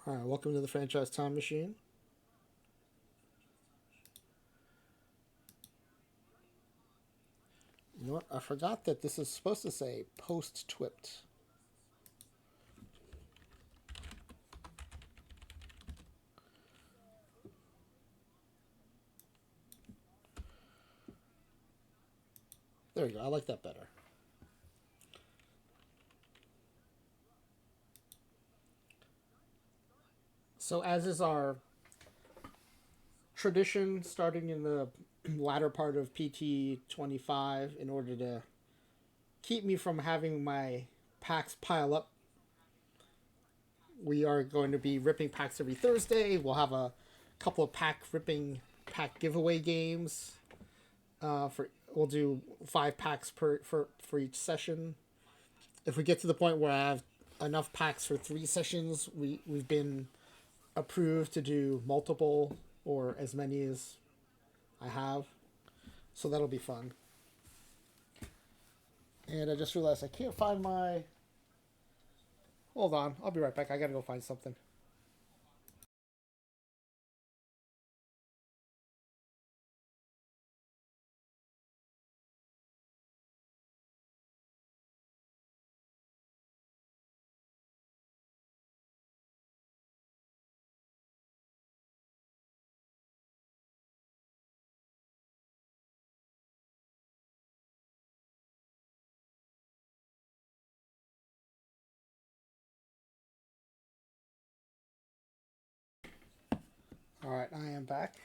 All right, welcome to the Franchise Time Machine. You know what? I forgot that this is supposed to say post twipped. There you go. I like that better. So, as is our tradition, starting in the latter part of PT25, in order to keep me from having my packs pile up, we are going to be ripping packs every Thursday. We'll have a couple of pack giveaway games. For we'll do 5 packs for each session. If we get to the point where I have enough packs for 3 sessions, we've been approved to do multiple or as many as I have. So that'll be fun. And I just realized I can't find my. Hold on, I'll be right back. I gotta go find something. All right, I am back.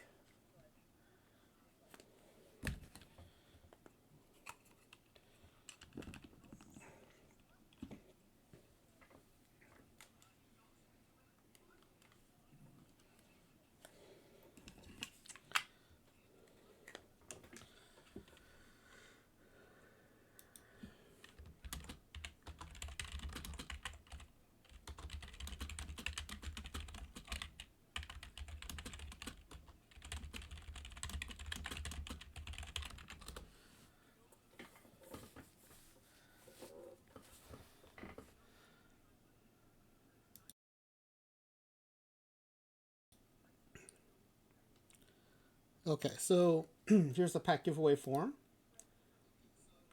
Okay, so here's the pack giveaway form.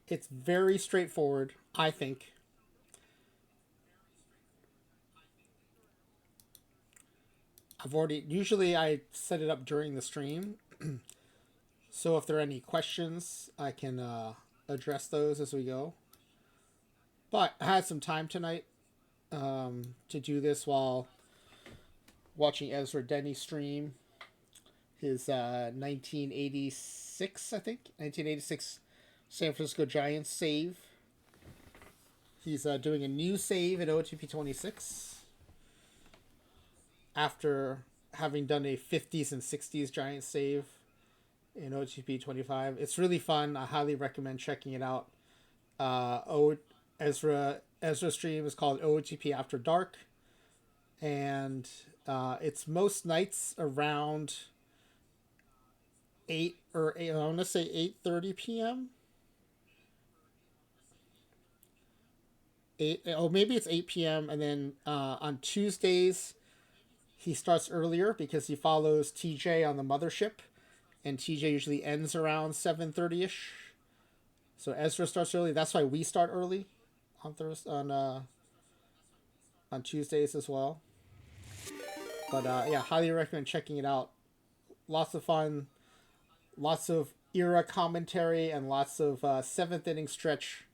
It's very straightforward, I think. Usually I set it up during the stream, so if there are any questions, I can address those as we go. But I had some time tonight to do this while watching Ezra Denny stream his 1986, I think, 1986 San Francisco Giants save. He's doing a new save at OOTP26 after having done a 50s and 60s Giants save in OOTP25. It's really fun. I highly recommend checking it out. Ezra stream is called OOTP After Dark, and it's most nights around 8 or 8. I want to say 8:30 p.m. 8. Oh, maybe it's 8 p.m. And then on Tuesdays he starts earlier because he follows TJ on the mothership, and TJ usually ends around 7:30 ish. So Ezra starts early. That's why we start early on Thursday on Tuesdays as well. But yeah, highly recommend checking it out. Lots of fun, lots of era commentary, and lots of seventh inning stretch.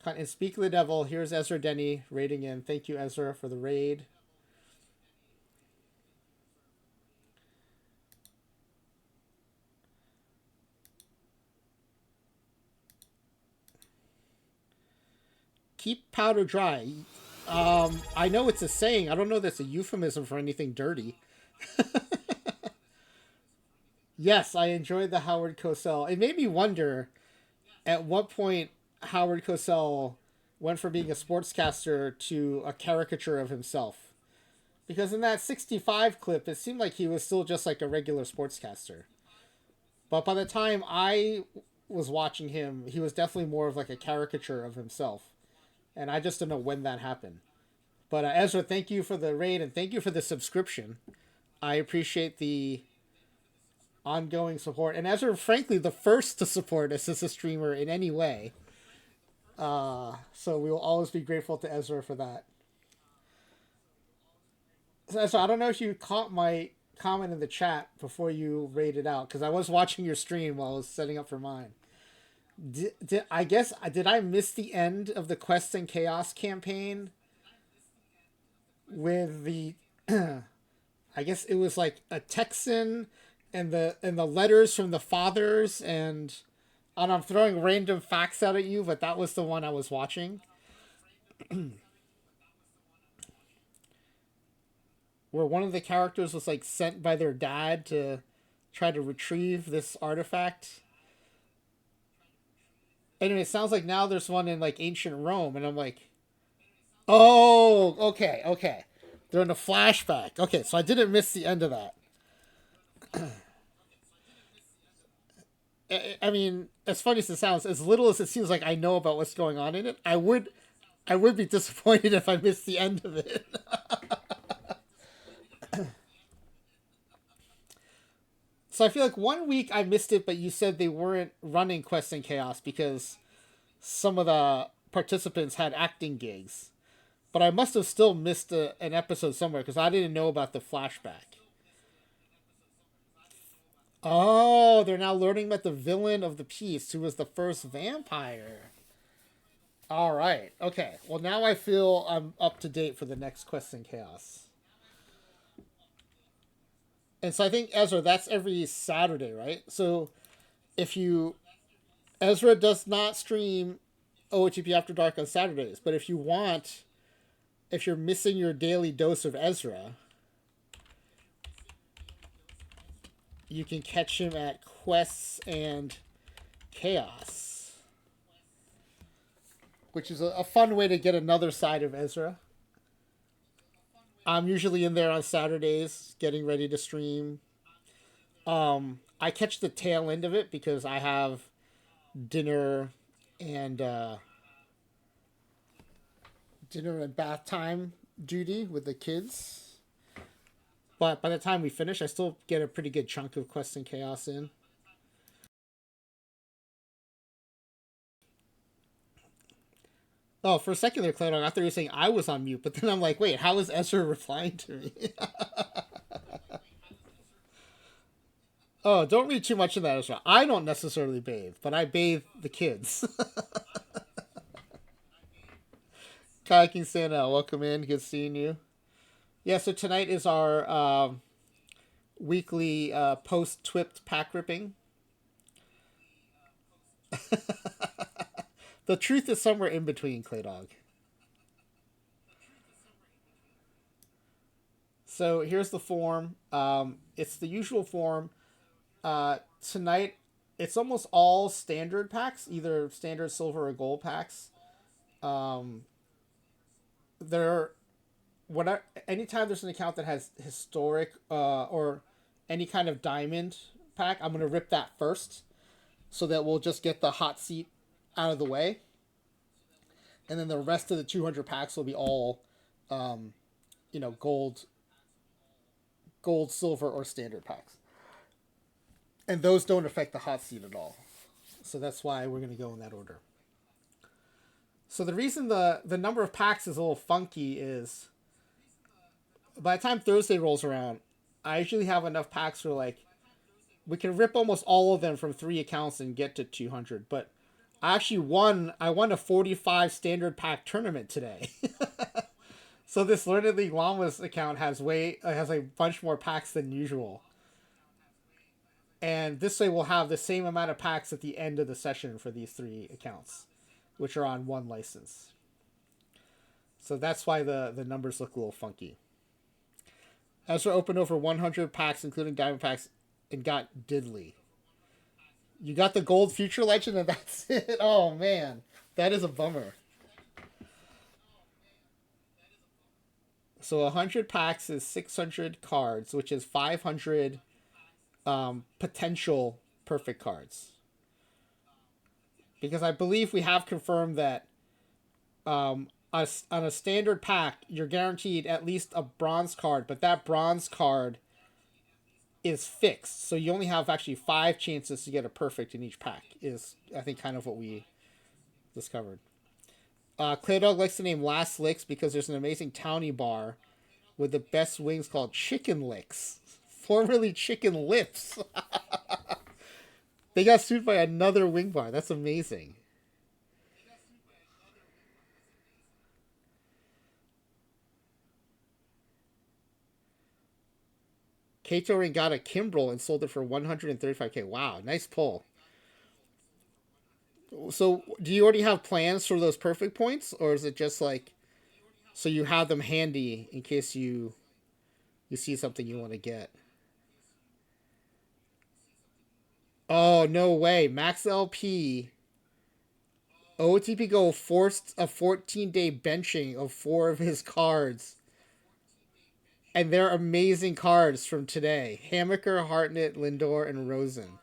And speak of the devil, here's Ezra Denny raiding in. Thank you, Ezra, for the raid. Keep powder dry. I know it's a saying. I don't know if that's a euphemism for anything dirty. Yes, I enjoyed the Howard Cosell. It made me wonder at what point Howard Cosell went from being a sportscaster to a caricature of himself. Because in that 65 clip, it seemed like he was still just like a regular sportscaster. But by the time I was watching him, he was definitely more of like a caricature of himself. And I just don't know when that happened. But Ezra, thank you for the raid and thank you for the subscription. I appreciate the ongoing support. And Ezra, frankly, the first to support us as a streamer in any way. So we will always be grateful to Ezra for that. So I don't know if you caught my comment in the chat before you raided out, because I was watching your stream while I was setting up for mine. Did I miss the end of the Quest and Chaos campaign with the I guess it was like a Texan and the letters from the fathers, and I'm throwing random facts out at you, but that was the one I was watching. Where one of the characters was like sent by their dad to try to retrieve this artifact. Anyway, it sounds like now there's one in like ancient Rome, and I'm like, oh, okay, okay. They're in a flashback. Okay, so I didn't miss the end of that. I mean, as funny as it sounds, as little as it seems like I know about what's going on in it, I would be disappointed if I missed the end of it. So I feel like 1 week I missed it, but you said they weren't running Quest and Chaos because some of the participants had acting gigs. But I must have still missed an episode somewhere because I didn't know about the flashback. Oh, they're now learning about the villain of the piece, who was the first vampire. All right. Okay. Well, now I feel I'm up to date for the next Quest and Chaos. And so I think, Ezra, that's every Saturday, right? So if you Ezra does not stream OOTP After Dark on Saturdays, but if you want, if you're missing your daily dose of Ezra, you can catch him at Quests and Chaos, which is a fun way to get another side of Ezra. I'm usually in there on Saturdays getting ready to stream. I catch the tail end of it because I have dinner and bath time duty with the kids. But by the time we finish, I still get a pretty good chunk of Quest and Chaos in. Oh, for a second there, Cloud, I thought you were saying I was on mute, but then I'm like, wait, how is Ezra replying to me? Oh, don't read too much of that, Ezra. I don't necessarily bathe, but I bathe the kids. Kayaking Santa, welcome in. Good seeing you. Yeah, so tonight is our weekly post-twipped pack ripping. The truth is somewhere in between, Claydog. So here's the form. It's the usual form. Tonight, it's almost all standard packs, either standard silver or gold packs. There, whatever. Anytime there's an account that has historic or any kind of diamond pack, I'm gonna rip that first, so that we'll just get the hot seat out of the way, and then the rest of the 200 packs will be all, gold, silver, or standard packs, and those don't affect the hot seat at all. So that's why we're gonna go in that order. So the reason the number of packs is a little funky is by the time Thursday rolls around, I usually have enough packs for like we can rip almost all of them from 3 accounts and get to 200. But I won a 45 standard pack tournament today. So this Learned League Llamas account has a bunch more packs than usual. And this way we'll have the same amount of packs at the end of the session for these 3 accounts, which are on 1 license. So that's why the numbers look a little funky. Ezra opened over 100 packs, including diamond packs, and got diddly. You got the gold future legend and that's it? Oh, man. That is a bummer. So 100 packs is 600 cards, which is 500 potential perfect cards. Because I believe we have confirmed that on a standard pack, you're guaranteed at least a bronze card, but that bronze card is fixed. So you only have actually 5 chances to get a perfect in each pack, is I think kind of what we discovered. Clay Dog likes the name Last Licks because there's an amazing townie bar with the best wings called Chicken Licks, formerly Chicken Lips. They got sued by another wing bar. That's amazing. Kato Ring got a Kimbrel and sold it for 135K. Wow, nice pull. So, do you already have plans for those perfect points, or is it just like so you have them handy in case you see something you want to get? Oh no way! Max LP OTP Go forced a 14-day benching of 4 of his cards, and they're amazing cards from today: Hammaker, Hartnett, Lindor, and Rosen.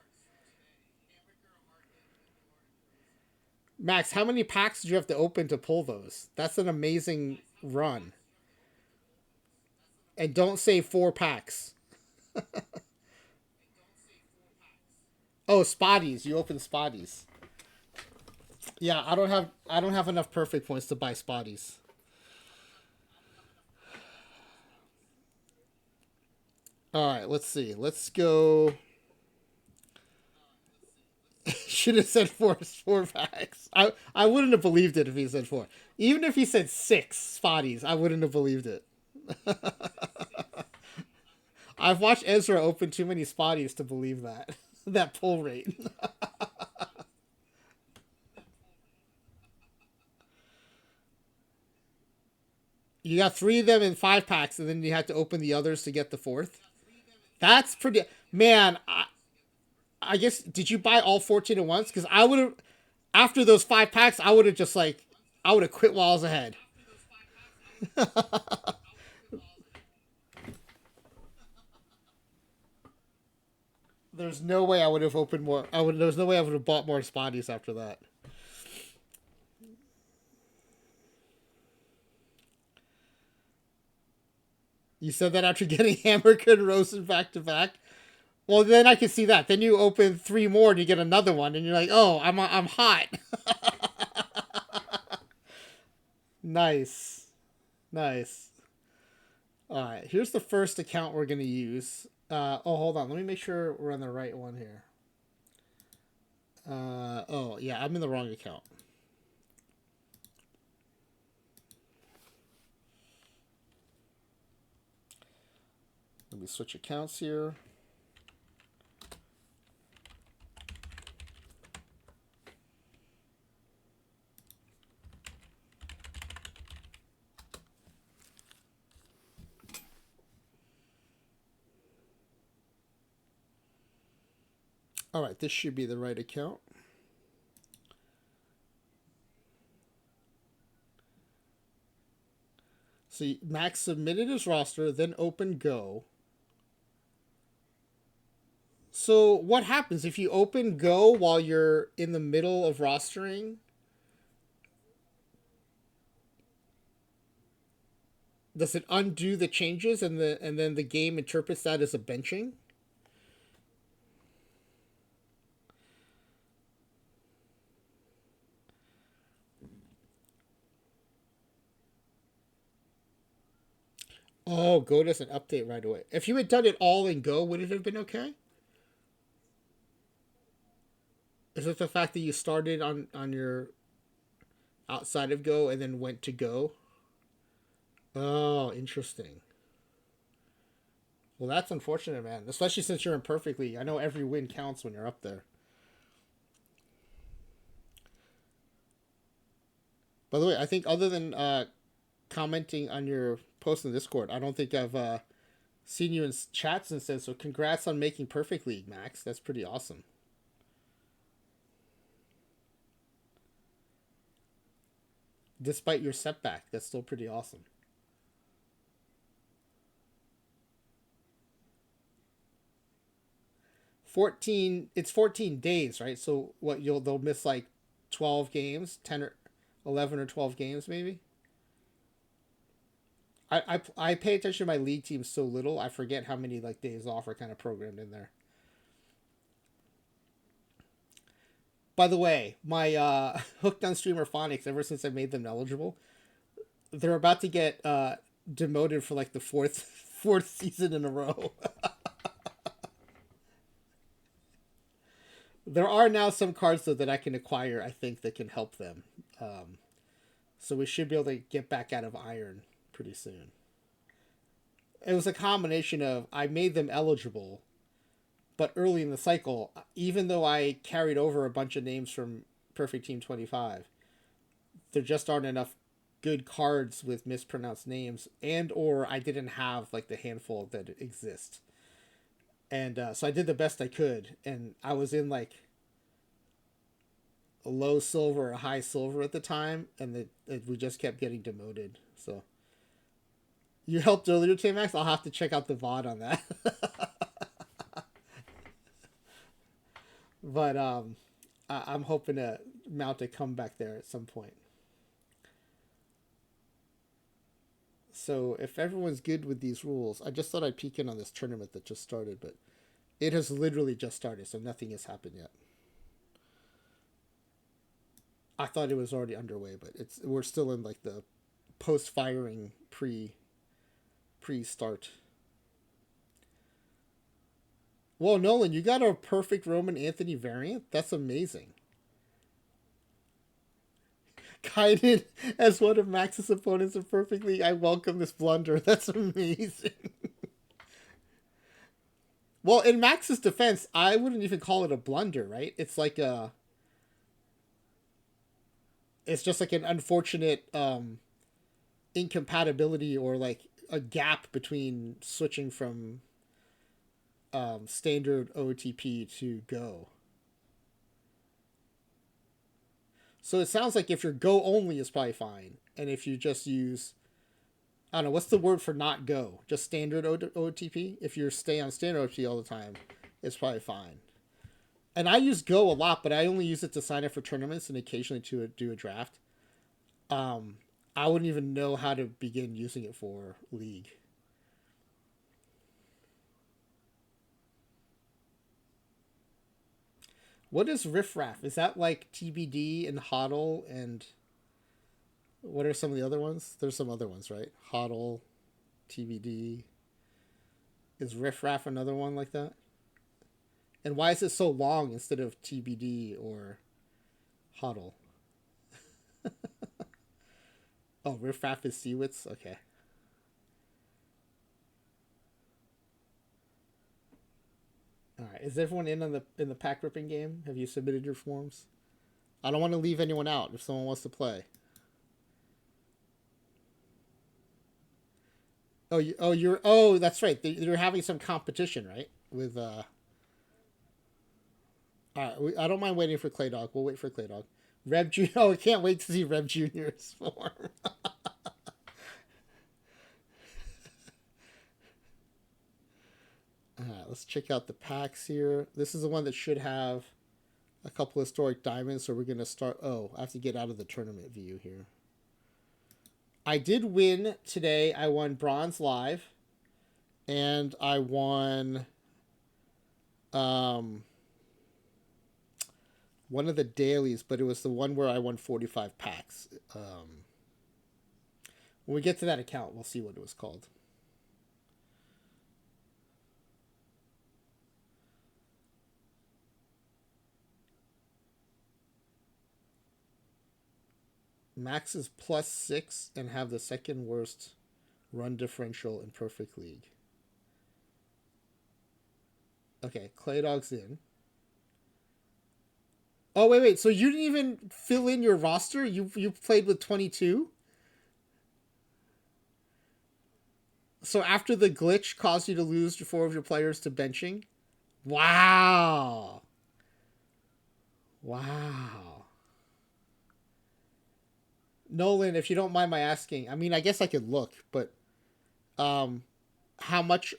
Max, how many packs did you have to open to pull those? That's an amazing run. And don't say 4 packs. Oh, Spotties. You open Spotties. Yeah, I don't have enough perfect points to buy Spotties. All right, let's see. Let's go. Should have said 4 packs. I wouldn't have believed it if he said 4. Even if he said 6 Spotties, I wouldn't have believed it. I've watched Ezra open too many Spotties to believe that that pull rate. You got 3 of them in 5 packs, and then you had to open the others to get the fourth. That's pretty. Man, I guess did you buy all 14 at once? Because I would have after those 5 packs, I would have just like I would have quit while I was ahead. There's no way I would have opened more. I would. There's no way I would have bought more Spotties after that. You said that after getting Hamburger and Rosen back to back. Well, then I can see that. Then you open 3 more and you get another one, and you're like, "Oh, I'm hot." Nice, nice. All right, here's the first account we're gonna use. Hold on. Let me make sure we're on the right one here. Oh, yeah, I'm in the wrong account. Let me switch accounts here. All right, this should be the right account. See, Max submitted his roster, then open Go. So what happens if you open Go while you're in the middle of rostering? Does it undo the changes and then the game interprets that as a benching? Oh, Go doesn't update right away. If you had done it all in Go, would it have been okay? Is it the fact that you started on your outside of Go and then went to Go? Oh, interesting. Well, that's unfortunate, man. Especially since you're in perfect league. I know every win counts when you're up there. By the way, I think other than commenting on your post in Discord, I don't think I've seen you in chat since then. So congrats on making perfect league, Max. That's pretty awesome. Despite your setback, that's still pretty awesome. 14. It's 14 days, right? So what? They'll miss like 12 games, 10 or 11 or 12 games, maybe. I pay attention to my league team so little, I forget how many like days off are kind of programmed in there. By the way, my hooked on streamer phonics, ever since I made them eligible, they're about to get demoted for like the fourth season in a row. There are now some cards though that I can acquire, I think, that can help them. So we should be able to get back out of Iron pretty soon. It was a combination of I made them eligible, but early in the cycle, even though I carried over a bunch of names from Perfect Team 25, there just aren't enough good cards with mispronounced names, and or I didn't have like the handful that exist. And so I did the best I could, and I was in like a low silver or a high silver at the time, and we just kept getting demoted. So you helped earlier, T Max. I'll have to check out the VOD on that. But I'm hoping to mount a comeback there at some point. So if everyone's good with these rules, I just thought I'd peek in on this tournament that just started, but it has literally just started, so nothing has happened yet. I thought it was already underway, but we're still in like the post firing pre start. Whoa, Nolan, you got a perfect Roman Anthony variant? That's amazing. Guided as one of Max's opponents in Perfect League. I welcome this blunder. That's amazing. Well, in Max's defense, I wouldn't even call it a blunder, right? It's just like an unfortunate incompatibility or like a gap between switching from standard OOTP to Go. So it sounds like if your Go only is probably fine, and if you just use, I don't know, what's the word for not Go? Just standard OOTP. If you stay on standard OOTP all the time, it's probably fine. And I use Go a lot, but I only use it to sign up for tournaments and occasionally to do a draft. I wouldn't even know how to begin using it for League. What is Riffraff? Is that like TBD and HODL and what are some of the other ones? There's some other ones, right? HODL, TBD. Is Riffraff another one like that? And why is it so long instead of TBD or HODL? Oh, Riffraff is Seawitz? Okay. All right. Is everyone in on the pack ripping game? Have you submitted your forms? I don't want to leave anyone out if someone wants to play. That's right. They're having some competition, right? With all right. I don't mind waiting for Clay Dog. We'll wait for Clay Dog. Rev Junior. Oh, I can't wait to see Rev Junior's form. All right, let's check out the packs here. This is the one that should have a couple historic diamonds, so we're going to start. Oh, I have to get out of the tournament view here. I did win today. I won Bronze Live, and I won one of the dailies, but it was the one where I won 45 packs. When we get to that account, we'll see what it was called. Max is +6 and have the second worst run differential in Perfect League. Okay, Clay Dog's in. Oh, wait. So you didn't even fill in your roster? You played with 22? So after the glitch caused you to lose 4 of your players to benching? Wow. Wow. Nolan, if you don't mind my asking, I mean, I guess I could look, but how much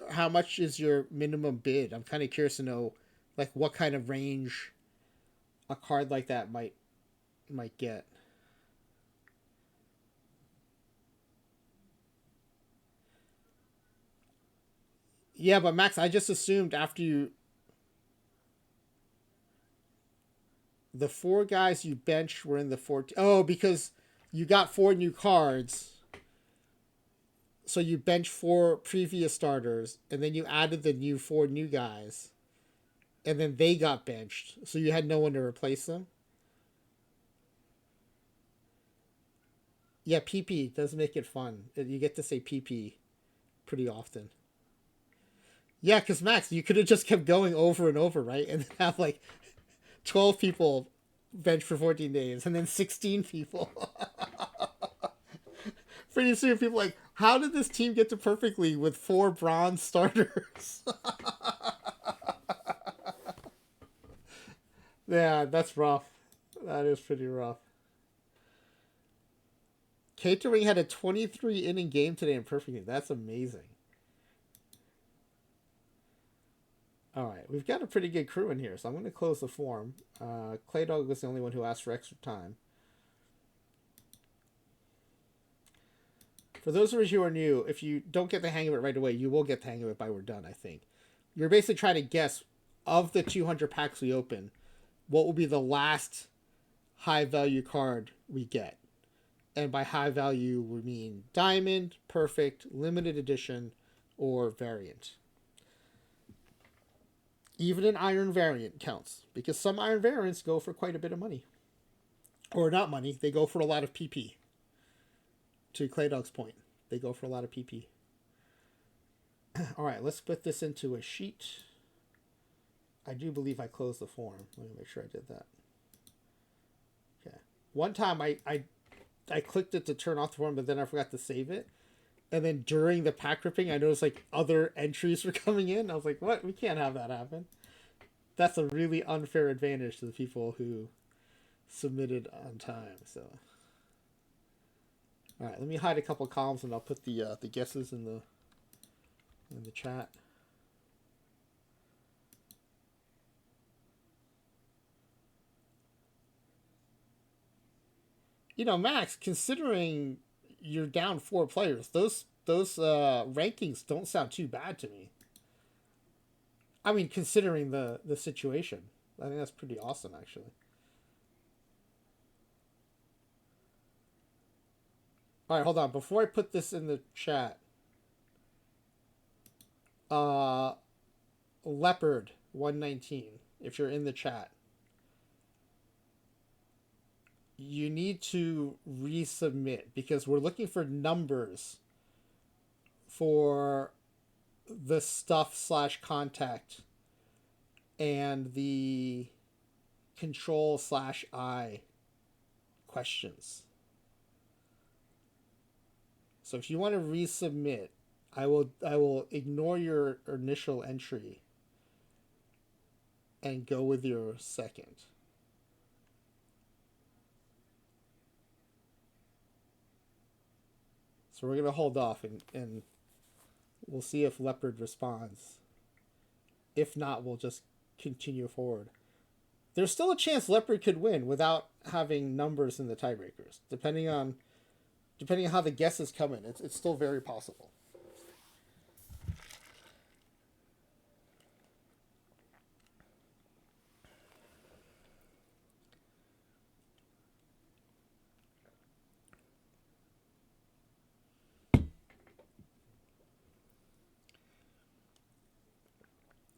is your minimum bid? I'm kind of curious to know like what kind of range a card like that might get. Yeah, but Max, I just assumed after you the four guys you benched were in the 14. Oh, because you got four new cards. So you benched four previous starters, and then you added the new four new guys, and then they got benched. So you had no one to replace them. Yeah, PP does make it fun. You get to say PP pretty often. Yeah, because Max, you could have just kept going over and over, right? And have like 12 people bench for 14 days, and then 16 people. Pretty soon, people are like, how did this team get to perfectly with four bronze starters? Yeah, that's rough. That is pretty rough. Catering had a 23 inning game today in perfect. That's amazing. All right, we've got a pretty good crew in here, so I'm going to close the form. Clay Dog was the only one who asked for extra time. For those of you who are new, if you don't get the hang of it right away, you will get the hang of it by we're done, I think. You're basically trying to guess, of the 200 packs we open, what will be the last high value card we get. And by high value, we mean diamond, perfect, limited edition, or variant. Even an iron variant counts, because some iron variants go for quite a bit of money. Or not money, they go for a lot of PP. To Clay Dog's point, they go for a lot of PP. All right, let's put this into a sheet. I do believe I closed the form. Let me make sure I did that. Okay. One time I clicked it to turn off the form, but then I forgot to save it. And then during the pack ripping, I noticed like other entries were coming in. I was like, what? We can't have that happen. That's a really unfair advantage to the people who submitted on time. So, all right, let me hide a couple columns and I'll put the guesses in the chat. You know, Max, considering you're down four players, those rankings don't sound too bad to me. I mean, considering the situation, I think that's pretty awesome, actually. All right, hold on. Before I put this in the chat, uh, Leopard 119. If you're in the chat, you need to resubmit because we're looking for numbers for the stuff/contact and the control/I questions. So if you want to resubmit, I will ignore your initial entry and go with your second. So we're gonna hold off and we'll see if Leopard responds. If not, we'll just continue forward. There's still a chance Leopard could win without having numbers in the tiebreakers, depending on how the guesses come in. It's still very possible.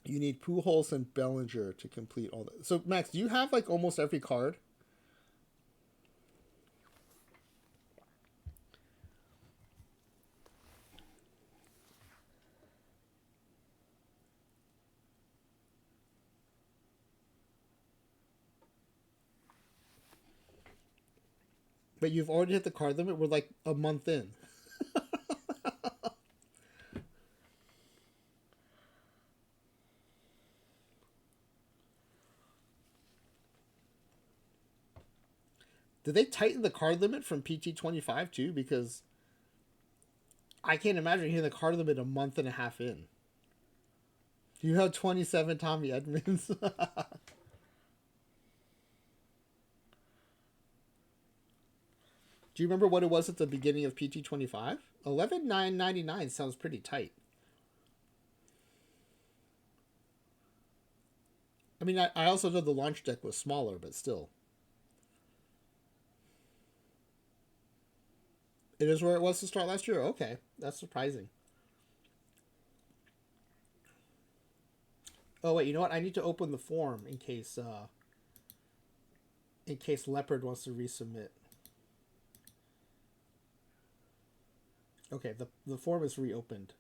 You need Pujols and Bellinger to complete all that. So Max, do you have like almost every card? But you've already hit the card limit. We're like a month in. Did they tighten the card limit from PT25 too? Because I can't imagine hitting the card limit a month and a half in. You have 27 Tommy Edmonds. Do you remember what it was at the beginning of PT25? 11,999 sounds pretty tight. mean, I also know the launch deck was smaller, but still. It is where it was to start last year? Okay, that's surprising. Oh, wait, you know what? I need to open the form in case Leopard wants to resubmit. Okay, the form is reopened.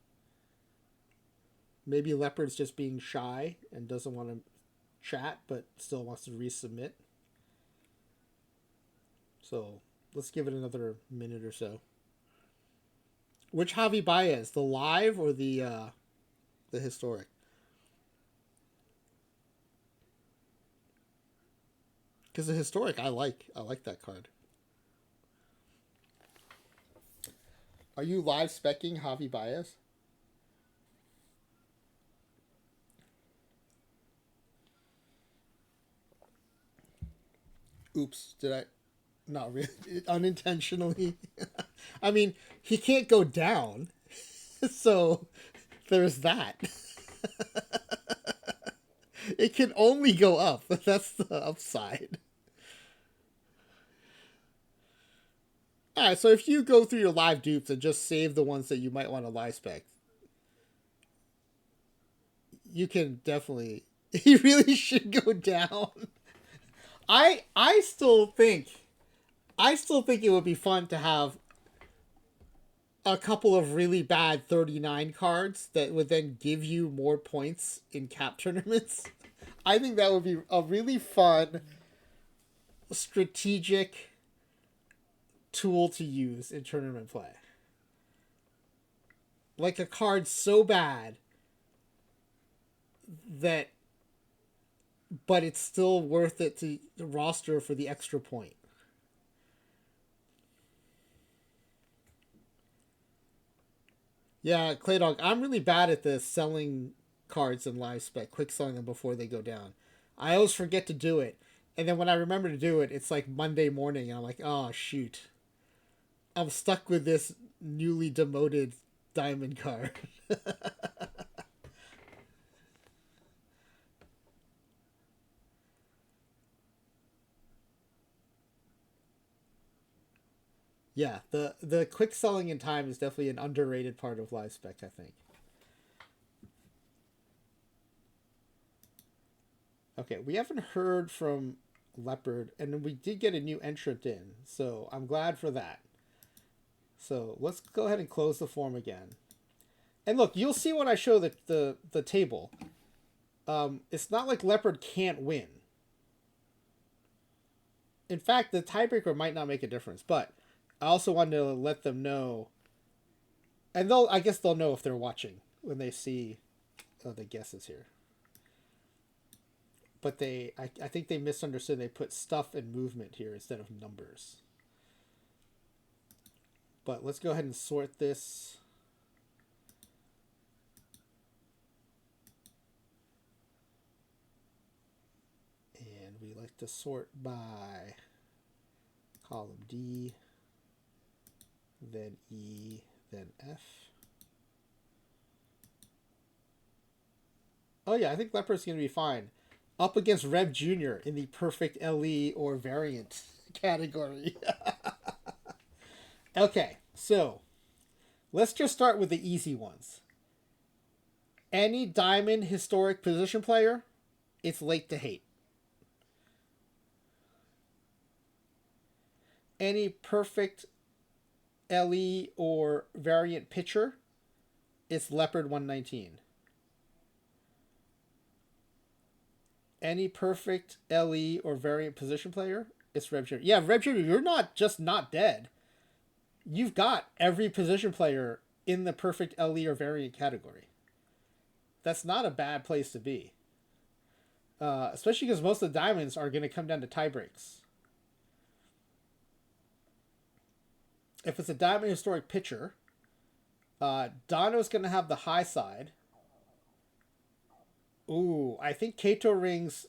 Maybe Leopard's just being shy and doesn't want to chat, but still wants to resubmit. So let's give it another minute or so. Which Javi Baez, the live or the historic? Because the historic, I like that card. Are you live specking Javi Baez? Oops, did I? Not really. Unintentionally. I mean, he can't go down. So there's that. It can only go up. That's the upside. Alright, so if you go through your live dupes and just save the ones that you might want to live spec, you can definitely. He really should go down. I still think it would be fun to have a couple of really bad 39 cards that would then give you more points in cap tournaments. I think that would be a really fun strategic tool to use in tournament play. Like a card so bad that but it's still worth it to roster for the extra point. Yeah, Claydog, I'm really bad at this selling cards in live spec, quick selling them before they go down. I always forget to do it. And then when I remember to do it, it's like Monday morning, and I'm like, oh, shoot. I'm stuck with this newly demoted diamond card. Yeah, the quick selling in time is definitely an underrated part of live spec, I think. Okay, we haven't heard from Leopard, and we did get a new entrant in, so I'm glad for that. So let's go ahead and close the form again. And look, you'll see when I show the table. It's not like Leopard can't win. In fact, the tiebreaker might not make a difference, but I also wanted to let them know, and I guess they'll know if they're watching when they see the guesses here. But I think they misunderstood. They put stuff and movement here instead of numbers. But let's go ahead and sort this. And we like to sort by column D, then E, then F. Oh yeah, I think Leopard's going to be fine. Up against Rev Jr. in the perfect LE or variant category. Okay, so let's just start with the easy ones. Any diamond historic position player, it's late to hate. Any perfect LE or variant pitcher, it's Leopard 119. Any perfect LE or variant position player, it's Rev Jr. Yeah, Rev Jr., you're not just not dead. You've got every position player in the perfect LE or variant category. That's not a bad place to be. Especially because most of the diamonds are going to come down to tie breaks. If it's a diamond historic pitcher, Dono's going to have the high side. Ooh, I think Kato Ring's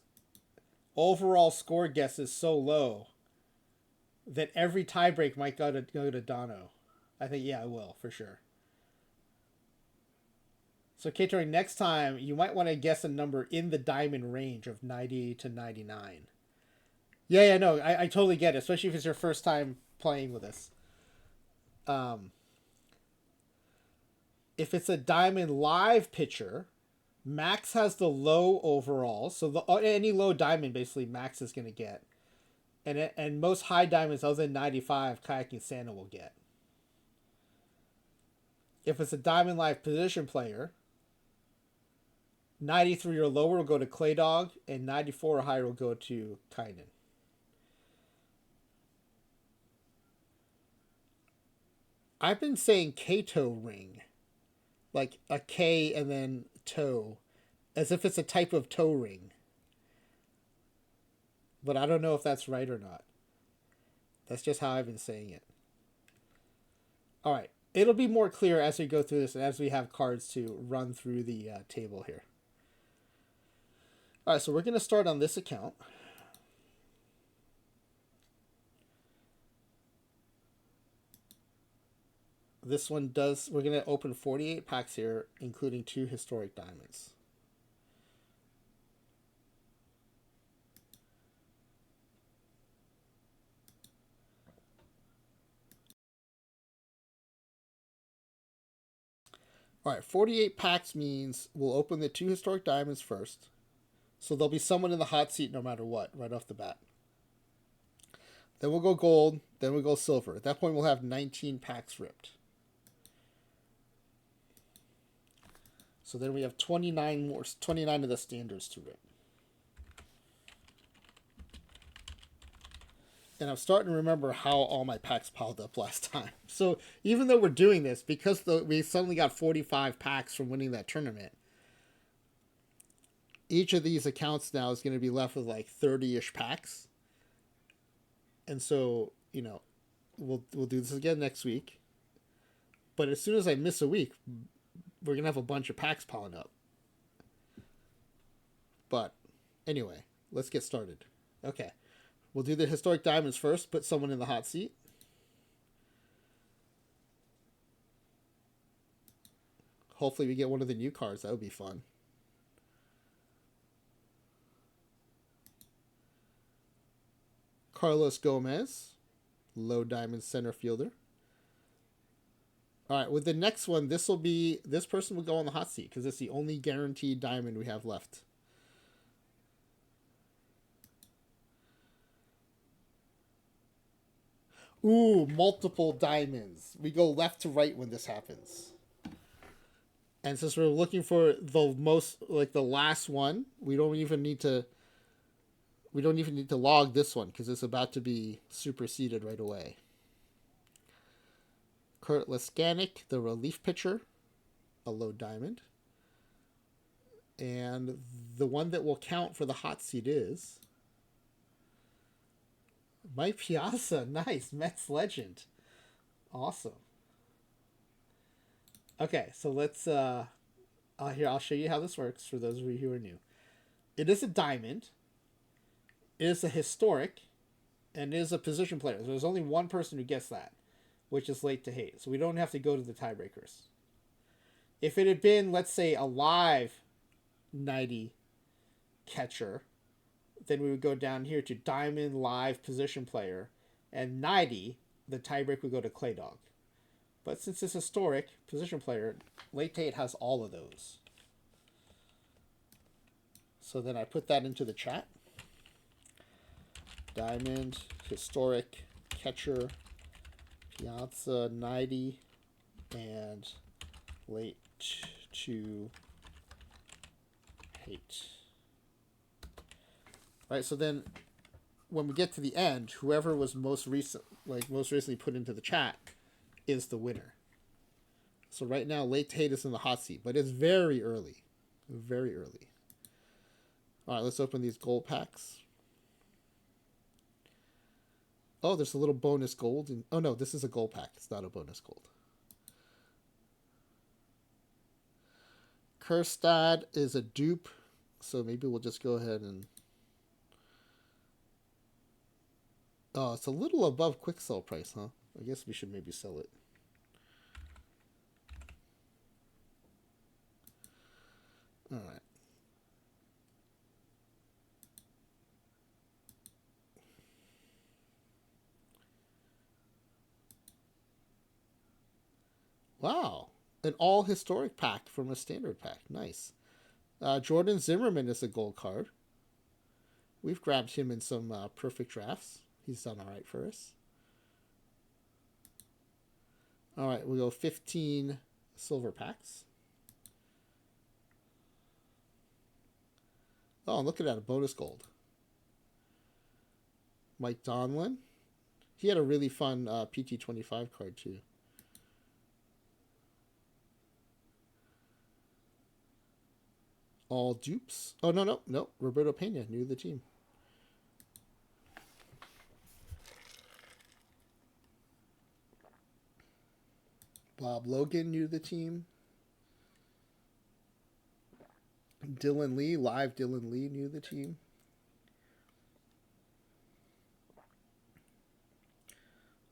overall score guess is so low that every tiebreak might go to Dono. I think, yeah, it will, for sure. So catering next time, you might want to guess a number in the diamond range of 90 to 99. Yeah, no, I totally get it, especially if it's your first time playing with this. Um, if it's a diamond live pitcher, Max has the low overall, so any low diamond basically Max is going to get, and most high diamonds other than 95, Kayaking Santa will get. If it's a diamond live position player, 93 or lower will go to Clay Dog, and 94 or higher will go to Kainen. I've been saying Kato ring, like a K and then toe, as if it's a type of toe ring. But I don't know if that's right or not. That's just how I've been saying it. All right. It'll be more clear as we go through this and as we have cards to run through the table here. All right, so we're going to start on this account. This one does, we're going to open 48 packs here, including 2 historic diamonds. All right, 48 packs means we'll open the 2 historic diamonds first. So there'll be someone in the hot seat no matter what, right off the bat. Then we'll go gold, then we'll go silver. At that point, we'll have 19 packs ripped. So then we have 29 of the standards to rip. And I'm starting to remember how all my packs piled up last time. So even though we're doing this, because we suddenly got 45 packs from winning that tournament, each of these accounts now is going to be left with like 30-ish packs. And so, you know, we'll do this again next week. But as soon as I miss a week, we're going to have a bunch of packs piling up. But anyway, let's get started. Okay. We'll do the historic diamonds first, put someone in the hot seat. Hopefully we get one of the new cards. That would be fun. Carlos Gomez, low diamond center fielder. All right, with the next one, this person will go on the hot seat because it's the only guaranteed diamond we have left. Ooh, multiple diamonds. We go left to right when this happens. And since we're looking for the last one, we don't even need to log this one because it's about to be superseded right away. Kurt Leskanik, the relief pitcher, a low diamond. And the one that will count for the hot seat is Mike Piazza. Nice. Mets legend. Awesome. Okay, so let's I'll show you how this works for those of you who are new. It is a diamond. It is a historic, and it is a position player. So there's only one person who gets that, which is late to hate. So we don't have to go to the tiebreakers. If it had been, let's say, a live 90 catcher, then we would go down here to diamond live position player, and 90, the tiebreak would go to Clay Dog. But since it's historic position player, late to hate has all of those. So then I put that into the chat. Diamond, historic, catcher, Piazza, 90, and late to hate. Right, so then when we get to the end, whoever was most recently put into the chat is the winner. So right now, late to hate is in the hot seat, but it's very early. Very early. All right, let's open these gold packs. Oh, there's a little bonus gold. Oh, no, this is a gold pack. It's not a bonus gold. Kerstad is a dupe, so maybe we'll just go ahead and... Oh, it's a little above quick sell price, huh? I guess we should maybe sell it. Wow. An all historic pack from a standard pack. Nice. Jordan Zimmerman is a gold card. We've grabbed him in some perfect drafts. He's done all right for us. All right, we'll go 15 silver packs. Oh, look at that, a bonus gold. Mike Donlin. He had a really fun PT25 card, too. All dupes. Oh, no. Roberto Pena, new to the team. Bob Logan, new to the team. Dylan Lee, live Dylan Lee, new to the team.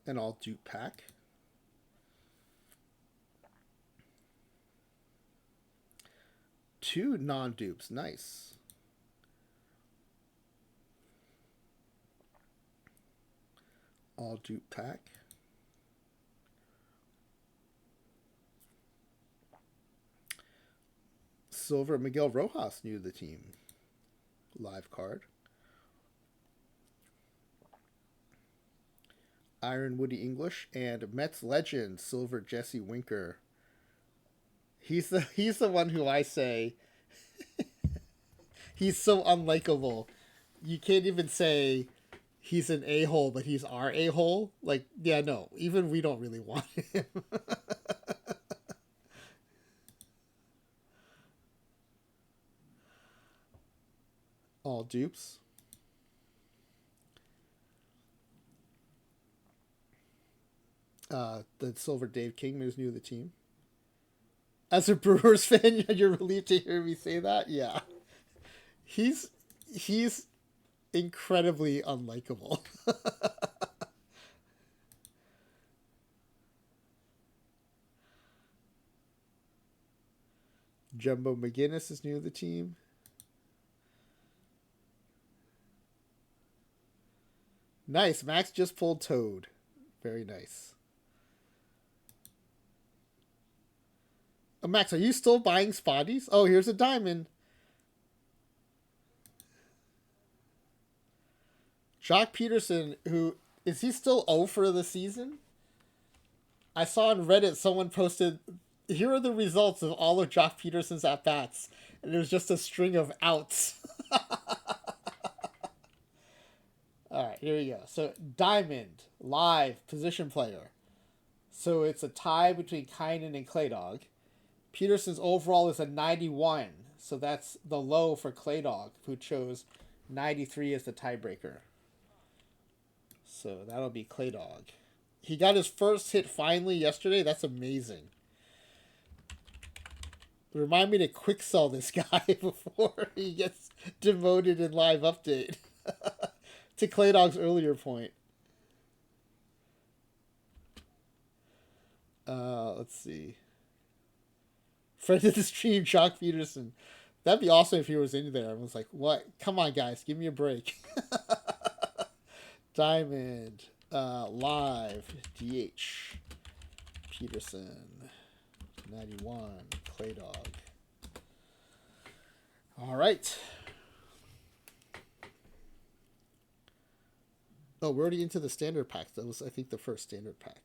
An all dupe pack. Two non-dupes, nice. All dupe pack. Silver Miguel Rojas, new to the team. Live card. Iron Woody English and Mets legend Silver Jesse Winker. He's the one who I say he's so unlikable. You can't even say he's an a-hole, but he's our a-hole. Like, yeah, no, even we don't really want him. All dupes. The Silver Dave Kingman is new to the team. As a Brewers fan, you're relieved to hear me say that? Yeah. He's incredibly unlikable. Jumbo McGinnis is new to the team. Nice. Max just pulled Toad. Very nice. Max, are you still buying spotties? Oh, here's a diamond. Jock Peterson, who is he still 0 for the season? I saw on Reddit someone posted, here are the results of all of Jock Peterson's at bats, and it was just a string of outs. All right, here we go. So Diamond, live, position player. So it's a tie between Kynan and Claydog. Peterson's overall is a 91, so that's the low for Claydog, who chose 93 as the tiebreaker. So that'll be Claydog. He got his first hit finally yesterday. That's amazing. Remind me to quick sell this guy before he gets demoted in live update. To Claydog's earlier point. Let's see. Friend of the stream, Jock Peterson. That'd be awesome if he was in there. I was like, what? Come on, guys. Give me a break. Diamond. Live. DH. Peterson. 91. Claydog. All right. Oh, we're already into the standard pack. That was, I think, the first standard pack.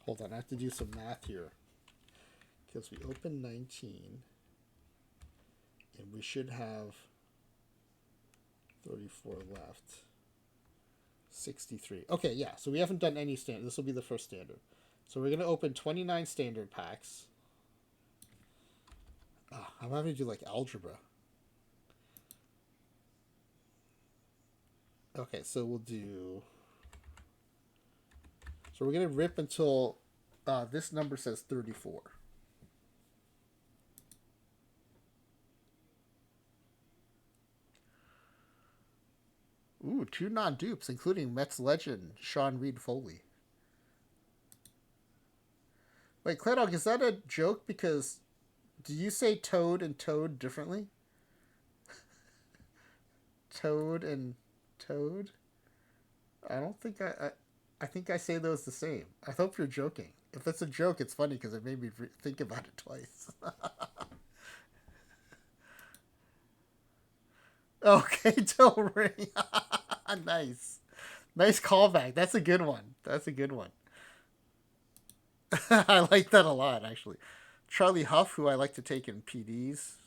Hold on, I have to do some math here. Because we opened 19. And we should have 34 left. 63. Okay, yeah, so we haven't done any standard. This will be the first standard. So we're going to open 29 standard packs. I'm having to do like algebra. Okay, so we'll do... So we're going to rip until this number says 34. Ooh, 2 non-dupes, including Mets legend Sean Reed Foley. Wait, Claydog, is that a joke? Because do you say toad and toad differently? Toad and toad? I don't think I think I say those the same. I hope you're joking. If it's a joke, it's funny because it made me think about it twice. Okay, don't ring. Nice. Nice callback. That's a good one. That's a good one. I like that a lot, actually. Charlie Huff, who I like to take in PDs,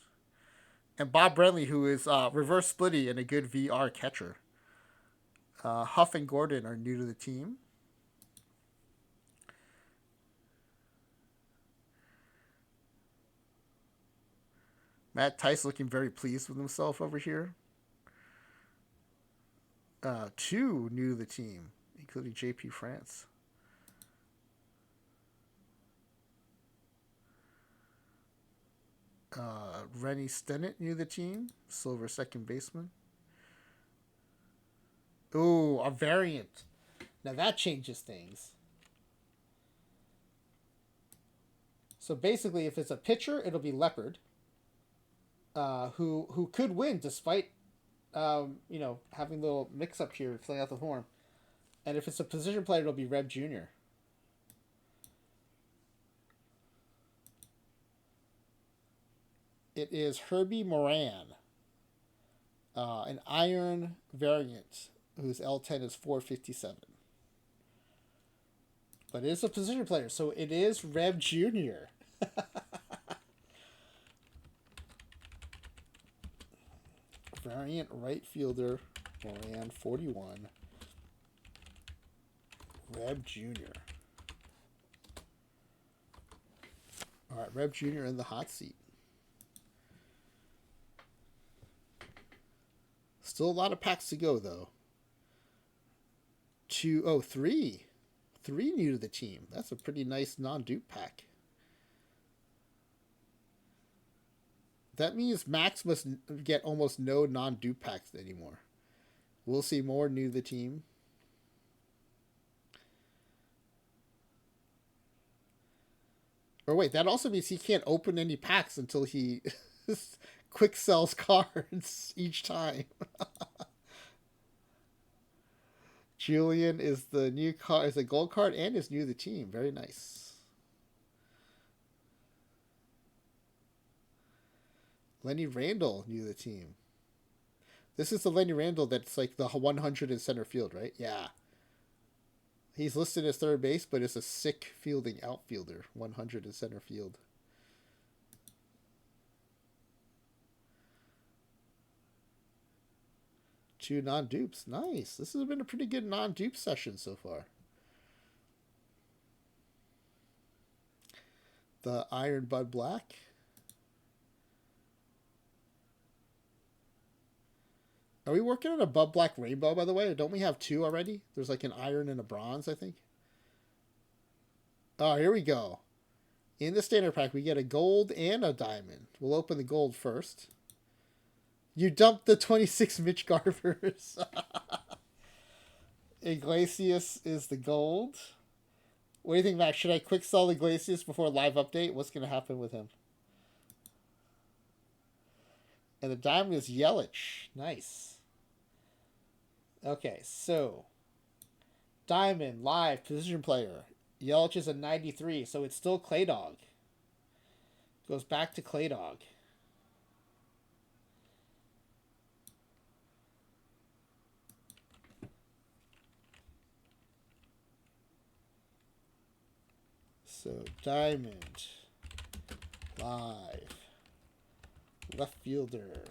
and Bob Brenly, who is reverse splitty and a good VR catcher. Huff and Gordon are new to the team. Matt Tice looking very pleased with himself over here. Two new to the team, including JP France. Rennie Stennett new to the team, silver second baseman. Ooh, a variant. Now that changes things. So basically, if it's a pitcher, it'll be Leopard, who could win despite having a little mix up here, filling out the form. And if it's a position player, it'll be Reb Jr. It is Herbie Moran, an iron variant, whose L10 is 457. But it is a position player, so it is Reb Jr. Variant right fielder, Moran 41. Reb Jr. All right, Reb Jr. in the hot seat. Still a lot of packs to go, though. Three new to the team. That's a pretty nice non-dupe pack. That means Max must get almost no non-dupe packs anymore. We'll see more new to the team. Or wait, that also means he can't open any packs until he quick sells cards each time. Julian is the new card, is a gold card, and is new to the team. Very nice. Lenny Randall new to the team. This is the Lenny Randall that's like the 100 in center field, right? Yeah. He's listed as third base, but it's a sick fielding outfielder. 100 in center field. Two non-dupes. Nice. This has been a pretty good non-dupe session so far. The Iron Bud Black. Are we working on a Bud Black Rainbow, by the way? Don't we have two already? There's like an iron and a bronze, I think. Oh, here we go. In the standard pack, we get a gold and a diamond. We'll open the gold first. You dumped the 26 Mitch Garvers. Iglesias is the gold. What do you think, Max? Should I quick sell Iglesias before live update? What's going to happen with him? And the diamond is Yelich. Nice. Okay, so diamond, live, position player. Yelich is a 93, so it's still Claydog. Goes back to Claydog. So diamond, live, left fielder,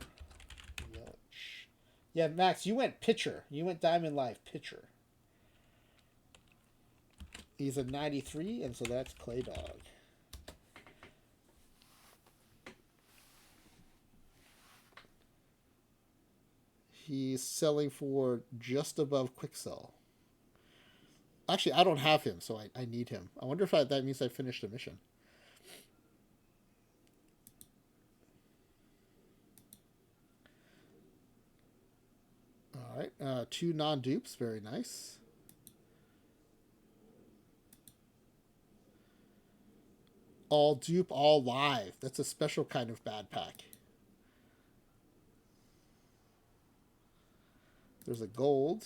Yelich. Yeah, Max, you went pitcher. You went diamond live pitcher. He's a 93, and so that's Claydog. He's selling for just above quick sell. Actually, I don't have him, so I need him. I wonder if that means I finished a mission. All right, two non-dupes, very nice. All dupe, all live. That's a special kind of bad pack. There's a gold.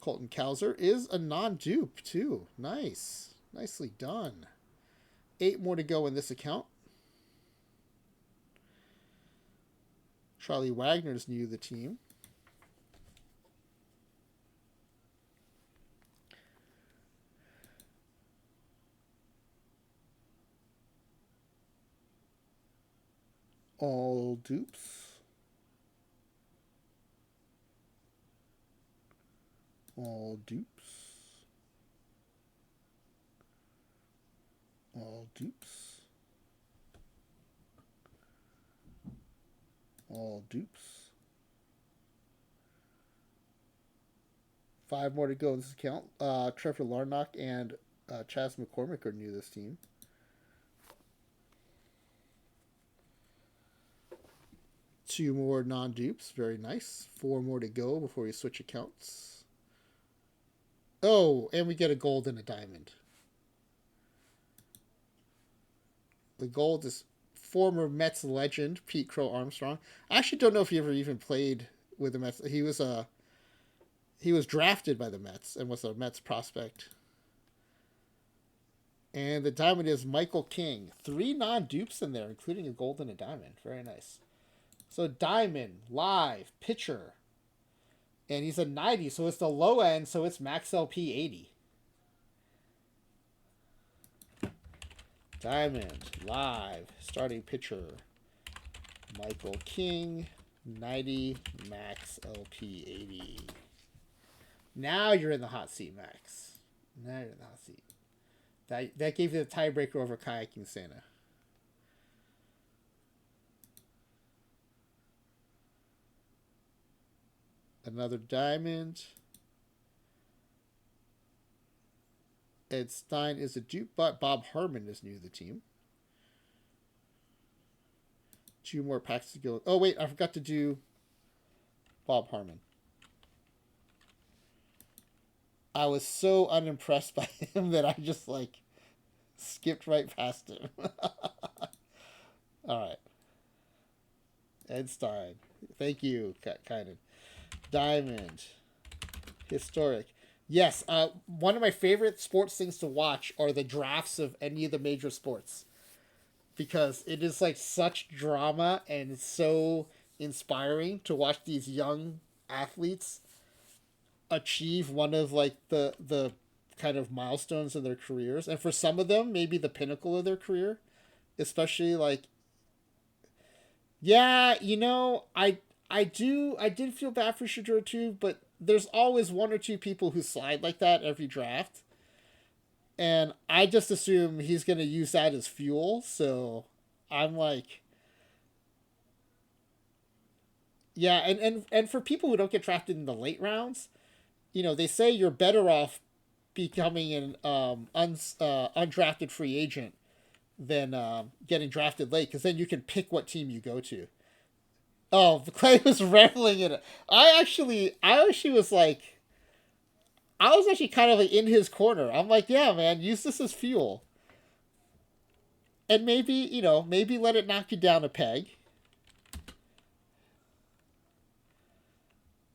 Colton Cowser is a non-dupe, too. Nice. Nicely done. 8 more to go in this account. Charlie Wagner's new to the team. All dupes. All dupes. All dupes. All dupes. 5 more to go in this account. Trevor Larnock and Chaz McCormick are new to this team. Two more non-dupes. Very nice. 4 more to go before we switch accounts. Oh, and we get a gold and a diamond. The gold is former Mets legend Pete Crow Armstrong. I actually don't know if he ever even played with the Mets. He was drafted by the Mets and was a Mets prospect. And the diamond is Michael King. 3 non-dupes in there, including a gold and a diamond. Very nice. So diamond, live, pitcher. And he's a 90, so it's the low end, so it's max LP 80. Diamond, live, starting pitcher. Michael King, 90, max LP 80. Now you're in the hot seat, Max. Now you're in the hot seat. That gave you the tiebreaker over Kayaking Santa. Another diamond. Ed Stein is a dupe, but Bob Harmon is new to the team. 2 more packs to go. Oh, wait, I forgot to do Bob Harmon. I was so unimpressed by him that I just, skipped right past him. All right. Ed Stein. Thank you, Kynan. Diamond. Historic. Yes, one of my favorite sports things to watch are the drafts of any of the major sports. Because it is such drama and it's so inspiring to watch these young athletes achieve one of the kind of milestones in their careers. And for some of them, maybe the pinnacle of their career. Especially yeah, I did feel bad for Shador too, but there's always 1 or 2 people who slide like that every draft. And I just assume he's going to use that as fuel. So I'm yeah. And for people who don't get drafted in the late rounds, they say you're better off becoming an undrafted free agent than getting drafted late. Because then you can pick what team you go to. Oh, Clay was reveling in it. I actually was I was actually kind of in his corner. I'm yeah, man, use this as fuel. And maybe, maybe let it knock you down a peg.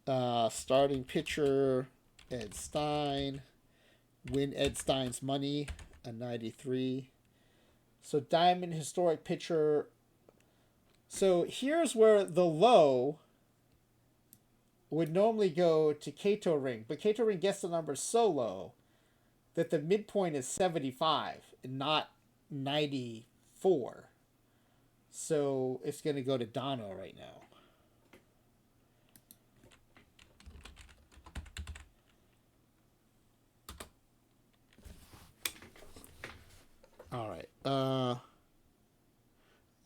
Starting pitcher, Ed Stein. Win Ed Stein's money, a 93. So diamond historic pitcher. So here's where the low would normally go to Kato Ring, but Kato Ring gets the number so low that the midpoint is 75 and not 94. So it's going to go to Dono right now. All right.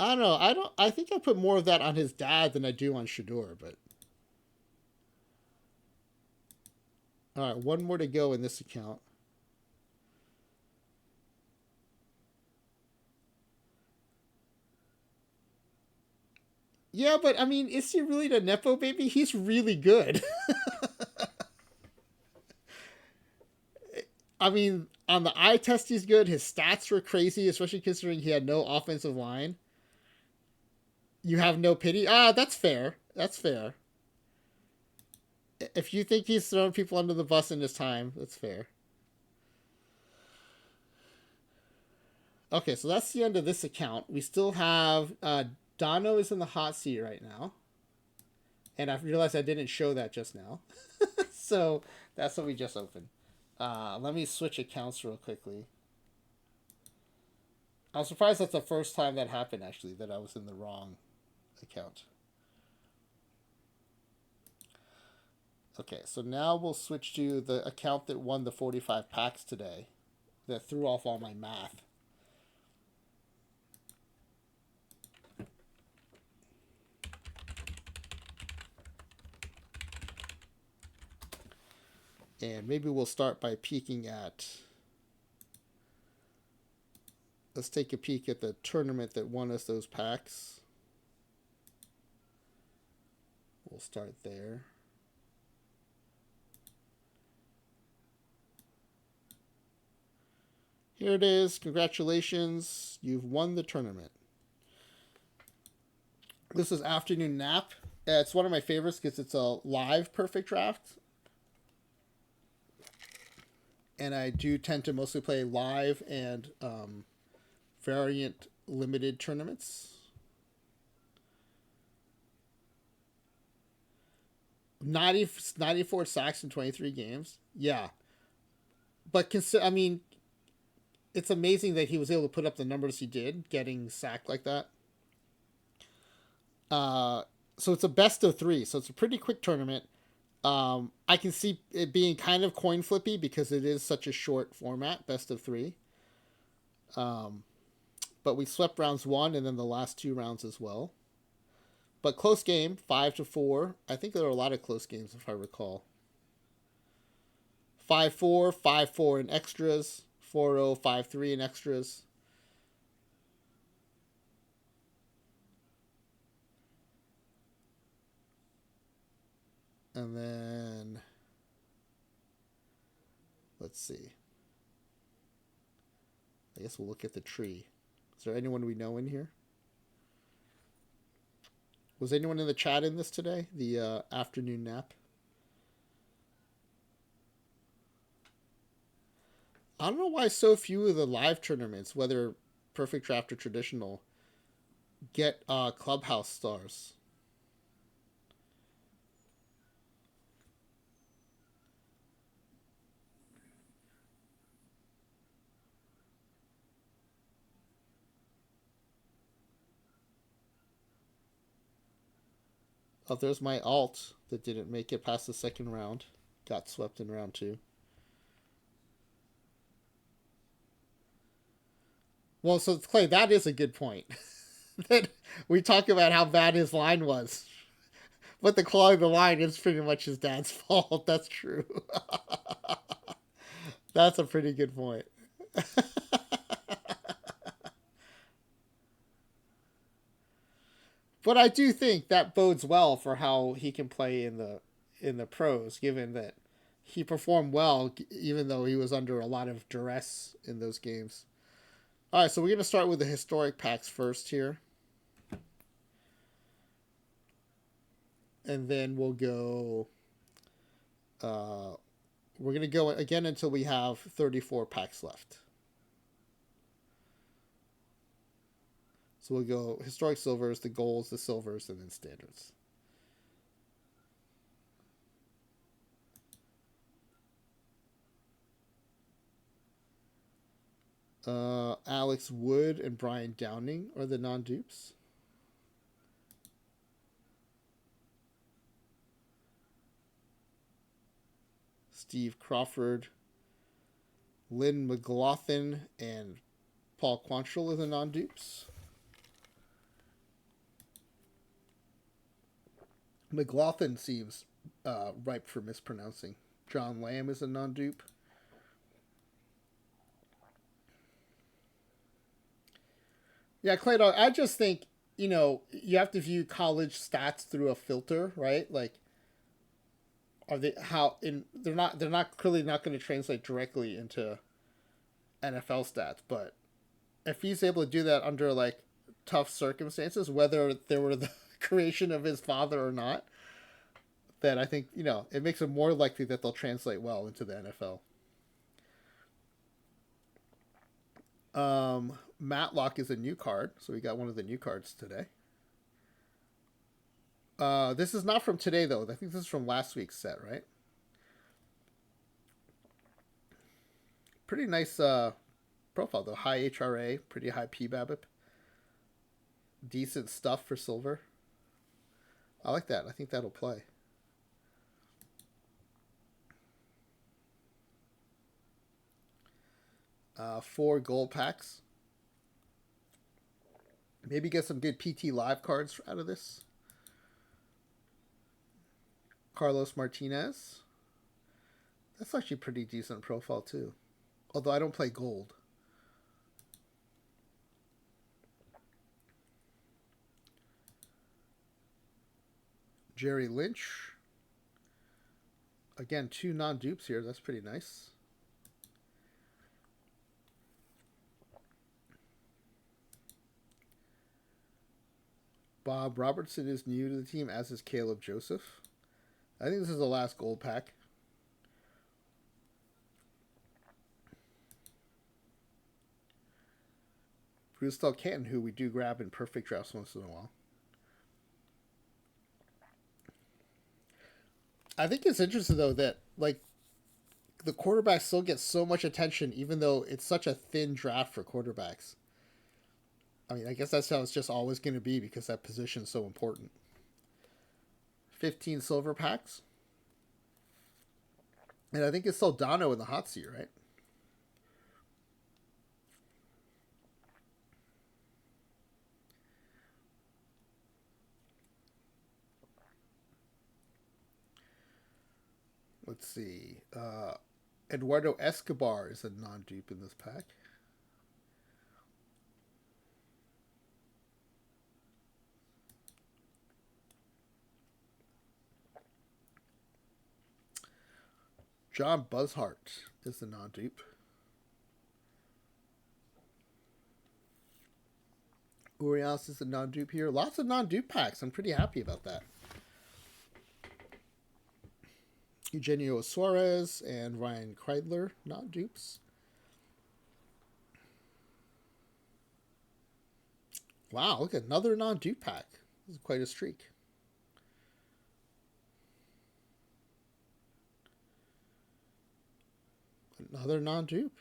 I don't know. I think I put more of that on his dad than I do on Shador, but all right, 1 more to go in this account. Yeah, but I mean, is he really the Nepo baby? He's really good. I mean, On the eye test, he's good. His stats were crazy, especially considering he had no offensive line. You have no pity. That's fair. That's fair. If you think he's thrown people under the bus in his time, that's fair. Okay, so that's the end of this account. We still have Dono is in the hot seat right now. And I realized I didn't show that just now. So that's what we just opened. Let me switch accounts real quickly. I'm surprised that's the first time that happened, actually, that I was in the wrong account. Okay, so now we'll switch to the account that won the 45 packs today, that threw off all my math. And maybe we'll start by peeking at... Let's take a peek at the tournament that won us those packs. We'll start there. Here it is. Congratulations. You've won the tournament. This is Afternoon Nap. It's one of my favorites because it's a live perfect draft. And I do tend to mostly play live and variant limited tournaments. 94 sacks in 23 games. Yeah. But I mean, it's amazing that he was able to put up the numbers he did, getting sacked like that. So it's a best of 3. So it's a pretty quick tournament. I can see it being kind of coin flippy because it is such a short format, best of 3. But we swept rounds 1 and then the last 2 rounds as well. But close game, 5-4. I think there are a lot of close games if I recall. 5-4, 5-4 in extras, 4-0, 5-3 in extras. And then, let's see. I guess we'll look at the tree. Is there anyone we know in here? Was anyone in the chat in this today? The afternoon nap? I don't know why so few of the live tournaments, whether Perfect Draft or traditional, get Clubhouse stars. Oh, there's my alt that didn't make it past the second round. Got swept in round 2. Well, so Clay, that is a good point. That we talk about how bad his line was. But the quality of the line is pretty much his dad's fault. That's true. That's a pretty good point. But I do think that bodes well for how he can play in the pros, given that he performed well, even though he was under a lot of duress in those games. All right, so we're going to start with the historic packs first here. And then we'll go... we're going to go again until we have 34 packs left. So we'll go historic silvers, the golds, the silvers, and then standards. Alex Wood and Brian Downing are the non-dupes. Steve Crawford, Lynn McLaughlin, and Paul Quantrill are the non-dupes. McLaughlin seems ripe for mispronouncing. John Lamb is a non-dupe. Yeah, Clayton, I just think, you have to view college stats through a filter, right? Like, are they they're not clearly not going to translate directly into NFL stats, but if he's able to do that under like tough circumstances, whether they were the creation of his father or not, then I think, it makes it more likely that they'll translate well into the NFL. Matlock is a new card, so we got one of the new cards today. This is not from today, though. I think this is from last week's set, right? Pretty nice profile, though. High HRA, pretty high PBABIP. Decent stuff for silver. I like that. I think that'll play. Four gold packs. Maybe get some good PT Live cards out of this. Carlos Martinez. That's actually a pretty decent profile, too. Although I don't play gold. Jerry Lynch. Again, 2 non-dupes here. That's pretty nice. Bob Robertson is new to the team, as is Caleb Joseph. I think this is the last gold pack. Bruce Del Canton, who we do grab in perfect drafts once in a while. I think it's interesting, though, that like the quarterbacks still get so much attention, even though it's such a thin draft for quarterbacks. I mean, I guess that's how it's just always going to be because that position is so important. 15 silver packs. And I think it's Soldano in the hot seat, right? Let's see. Eduardo Escobar is a non-dupe in this pack. John Buzzhart is the non-dupe. Urias is the non-dupe here. Lots of non-dupe packs. I'm pretty happy about that. Eugenio Suarez and Ryan Kreidler, non-dupes. Wow, look at another non-dupe pack. This is quite a streak. Another non-dupe.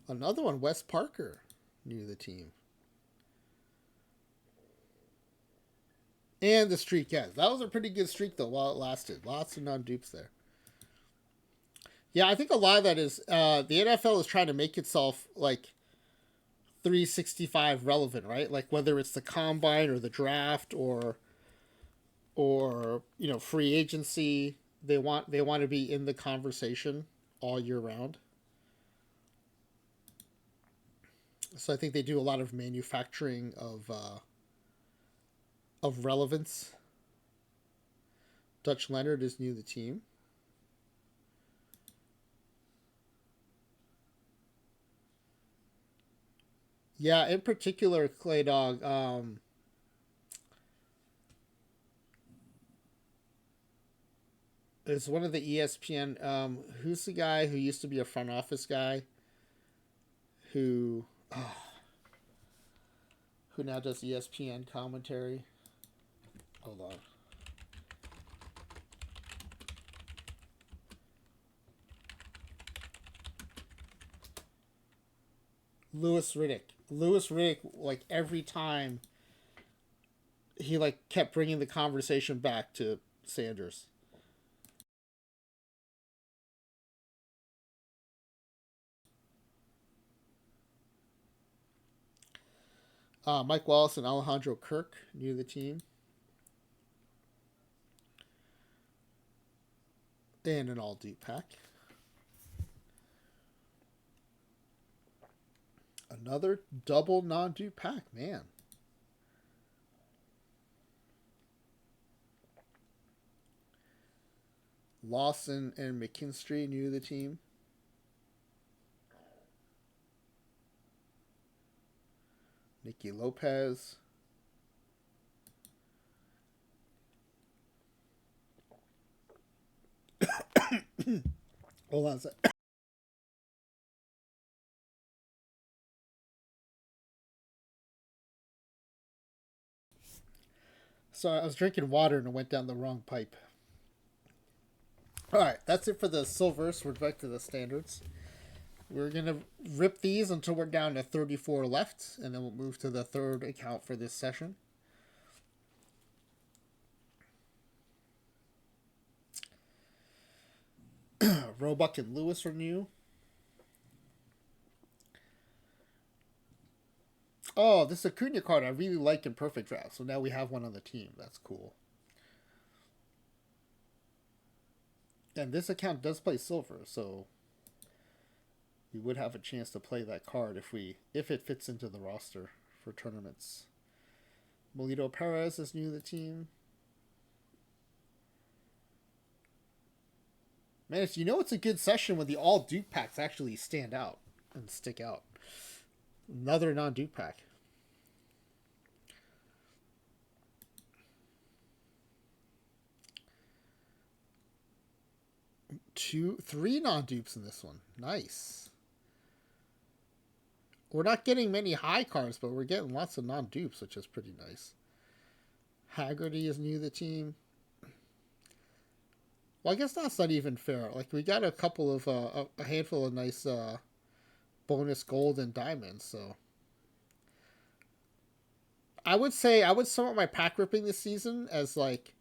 Another one, Wes Parker, new to the team. And the streak, yes. That was a pretty good streak, though, while it lasted. Lots of non-dupes there. Yeah, I think a lot of that is the NFL is trying to make itself, like, 365 relevant, right? Like, whether it's the combine or the draft or free agency, they want to be in the conversation all year round. So I think they do a lot of manufacturing of relevance. Dutch Leonard is new to the team. Yeah, in particular, Clay Dog. It's one of the ESPN. Who's the guy who used to be a front office guy? Who now does ESPN commentary? Hold on. Louis Riddick. Louis Riddick, like every time, he like kept bringing the conversation back to Sanders. Mike Wallace and Alejandro Kirk, new to the team. And an all-deep pack. Another double non-dupe pack, man. Lawson and McKinstry new to the team. Nicky Lopez. Hold on a sec. Sorry, I was drinking water and it went down the wrong pipe. Alright, that's it for the silvers. We're back to the standards. We're going to rip these until we're down to 34 left, and then we'll move to the third account for this session. Roebuck and Lewis are new. Oh, this Acuna card I really like in Perfect Draft, so now we have one on the team. That's cool. And this account does play silver, so we would have a chance to play that card if it fits into the roster for tournaments. Melito Perez is new to the team. Man, it's a good session when the all Duke packs actually stand out and stick out. Another non-Duke pack. Three non-dupes in this one. Nice. We're not getting many high cards, but we're getting lots of non-dupes, which is pretty nice. Haggerty is new to the team. Well, I guess that's not even fair. Like, we got a couple of, a handful of nice bonus gold and diamonds, so. I would sum up my pack ripping this season as, like,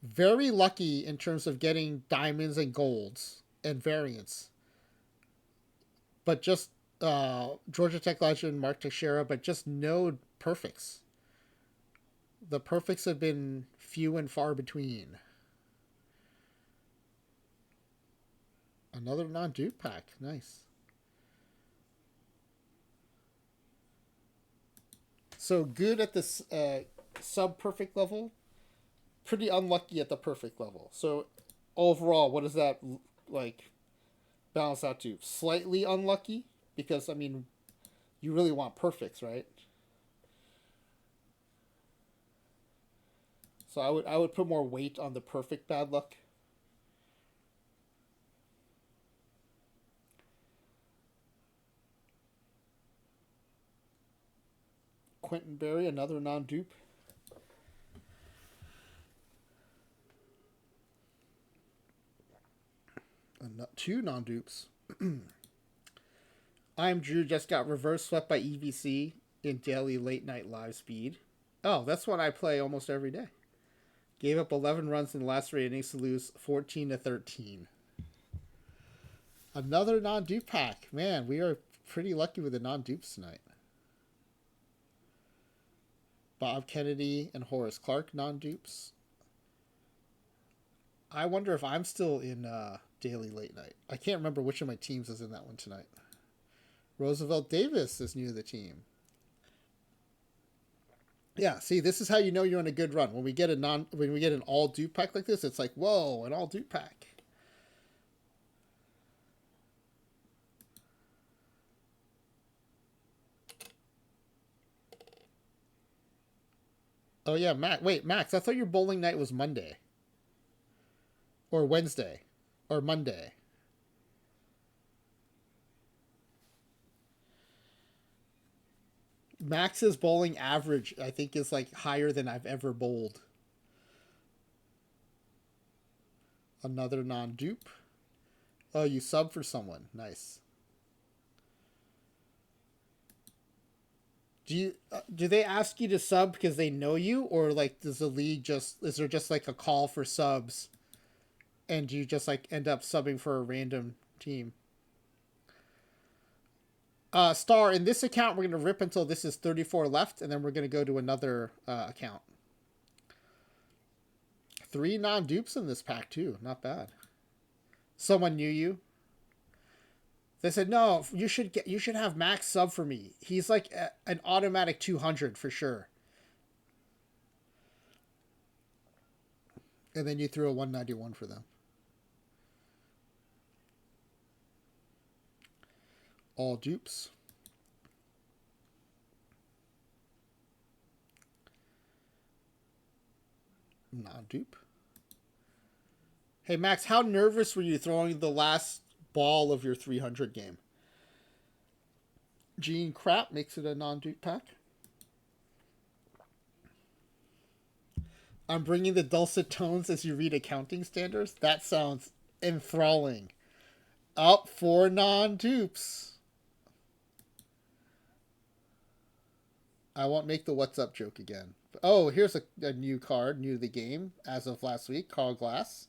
very lucky in terms of getting diamonds and golds and variants. But just Georgia Tech legend Mark Teixeira, but just no perfects. The perfects have been few and far between. Another non-dupe pack. Nice. So good at this sub-perfect level. Pretty unlucky at the perfect level. So overall, what does that like balance out to? Slightly unlucky? Because, I mean, you really want perfects, right? So I would put more weight on the perfect bad luck. Quentin Berry, another non-dupe. Two non-dupes. I'm Drew just got reverse swept by EVC in daily late night live speed. Oh, that's one I play almost every day. Gave up 11 runs in the last 3 innings to lose 14-13. Another non-dupe pack. Man, we are pretty lucky with the non-dupes tonight. Bob Kennedy and Horace Clark non-dupes. I wonder if I'm still in daily late night. I can't remember which of my teams is in that one tonight. Roosevelt Davis is new to the team. Yeah, see, this is how you know you're on a good run. When we get an all dupe pack like this, it's like, whoa, an all dupe pack. Oh yeah, Max, I thought your bowling night was Monday. Or Wednesday. Or Monday. Max's bowling average, I think, is like higher than I've ever bowled. Another non-dupe. Oh, you sub for someone. Nice. Do they ask you to sub because they know you, or like does the league is there just like a call for subs, and you just like end up subbing for a random team? Star, in this account, we're going to rip until this is 34 left, and then we're going to go to another account. 3 non-dupes in this pack, too. Not bad. Someone knew you. They said, no, you should have Max sub for me. He's like an automatic 200 for sure. And then you threw a 191 for them. All dupes. Non-dupe. Hey, Max, how nervous were you throwing the last ball of your 300 game? Gene Crap makes it a non-dupe pack. I'm bringing the dulcet tones as you read accounting standards. That sounds enthralling. Up for non-dupes. I won't make the what's up joke again. Oh, here's a new card, new to the game, as of last week. Carl Glass.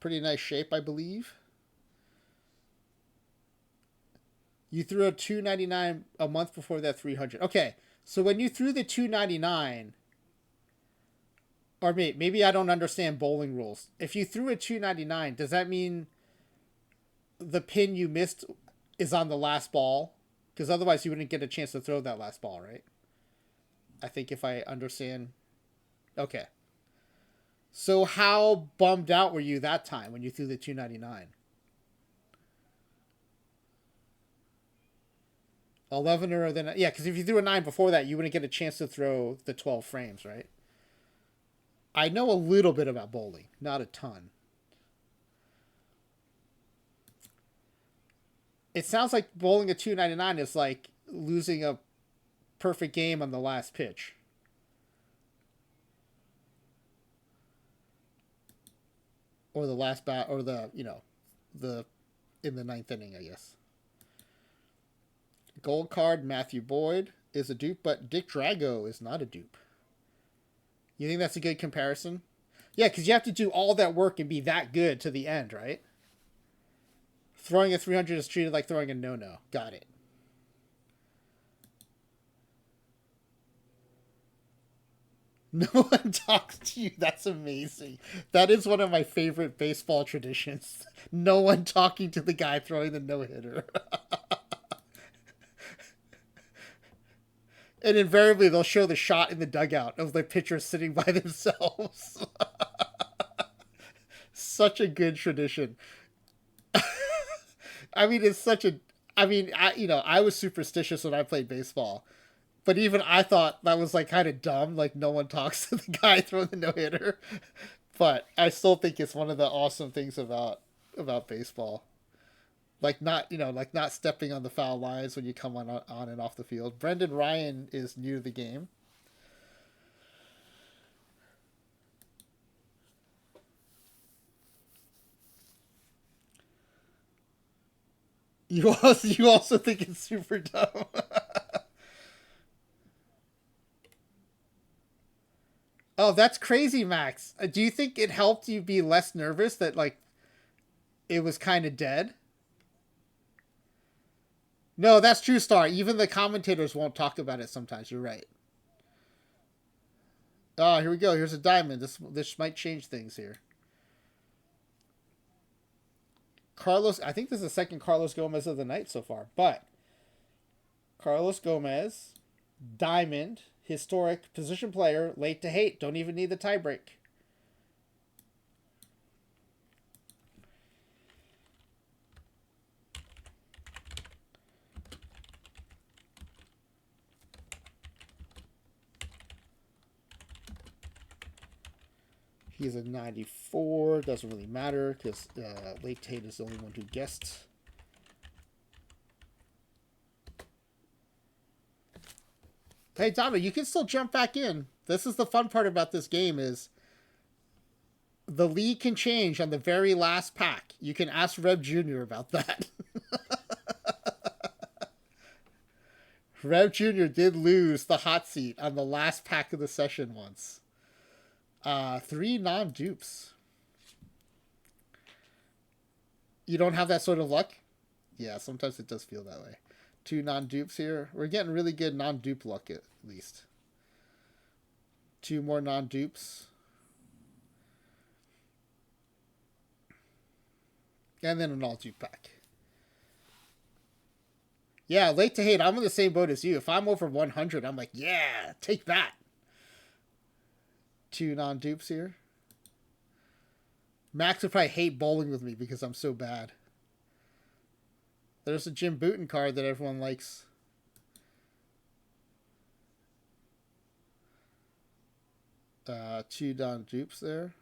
Pretty nice shape, I believe. You threw a $2.99 a month before that 300. Okay, so when you threw the $2.99, or maybe I don't understand bowling rules. If you threw a $2.99, does that mean the pin you missed is on the last ball? Because otherwise you wouldn't get a chance to throw that last ball, right? I think if I understand. Okay. So how bummed out were you that time when you threw the $2.99? 11 or then, yeah, because if you threw a 9 before that, you wouldn't get a chance to throw the 12 frames, right? I know a little bit about bowling, not a ton. It sounds like bowling a $2.99 is like losing a perfect game on the last pitch. Or the last bat, or the in the ninth inning, I guess. Gold card, Matthew Boyd is a dupe, but Dick Drago is not a dupe. You think that's a good comparison? Yeah, because you have to do all that work and be that good to the end, right? Throwing a 300 is treated like throwing a no-no. Got it. No one talks to you. That's amazing. That is one of my favorite baseball traditions. No one talking to the guy throwing the no-hitter. And invariably, they'll show the shot in the dugout of the pitcher sitting by themselves. Such a good tradition. I mean, it's such a. I mean, I was superstitious when I played baseball, but even I thought that was like kind of dumb. Like no one talks to the guy throwing the no hitter, but I still think it's one of the awesome things about baseball. Like not stepping on the foul lines when you come on and off the field. Brendan Ryan is new to the game. You also think it's super dumb. Oh, that's crazy, Max. Do you think it helped you be less nervous that like it was kind of dead? No, that's true, Star. Even the commentators won't talk about it sometimes. You're right. Oh, here we go. Here's a diamond. This might change things here. Carlos, I think this is the second Carlos Gomez of the night so far, but Carlos Gomez, diamond, historic position player, late to hate. Don't even need the tiebreak. He's a 94. Doesn't really matter because late to hate is the only one who guessed. Hey, Donna, you can still jump back in. This is the fun part about this game is the lead can change on the very last pack. You can ask Reb Jr. about that. Rev Jr. did lose the hot seat on the last pack of the session once. 3 non-dupes. You don't have that sort of luck? Yeah, sometimes it does feel that way. 2 non-dupes here. We're getting really good non-dupe luck at least. 2 more non-dupes. And then an all-dupe pack. Yeah, late to hate. I'm in the same boat as you. If I'm over 100, I'm like, yeah, take that. 2 non-dupes here. Max would probably hate bowling with me because I'm so bad. There's a Jim Booten card that everyone likes. Two Don dupes there.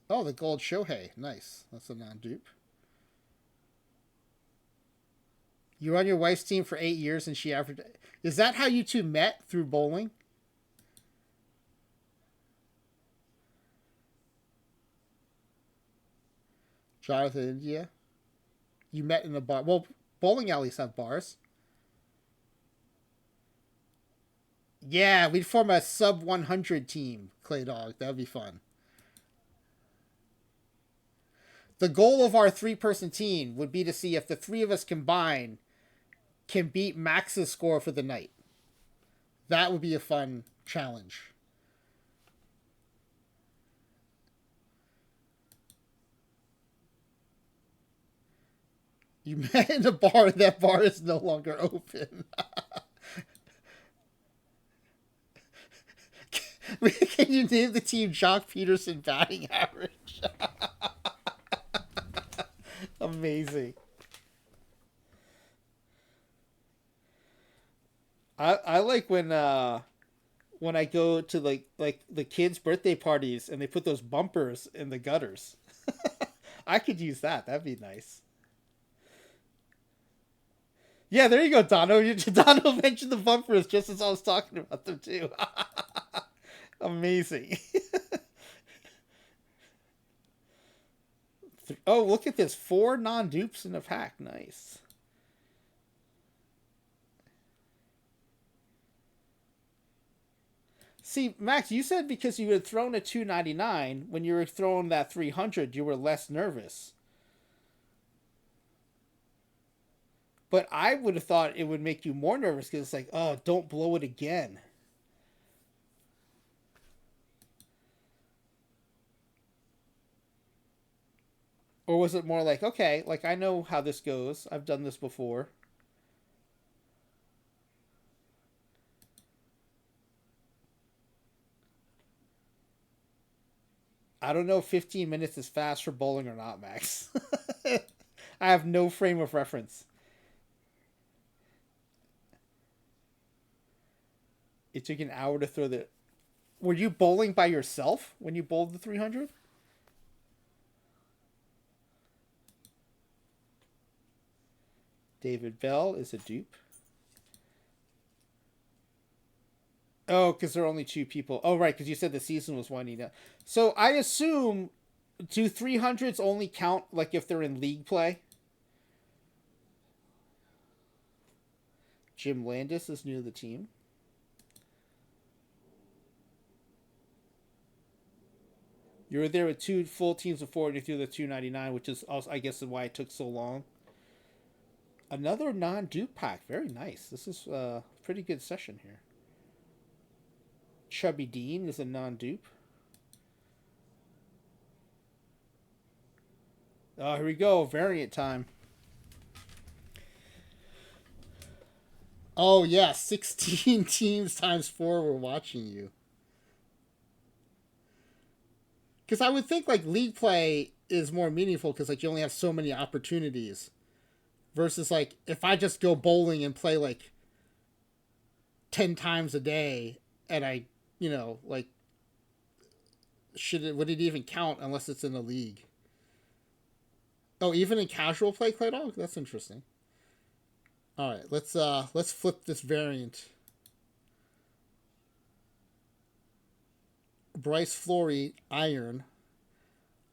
Oh, the gold Shohei. Nice. That's a non-dupe. You were on your wife's team for 8 years and she averaged... Is that how you two met? Through bowling? Jonathan India? You met in a bar. Well, bowling alleys have bars. Yeah, we'd form a sub 100 team, Clay Dog. That'd be fun. The goal of our 3-person team would be to see if the 3 of us combine can beat Max's score for the night. That would be a fun challenge. You met in a bar. That bar is no longer open. Can you name the team Jock Peterson batting average? Amazing. I like when I go to like the kids' birthday parties and they put those bumpers in the gutters. I could use that. That'd be nice. Yeah, there you go, Dono. Dono mentioned the bumpers just as I was talking about them too. Amazing. Oh, look at this. 4 non-dupes in a pack. Nice. See, Max, you said because you had thrown a 299, when you were throwing that 300, you were less nervous. But I would have thought it would make you more nervous because it's like, oh, don't blow it again. Or was it more like, okay, like I know how this goes. I've done this before. I don't know if 15 minutes is fast for bowling or not, Max. I have no frame of reference. It took an hour to throw the... Were you bowling by yourself when you bowled the 300? David Bell is a dupe. Oh, because there are only 2 people. Oh, right, because you said the season was winding down. So I assume, do 300s only count like if they're in league play? Jim Landis is new to the team. You were there with 2 full teams of 40 through the 299, which is also, I guess, why it took so long. Another non-dupe pack. Very nice. This is a pretty good session here. Chubby Dean is a non-dupe. Oh, here we go. Variant time. Oh, yeah. 16 teams times 4 were watching you. Because I would think, like, league play is more meaningful because, like, you only have so many opportunities. Versus, like, if I just go bowling and play, like, 10 times a day and I, like, would it even count unless it's in a league? Oh, even in casual play, Clay Dog? That's interesting. All right, let's flip this variant. Bryce Flory, Iron.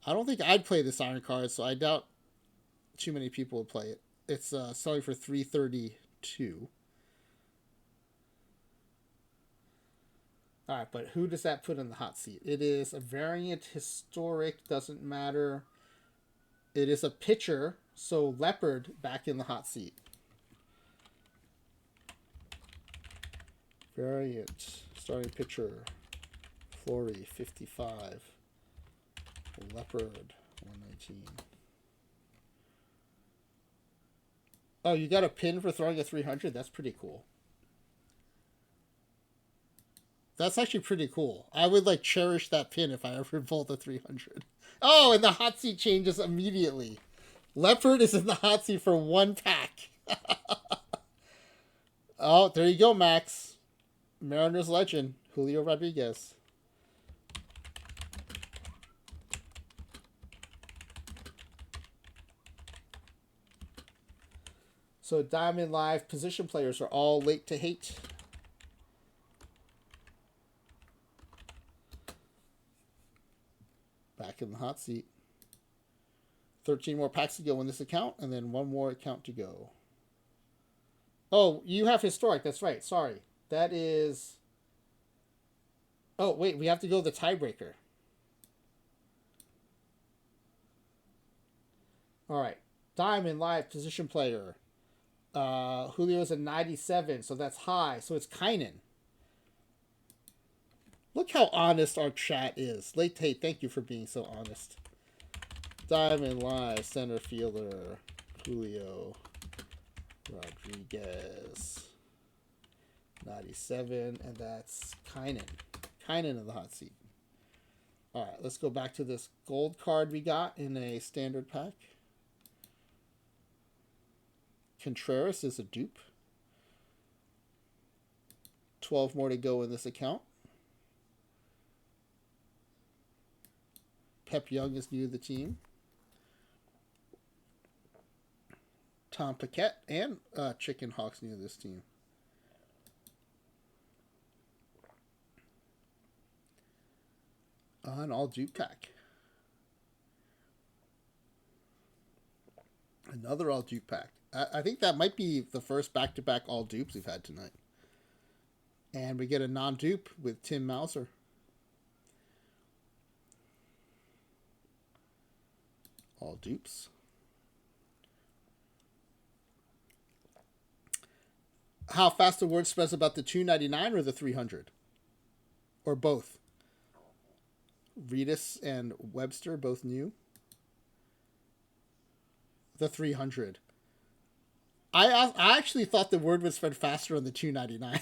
I don't think I'd play this Iron card, so I doubt too many people would play it. It's selling for $332. All right, but who does that put in the hot seat? It is a variant, historic, doesn't matter. It is a pitcher, so Leopard back in the hot seat. Variant, starting pitcher, Flory, 55. Leopard, 119. Oh, you got a pin for throwing a 300? That's pretty cool. That's actually pretty cool. I would like cherish that pin if I ever pull the 300. Oh, and the hot seat changes immediately. Leopard is in the hot seat for one pack. Oh, there you go, Max. Mariners legend, Julio Rodriguez. So Diamond Live position players are all late to hate. Back in the hot seat. 13 more packs to go in this account, and then one more account to go. Oh, you have historic. That's right. Sorry. That is... Oh, wait. We have to go the tiebreaker. All right. Diamond Live position player. Julio's a 97, so that's high. So it's Kynan. Look how honest our chat is. Late Tate, thank you for being so honest. Diamond Live center fielder Julio Rodriguez. 97, and that's Kynan. Kynan in the hot seat. All right, let's go back to this gold card we got in a standard pack. Contreras is a dupe. 12 more to go in this account. Pep Young is new to the team. Tom Paquette and Chicken Hawks new to this team. An all dupe pack. Another all dupe pack. I think that might be the first back-to-back all dupes we've had tonight. And we get a non-dupe with Tim Mauser. All dupes. How fast the word spreads about the 299 or the 300? Or both? Reedus and Webster, both new. The 300. I actually thought the word would spread faster on the 299.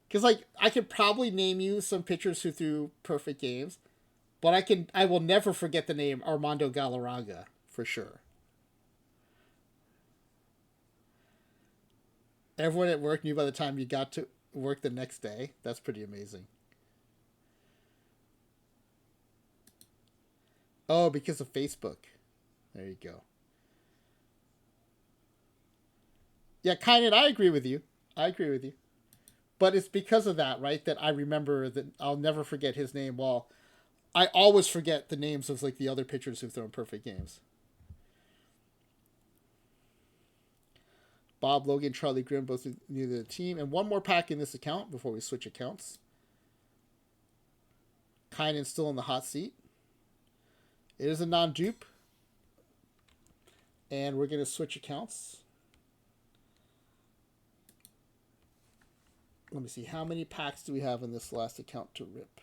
Because like I could probably name you some pitchers who threw perfect games, but I will never forget the name Armando Galarraga for sure. Everyone at work knew by the time you got to work the next day. That's pretty amazing. Oh, because of Facebook. There you go. Yeah, Kynan, I agree with you. I agree with you. But it's because of that, right, that I remember that I'll never forget his name. Well, I always forget the names of like the other pitchers who've thrown perfect games. Bob Logan, Charlie Grimm, both new to the team. And one more pack in this account before we switch accounts. Kynan's still in the hot seat. It is a non-dupe. And we're going to switch accounts. Let me see. How many packs do we have in this last account to rip?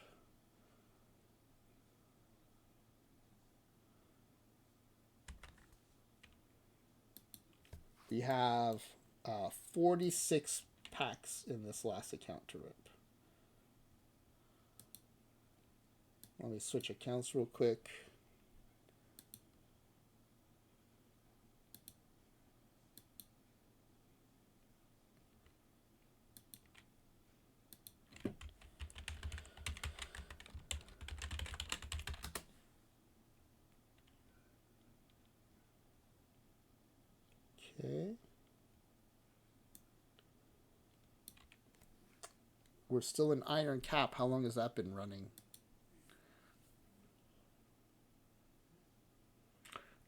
We have 46 packs in this last account to rip. Let me switch accounts real quick. Okay. We're still in Iron Cap. How long has that been running?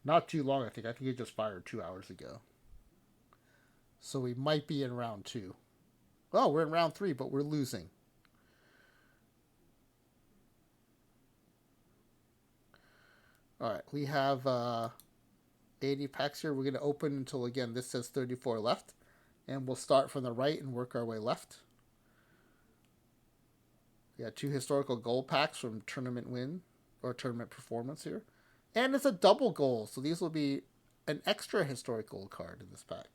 Not too long, I think. I think it just fired 2 hours ago. So we might be in round 2. Oh, we're in round 3, but we're losing. All right, we have 80 packs here. We're going to open until, again, this says 34 left. And we'll start from the right and work our way left. We got 2 historical gold packs from tournament win or tournament performance here. And it's a double goal, so these will be an extra historic gold card in this pack.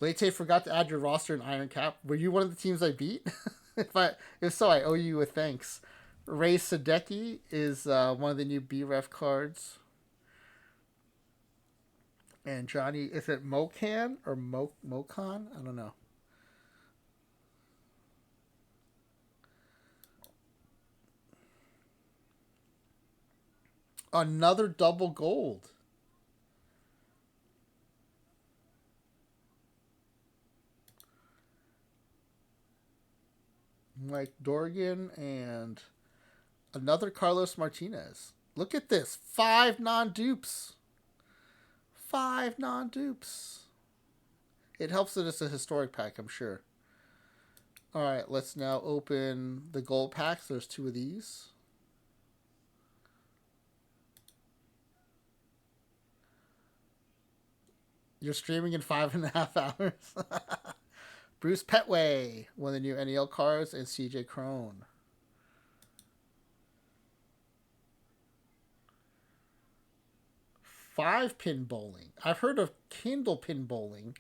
Leite forgot to add your roster in Iron Cap. Were you one of the teams I beat? If so, I owe you a thanks. Ray Sadecki is one of the new BREF cards. And Johnny, is it Mokan or Mokan? I don't know. Another double gold. Mike Dorgan and another Carlos Martinez. Look at this. 5 non-dupes. 5 non-dupes. It helps that it's a historic pack, I'm sure. Alright, let's now open the gold packs. There's 2 of these. You're streaming in 5.5 hours. Bruce Petway, one of the new NEL cards, and CJ Crone. Five pin bowling. I've heard of Kindle pin bowling,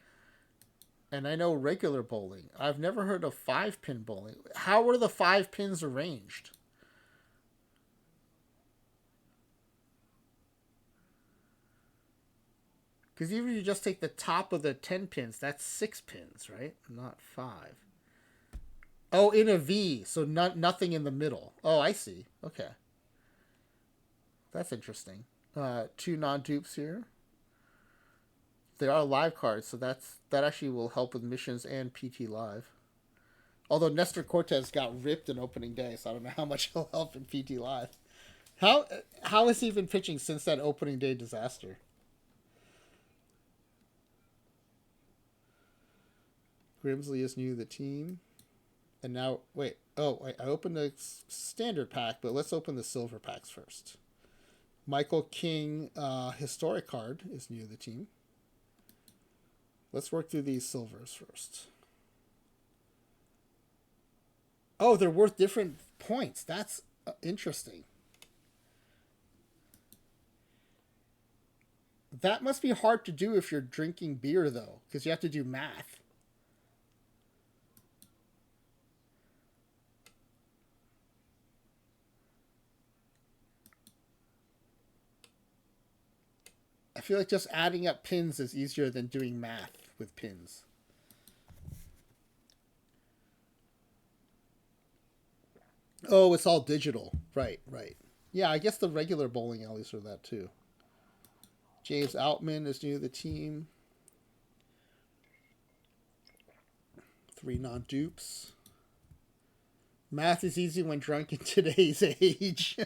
and I know regular bowling. I've never heard of 5 pin bowling. How are the 5 pins arranged? Because even if you just take the top of the 10 pins, that's 6 pins, right? Not 5. Oh, in a V, so nothing in the middle. Oh, I see. Okay. That's interesting. 2 non-dupes here. They are live cards, so that actually will help with missions and PT Live. Although Nestor Cortez got ripped in opening day, so I don't know how much he'll help in PT Live. How has he been pitching since that opening day disaster? Grimsley is new to the team. And now, wait. Oh, I opened the standard pack, but let's open the silver packs first. Michael King, historic card, is new to the team. Let's work through these silvers first. Oh, they're worth different points. That's interesting. That must be hard to do if you're drinking beer, though, because you have to do math. I feel like just adding up pins is easier than doing math with pins. Oh, it's all digital. Right. Yeah, I guess the regular bowling alleys are that too. James Outman is new to the team. 3 non-dupes. Math is easy when drunk in today's age.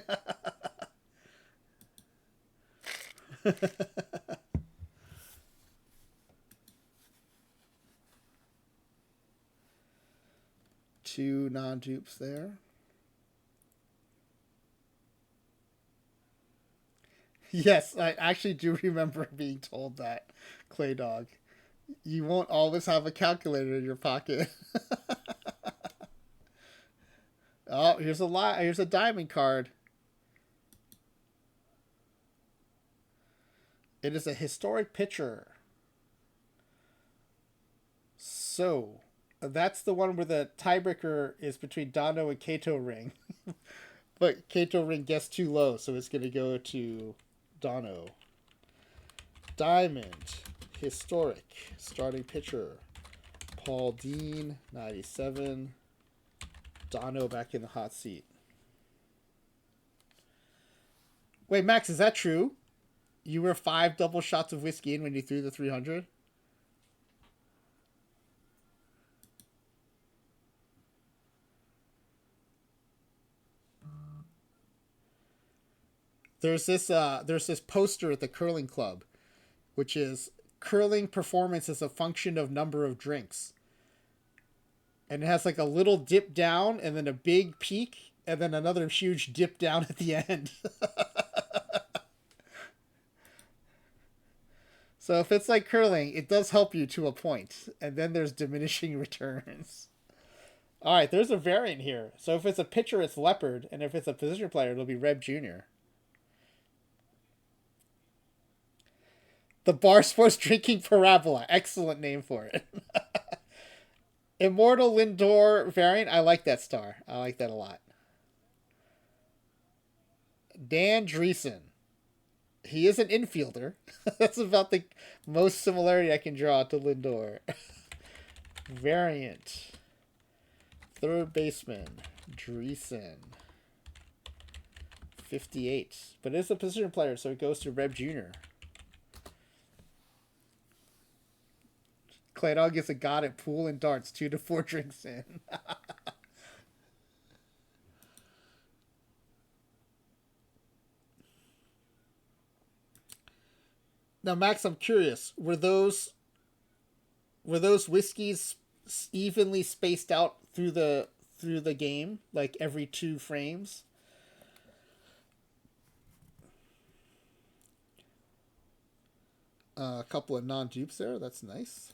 Two non-dupes there. Yes, I actually do remember being told that, Clay Dog. You won't always have a calculator in your pocket. Oh, here's a diamond card. It is a historic picture. So, that's the one where the tiebreaker is between Dono and Kato Ring. But Kato Ring gets too low, so it's going to go to Dono. Diamond. Historic. Starting pitcher. Paul Dean, 97. Dono back in the hot seat. Wait, Max, is that true? You were 5 double shots of whiskey in when you threw the 300? There's this poster at the curling club, which is curling performance as a function of number of drinks. And it has like a little dip down and then a big peak and then another huge dip down at the end. So if it's like curling, it does help you to a point, and then there's diminishing returns. All right, there's a variant here. So if it's a pitcher, it's leopard, and if it's a position player, it'll be Reb Jr. The Bar Sports Drinking Parabola. Excellent name for it. Immortal Lindor variant. I like that star. I like that a lot. Dan Dreesen. He is an infielder. That's about the most similarity I can draw to Lindor. Variant. Third baseman. Dreesen. 58. But it is a position player, so it goes to Reb Jr. Clay Dog is a god at pool and darts, 2 to 4 drinks in. Now, Max, I'm curious. Were those whiskeys evenly spaced out through the game, like every 2 frames? A couple of non-dupes there. That's nice.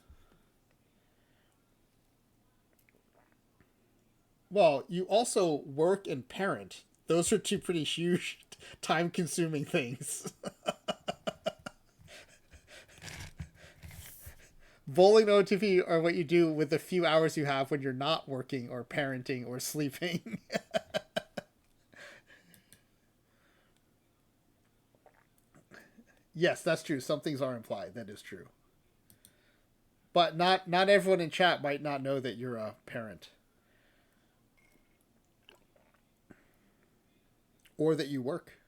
Well, you also work and parent. Those are 2 pretty huge, time-consuming things. Bowling and OTP are what you do with the few hours you have when you're not working or parenting or sleeping. Yes, that's true. Some things are implied. That is true. But not everyone in chat might not know that you're a parent. Or that you work.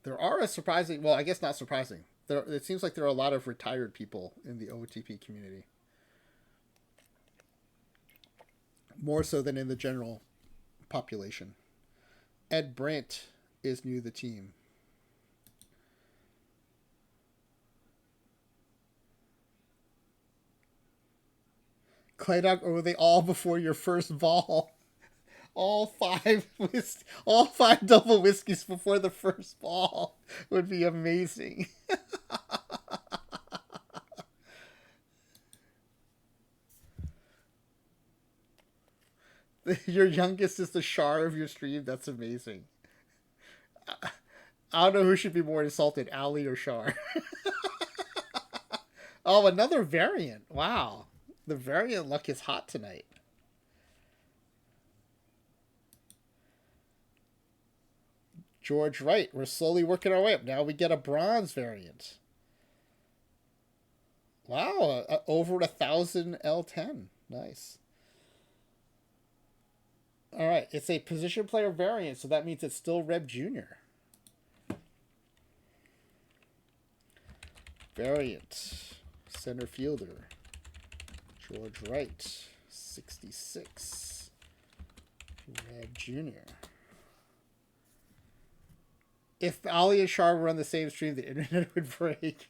There are a surprising, well, I guess not surprising. It seems like there are a lot of retired people in the OOTP community. More so than in the general population. Ed Brandt is new to the team. Clay Dog, or were they all before your first ball? All 5 all 5 double whiskeys before the first ball would be amazing. Your youngest is the Shar of your stream. That's amazing. I don't know who should be more insulted, Ali or Shar. Oh, another variant. Wow. The variant luck is hot tonight. George Wright. We're slowly working our way up. Now we get a bronze variant. Wow, over 1,000 L10. Nice. All right, it's a position player variant, so that means it's still Reb Jr. Variant. Center fielder. George Wright. 66. Reb Jr. If Ali and Shar were on the same stream, the internet would break.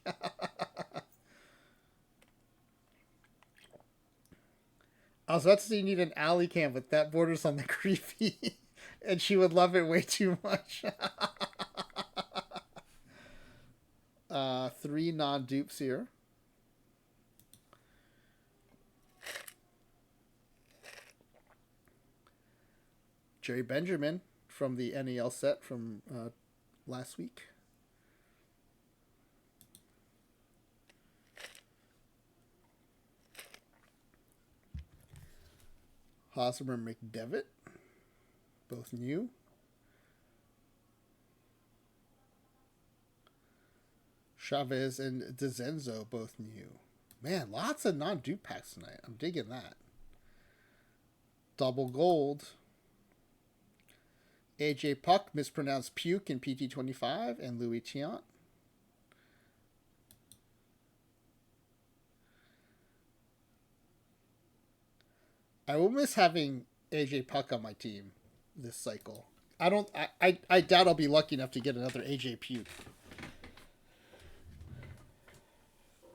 I was about to say you need an alley cam, but that borders on the creepy. And she would love it way too much. 3 non-dupes here. Jerry Benjamin from the NEL set from last week. Hosmer McDevitt, both new. Chavez and DeZenzo, both new. Man, lots of non-dupe packs tonight. I'm digging that. Double gold. AJ Puck, mispronounced puke in PT25, and Louis Tiant. I will miss having AJ Puck on my team this cycle. I doubt I'll be lucky enough to get another AJ Puke.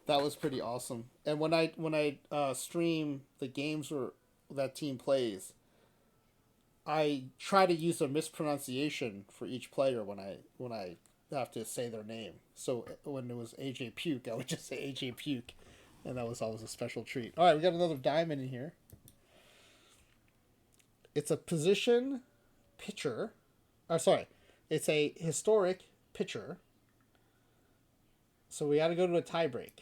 That was pretty awesome. And when I stream the games where that team plays, I try to use a mispronunciation for each player when I have to say their name. So when it was AJ Puke, I would just say AJ Puke, and that was always a special treat. All right, we got another diamond in here. It's a position pitcher. It's a historic pitcher. So we got to go to a tiebreak.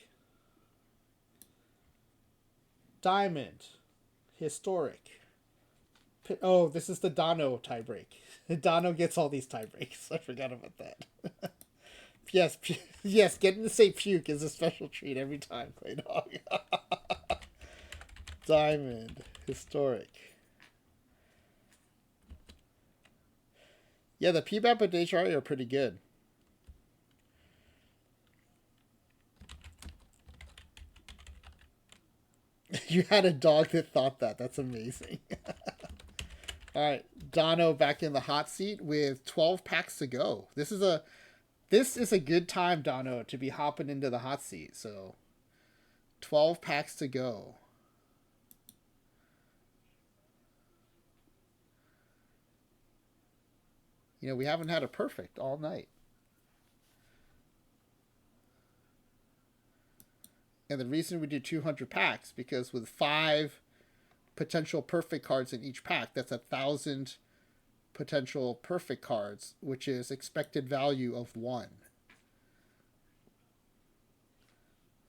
Diamond. Historic. Oh, this is the Dono tiebreak. Dono gets all these tiebreaks. I forgot about that. Yes, yes, getting to say puke is a special treat every time, Clay Dog. Diamond. Historic. Yeah, the PBAP and HRA are pretty good. You had a dog that thought that. That's amazing. All right, Dono back in the hot seat with 12 packs to go. This is a good time, Dono, to be hopping into the hot seat. So 12 packs to go. You know, we haven't had a perfect all night. And the reason we do 200 packs, because with 5 potential perfect cards in each pack, that's 1,000 potential perfect cards, which is expected value of 1.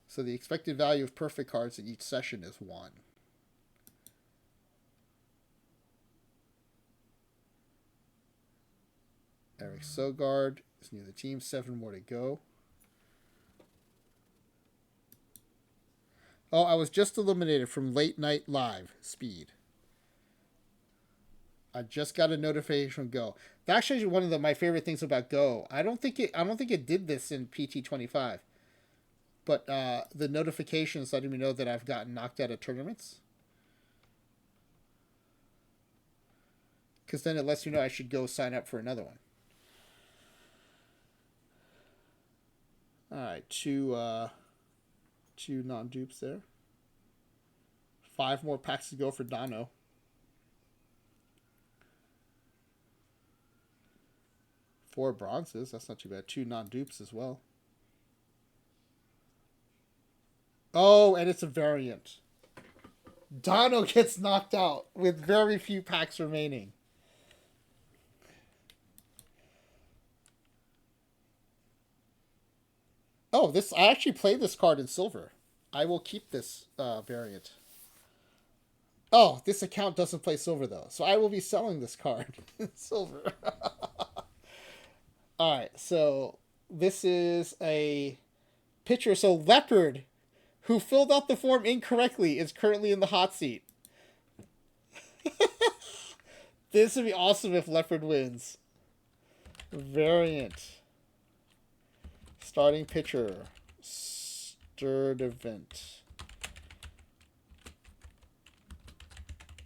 So the expected value of perfect cards in each session is 1. Eric Sogard is near the team. 7 more to go. Oh, I was just eliminated from Late Night Live Speed. I just got a notification from Go. That's actually one of my favorite things about Go. I don't think it did this in PT25, but the notifications letting me know that I've gotten knocked out of tournaments. Because then it lets you know I should go sign up for another one. All right, two non-dupes there. 5 more packs to go for Dono. Four bronzes. That's not too bad. 2 non-dupes as well. Oh, and it's a variant. Dono gets knocked out with very few packs remaining. Oh, I actually played this card in silver. I will keep this variant. Oh, this account doesn't play silver though, so I will be selling this card in silver. All right, so this is a pitcher. So Leopard, who filled out the form incorrectly, is currently in the hot seat. This would be awesome if Leopard wins. Variant. Starting pitcher. Sturdivant.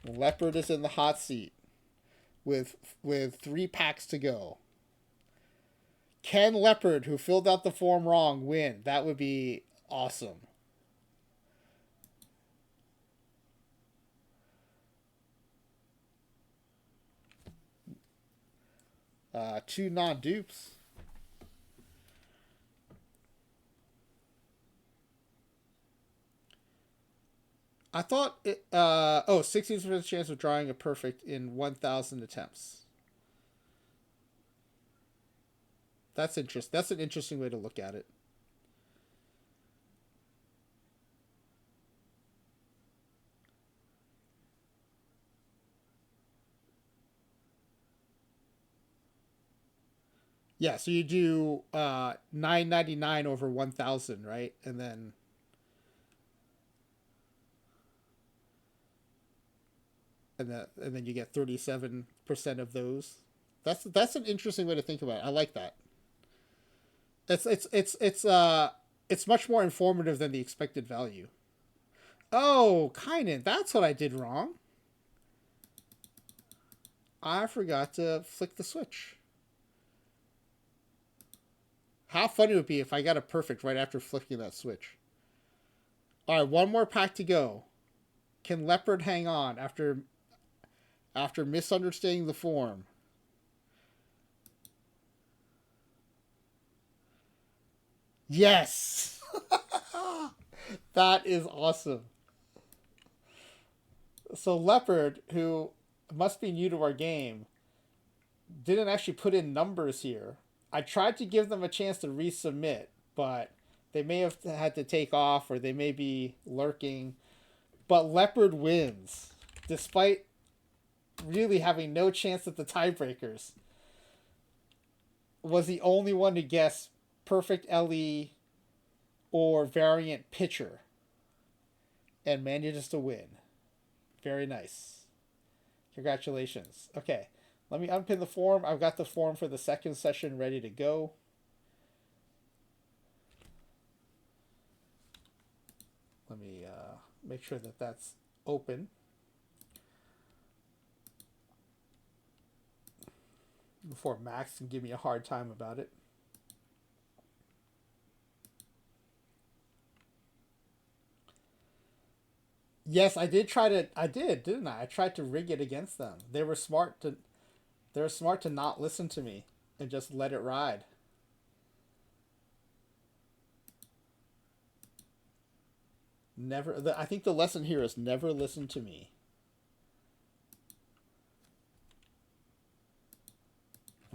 Leopard is in the hot seat with 3 packs to go. Can Leopard, who filled out the form wrong, win? That would be awesome. Two non-dupes. I thought it, 60% chance of drawing a perfect in 1,000 attempts. That's interesting. That's an interesting way to look at it. Yeah, so you do 999 over 1,000, right? And then you get 37% of those. That's an interesting way to think about it. I like that. It's much more informative than the expected value. Oh, Kynan, that's what I did wrong. I forgot to flick the switch. How funny it would be if I got a perfect right after flicking that switch. All right, 1 more pack to go. Can Leopard hang on after misunderstanding the form? Yes! That is awesome. So Leopard, who must be new to our game, didn't actually put in numbers here. I tried to give them a chance to resubmit, but They may have had to take off, or they may be lurking, but Leopard wins, despite really having no chance at the tiebreakers. Was the only one to guess perfect LE or variant pitcher, and manages to win. Very nice. Congratulations. Okay, let me unpin the form. I've got the form for the second session ready to go. Let me make sure that that's open. Before Max can give me a hard time about it. Yes, I did try to. I did, didn't I? I tried to rig it against them. They were smart to. They were smart to not listen to me and just let it ride. Never. I think the lesson here is never listen to me.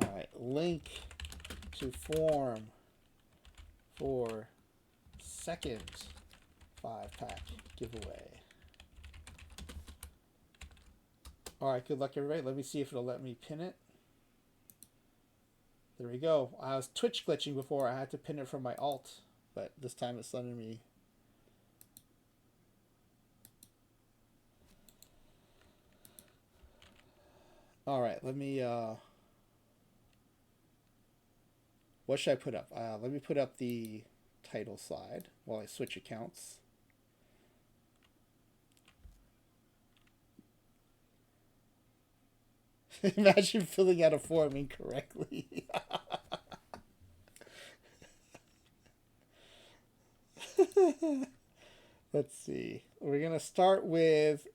All right, link to form for second 5-pack giveaway. All right, good luck, everybody. Let me see if it'll let me pin it. There we go. I was Twitch glitching before. I had to pin it from my alt, but this time it's letting me. All right, let me. What should I put up? Let me put up the title slide while I switch accounts. Imagine filling out a form incorrectly. Let's see. We're gonna start with.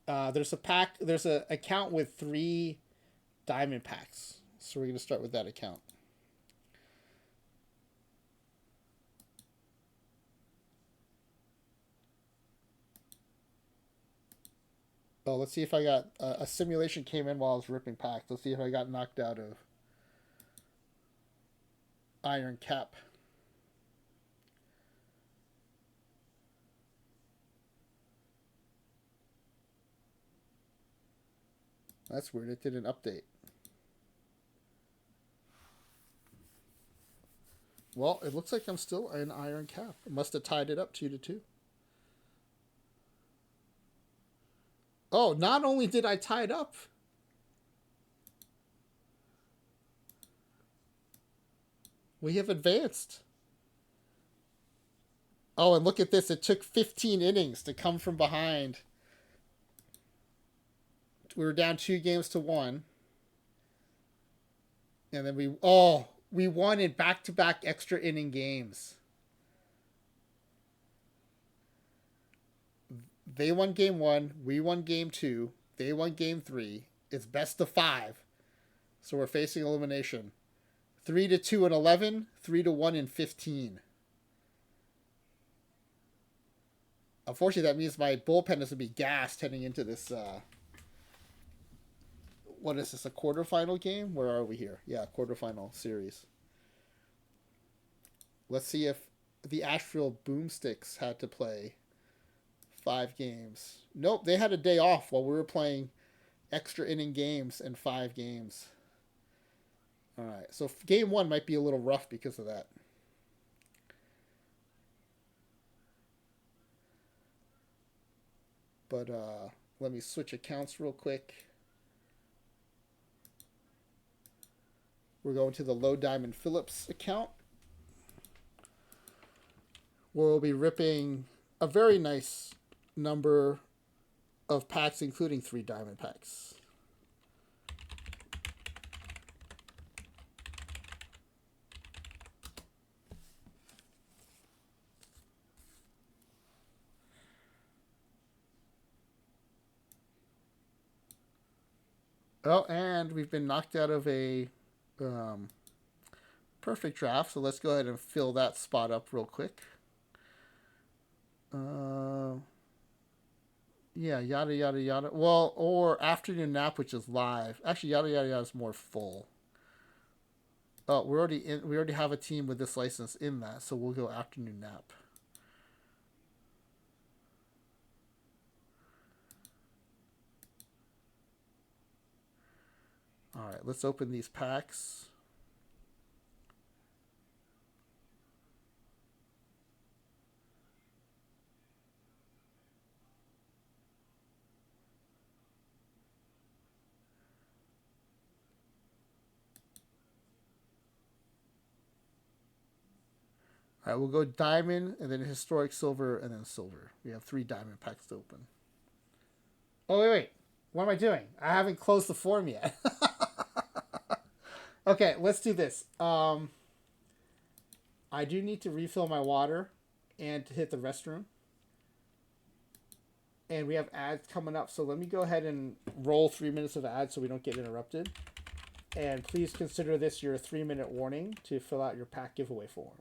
There's a pack. There's an account with 3 diamond packs, so we're gonna start with that account. Oh, let's see if I got a simulation came in while I was ripping packs. Let's see if I got knocked out of Iron Cap. That's weird. It didn't update. Well, it looks like I'm still in Iron Cap. It must have tied it up 2-2. Oh, not only did I tie it up, we have advanced. Oh, and look at this. It took 15 innings to come from behind. We were down 2-1. And then we won in back-to-back extra inning games. They won game 1. We won game 2. They won game 3. It's best of 5. So we're facing elimination. 3-2 in 11. 3-1 in 15. Unfortunately, that means my bullpen is going to be gassed heading into this. What is this? A quarterfinal game? Where are we here? Yeah, quarterfinal series. Let's see if the Asheville Boomsticks had to play 5 games. Nope, they had a day off while we were playing extra inning games and 5 games. All right, so game 1 might be a little rough because of that. But let me switch accounts real quick. We're going to the Low Diamond Phillips account, where we'll be ripping a very nice number of packs, including 3 diamond packs. Oh, and we've been knocked out of a perfect draft, so let's go ahead and fill that spot up real quick. Yeah, yada yada yada. Well, or afternoon nap, which is live. Actually, yada yada yada is more full. Oh, we're already in. We already have a team with this license in that, so we'll go afternoon nap. All right, let's open these packs. All right, we'll go diamond and then historic silver and then silver. We have 3 diamond packs to open. Oh, wait. What am I doing? I haven't closed the form yet. Okay, let's do this. I do need to refill my water and to hit the restroom. And we have ads coming up, so let me go ahead and roll 3 minutes of ads so we don't get interrupted. And please consider this your 3-minute warning to fill out your pack giveaway form.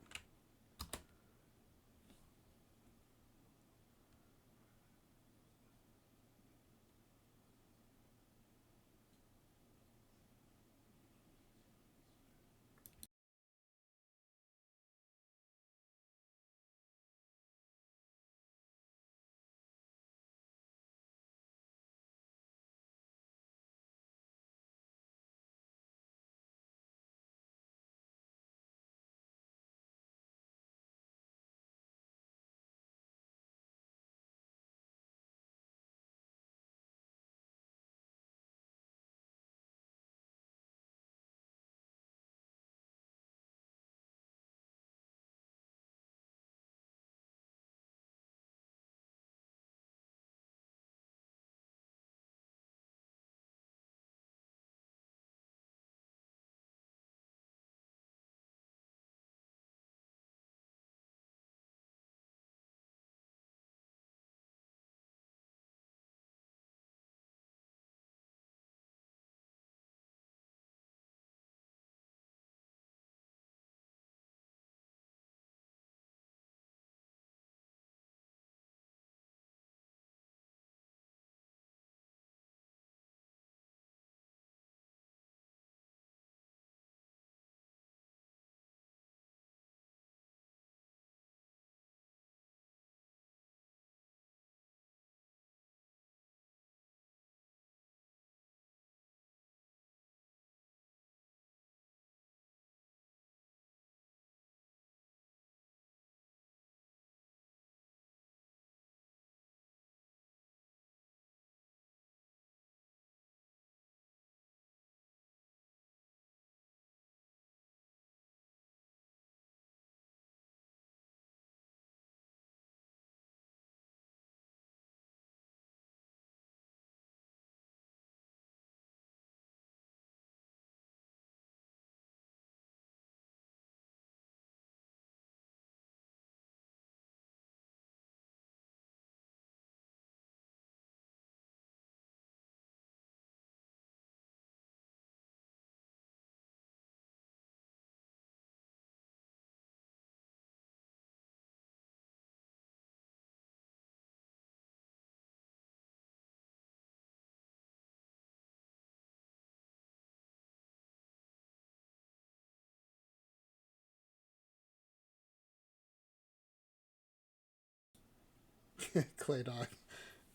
Clay dog.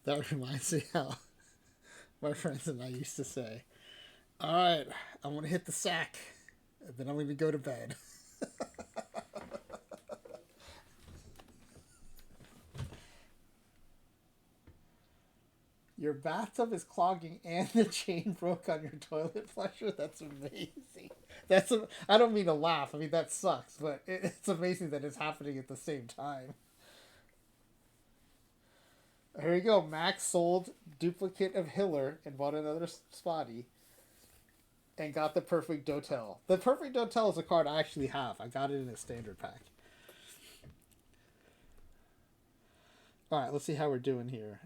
That reminds me how my friends and I used to say, all right, I'm going to hit the sack, and then I'm going to go to bed. Your bathtub is clogging and the chain broke on your toilet flusher? That's amazing. I don't mean to laugh. I mean, that sucks, but it's amazing that it's happening at the same time. Here we go. Max sold duplicate of Hiller and bought another Spotty and got the perfect Dotel. The perfect Dotel is a card I actually have. I got it in a standard pack. All right, let's see how we're doing here.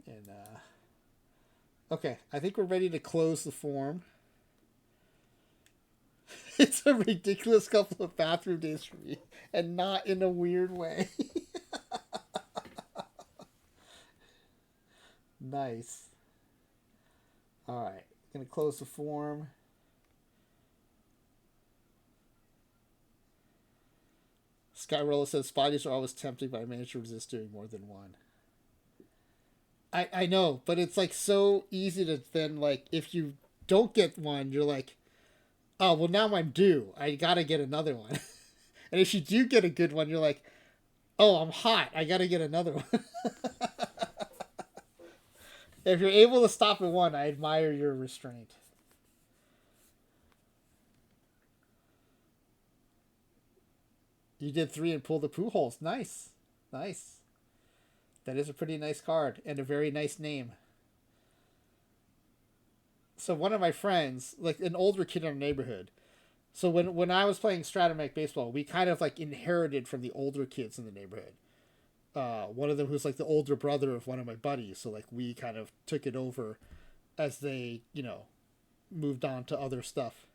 Okay, I think we're ready to close the form. It's a ridiculous couple of bathroom days for me, and not in a weird way. Nice. All right, gonna close the form. Skyroller says spotties are always tempting, but I managed to resist doing more than one. I know, but it's like so easy to then like if you don't get one, you're like, oh well now I'm due. I gotta get another one. And if you do get a good one, you're like, oh I'm hot. I gotta get another one. If you're able to stop at one, I admire your restraint. You did 3 and pulled the poo holes. Nice. Nice. That is a pretty nice card and a very nice name. So one of my friends, like an older kid in our neighborhood, so when I was playing Stratomech baseball, we kind of like inherited from the older kids in the neighborhood. One of them who's like the older brother of one of my buddies, so like we kind of took it over as they, moved on to other stuff.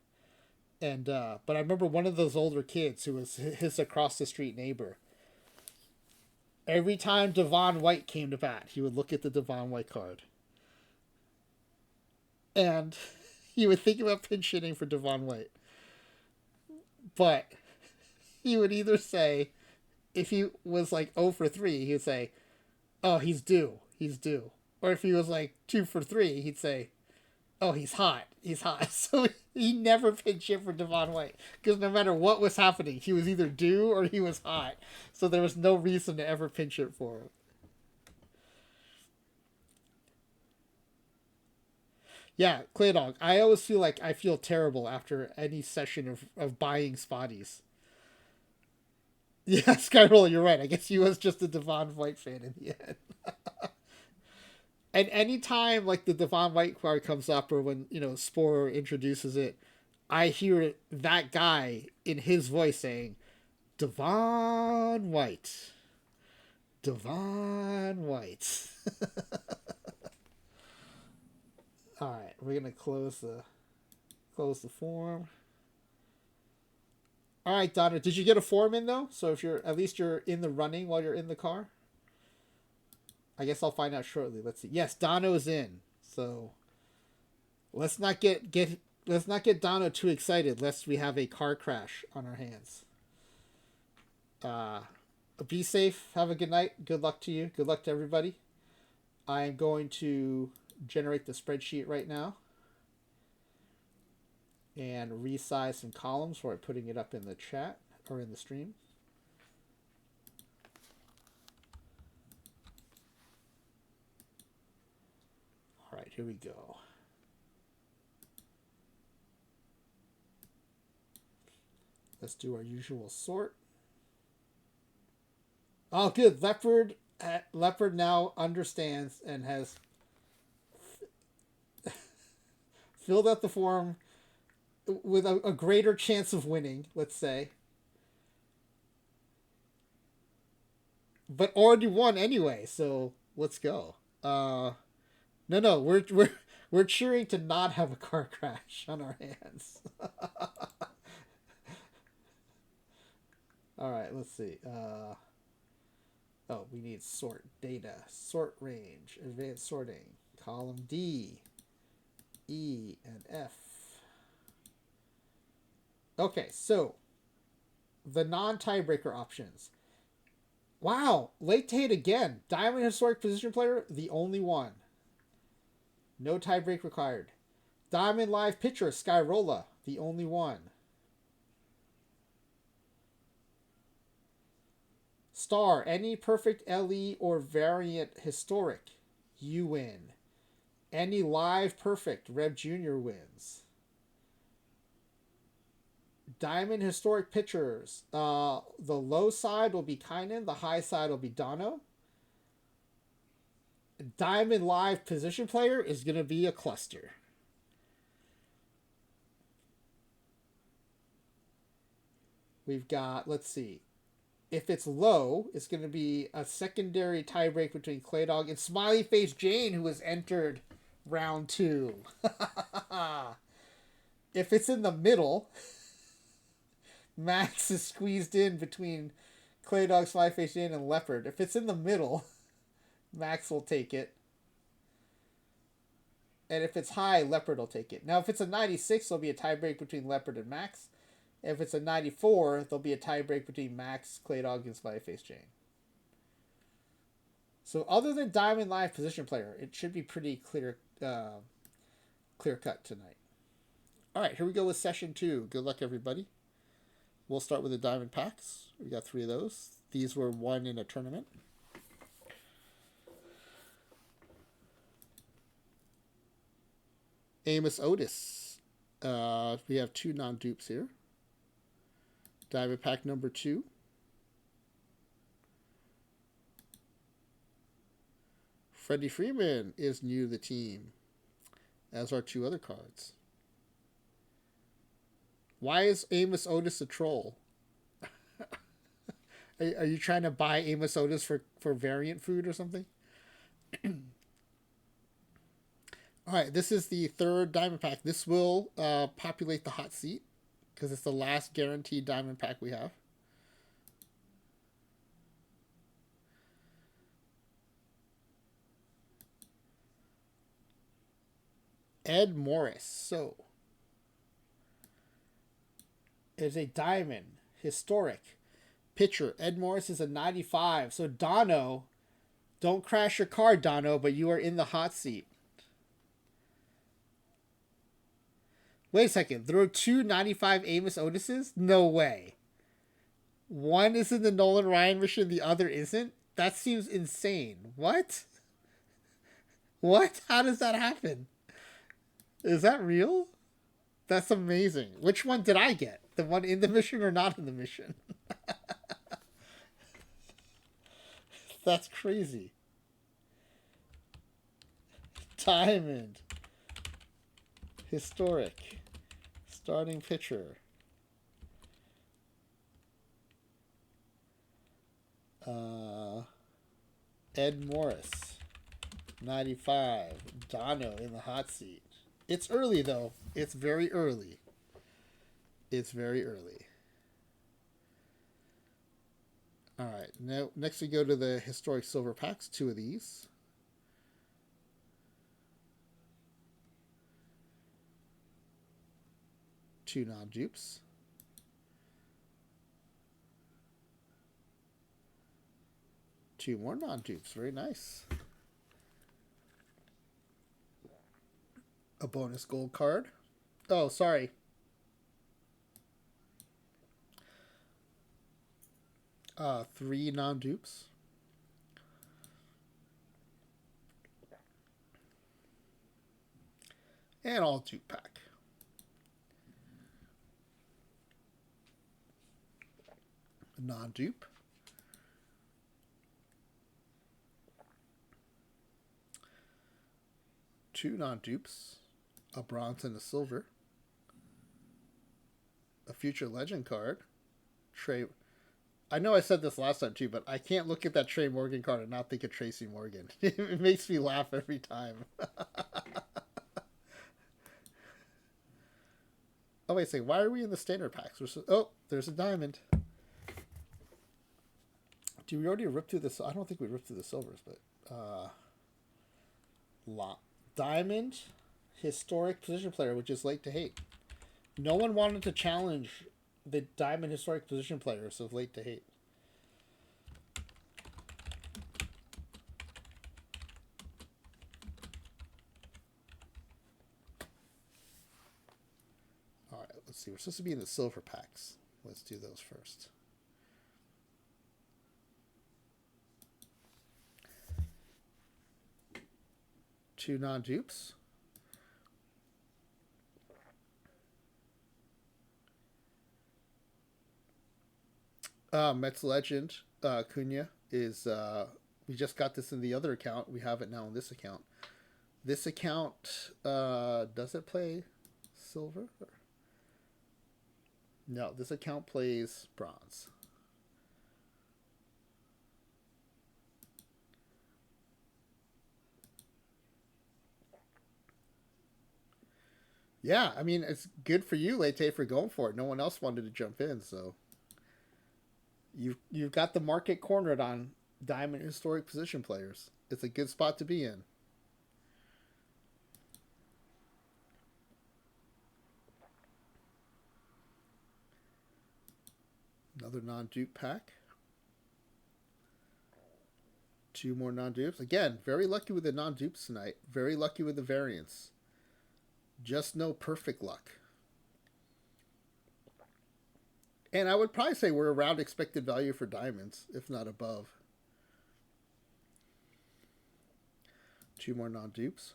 And but I remember one of those older kids who was his across the street neighbor. Every time Devon White came to bat, he would look at the Devon White card. And he would think about pinch hitting for Devon White. But he would either say, if he was like 0 for 3, he would say, oh, he's due. He's due. Or if he was like 2 for 3, he'd say, oh, he's hot. He's hot. So he never pinch hit for Devon White. Because no matter what was happening, he was either due or he was hot. So there was no reason to ever pinch hit for him. Yeah, Clay Dog. I always feel like I feel terrible after any session of buying spotties. Yeah, Skyroller, you're right. I guess he was just a Devon White fan in the end. And anytime like the Devon White card comes up, or when Spore introduces it, I hear that guy in his voice saying, "Devon White, Devon White." All right, we're gonna close the form. All right, Donna, did you get a form in though? So if you're at least you're in the running while you're in the car. I guess I'll find out shortly. Let's see. Yes, Dono's in. So let's not get Dono too excited lest we have a car crash on our hands. Be safe. Have a good night. Good luck to you. Good luck to everybody. I am going to generate the spreadsheet right now and resize some columns for putting it up in the chat or in the stream. All right, here we go. Let's do our usual sort. Oh, good. Leopard now understands and has filled out the form with a greater chance of winning, let's say. But already won anyway, so let's go. No, we're cheering to not have a car crash on our hands. All right, let's see. We need sort data, sort range, advanced sorting, column D, E, and F. Okay, so the non-tiebreaker options. Wow, late Tate again. Diamond historic position player, the only one. No tiebreak required. Diamond live pitcher, Skyrolla, the only one. Star, any perfect LE or variant historic, you win. Any live perfect, Rev Jr. wins. Diamond historic pitchers, the low side will be Kynan, the high side will be Dono. Diamond live position player is going to be a cluster. We've got, let's see. If it's low, it's going to be a secondary tiebreak between Claydog and Smiley Face Jane, who has entered round 2. If it's in the middle, Max is squeezed in between Claydog, Smiley Face Jane, and Leopard. If it's in the middle, Max will take it. And if it's high, Leopard will take it. Now, if it's a 96, there'll be a tiebreak between Leopard and Max. If it's a 94, there'll be a tiebreak between Max, Claydog, and Spyface Jane. So other than Diamond Live position player, it should be pretty clear cut tonight. All right, here we go with session 2. Good luck, everybody. We'll start with the Diamond packs. We got 3 of those. These were won in a tournament. Amos Otis. We have 2 non-dupes here. Diamond pack number 2. Freddie Freeman is new to the team, as are 2 other cards. Why is Amos Otis a troll? Are you trying to buy Amos Otis for variant food or something? All right, this is the 3rd Diamond pack. This will populate the hot seat because it's the last guaranteed Diamond pack we have. Ed Morris. So, it's a Diamond historic pitcher. Ed Morris is a 95. So, Dono, don't crash your car, Dono, but you are in the hot seat. Wait a second. There are 2 95 Amos Otises? No way. One is in the Nolan Ryan mission, the other isn't? That seems insane. What? What? How does that happen? Is that real? That's amazing. Which one did I get? The one in the mission or not in the mission? That's crazy. Diamond. Historic. Starting pitcher. Ed Morris. 95. Dono in the hot seat. It's early, though. It's very early. It's very early. All right. Now, next we go to the historic silver packs. 2 of these. Two non-dupes. Two more non-dupes. Very nice. A bonus gold card. Oh, sorry. Three non-dupes. And all dupe pack. Non-dupe. Two non-dupes. A bronze and a silver. A future legend card. Trey. I know I said this last time too, but I can't look at that Trey Morgan card and not think of Tracy Morgan. It makes me laugh every time. Oh, wait a second. Why are we in the standard packs? Oh, there's a diamond. Did we already rip through this? I don't think we ripped through the silvers, but diamond historic position player, which is late to hate. No one wanted to challenge the diamond historic position players of late to hate. All right, let's see. We're supposed to be in the silver packs. Let's do those first. Two non-dupes. Mets legend Cunha is we just got this in the other account. We have it now in this account. This account does it play silver? No, this account plays bronze. Yeah, I mean, it's good for you, Leite, for going for it. No one else wanted to jump in, so you've got the market cornered on diamond historic position players. It's a good spot to be in. Another non-dupe pack. 2 more non-dupes. Again, very lucky with the non-dupes tonight. Very lucky with the variants. Just no perfect luck. And I would probably say we're around expected value for diamonds, if not above. 2 more non-dupes.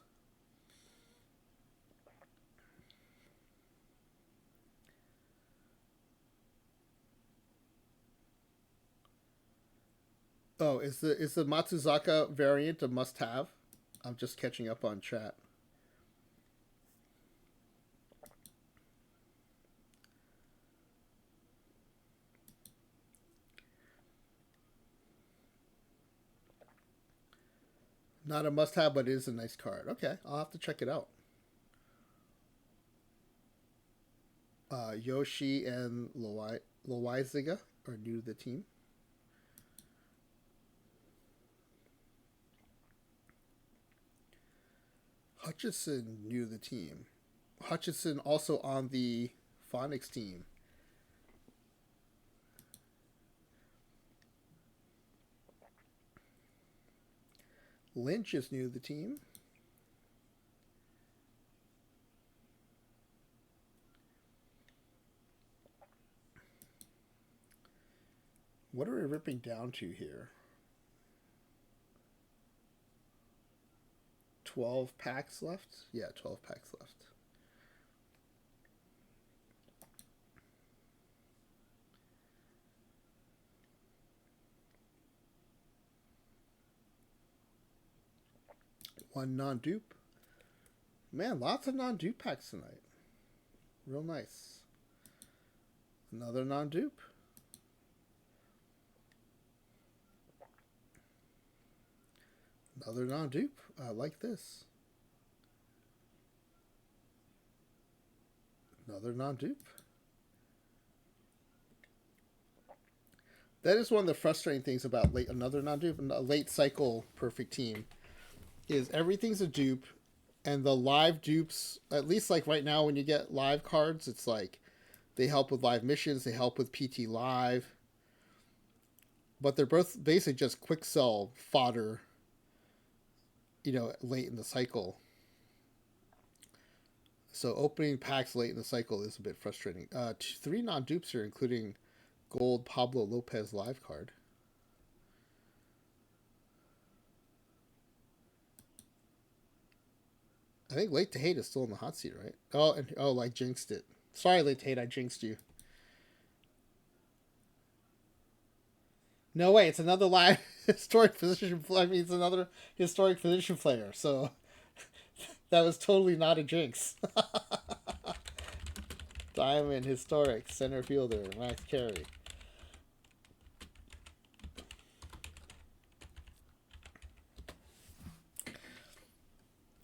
Oh, is the Matsuzaka variant a must-have? I'm just catching up on chat. Not a must-have, but it is a nice card. Okay, I'll have to check it out. Yoshi and Loiziga are new to the team. Hutchison new to the team. Hutchison also on the Phonics team. Lynch is new to the team. What are we ripping down to here? 12 packs left? Yeah, 12 packs left. One non-dupe. Man, lots of non-dupe packs tonight. Real nice. Another non-dupe. Another non-dupe. I like this. Another non-dupe. That is one of the frustrating things about another non-dupe, a late cycle perfect team, is everything's a dupe, and the live dupes, at least like right now when you get live cards, it's like they help with live missions, they help with PT Live, but they're both basically just quick sell fodder, late in the cycle. So opening packs late in the cycle is a bit frustrating. 3 non-dupes here, including gold Pablo Lopez live card. I think Late to Hate is still in the hot seat, right? I jinxed it. Sorry, Late to Hate, I jinxed you. No way, it's another live historic position. I mean, it's another historic position player. So that was totally not a jinx. Diamond historic center fielder Max Carey.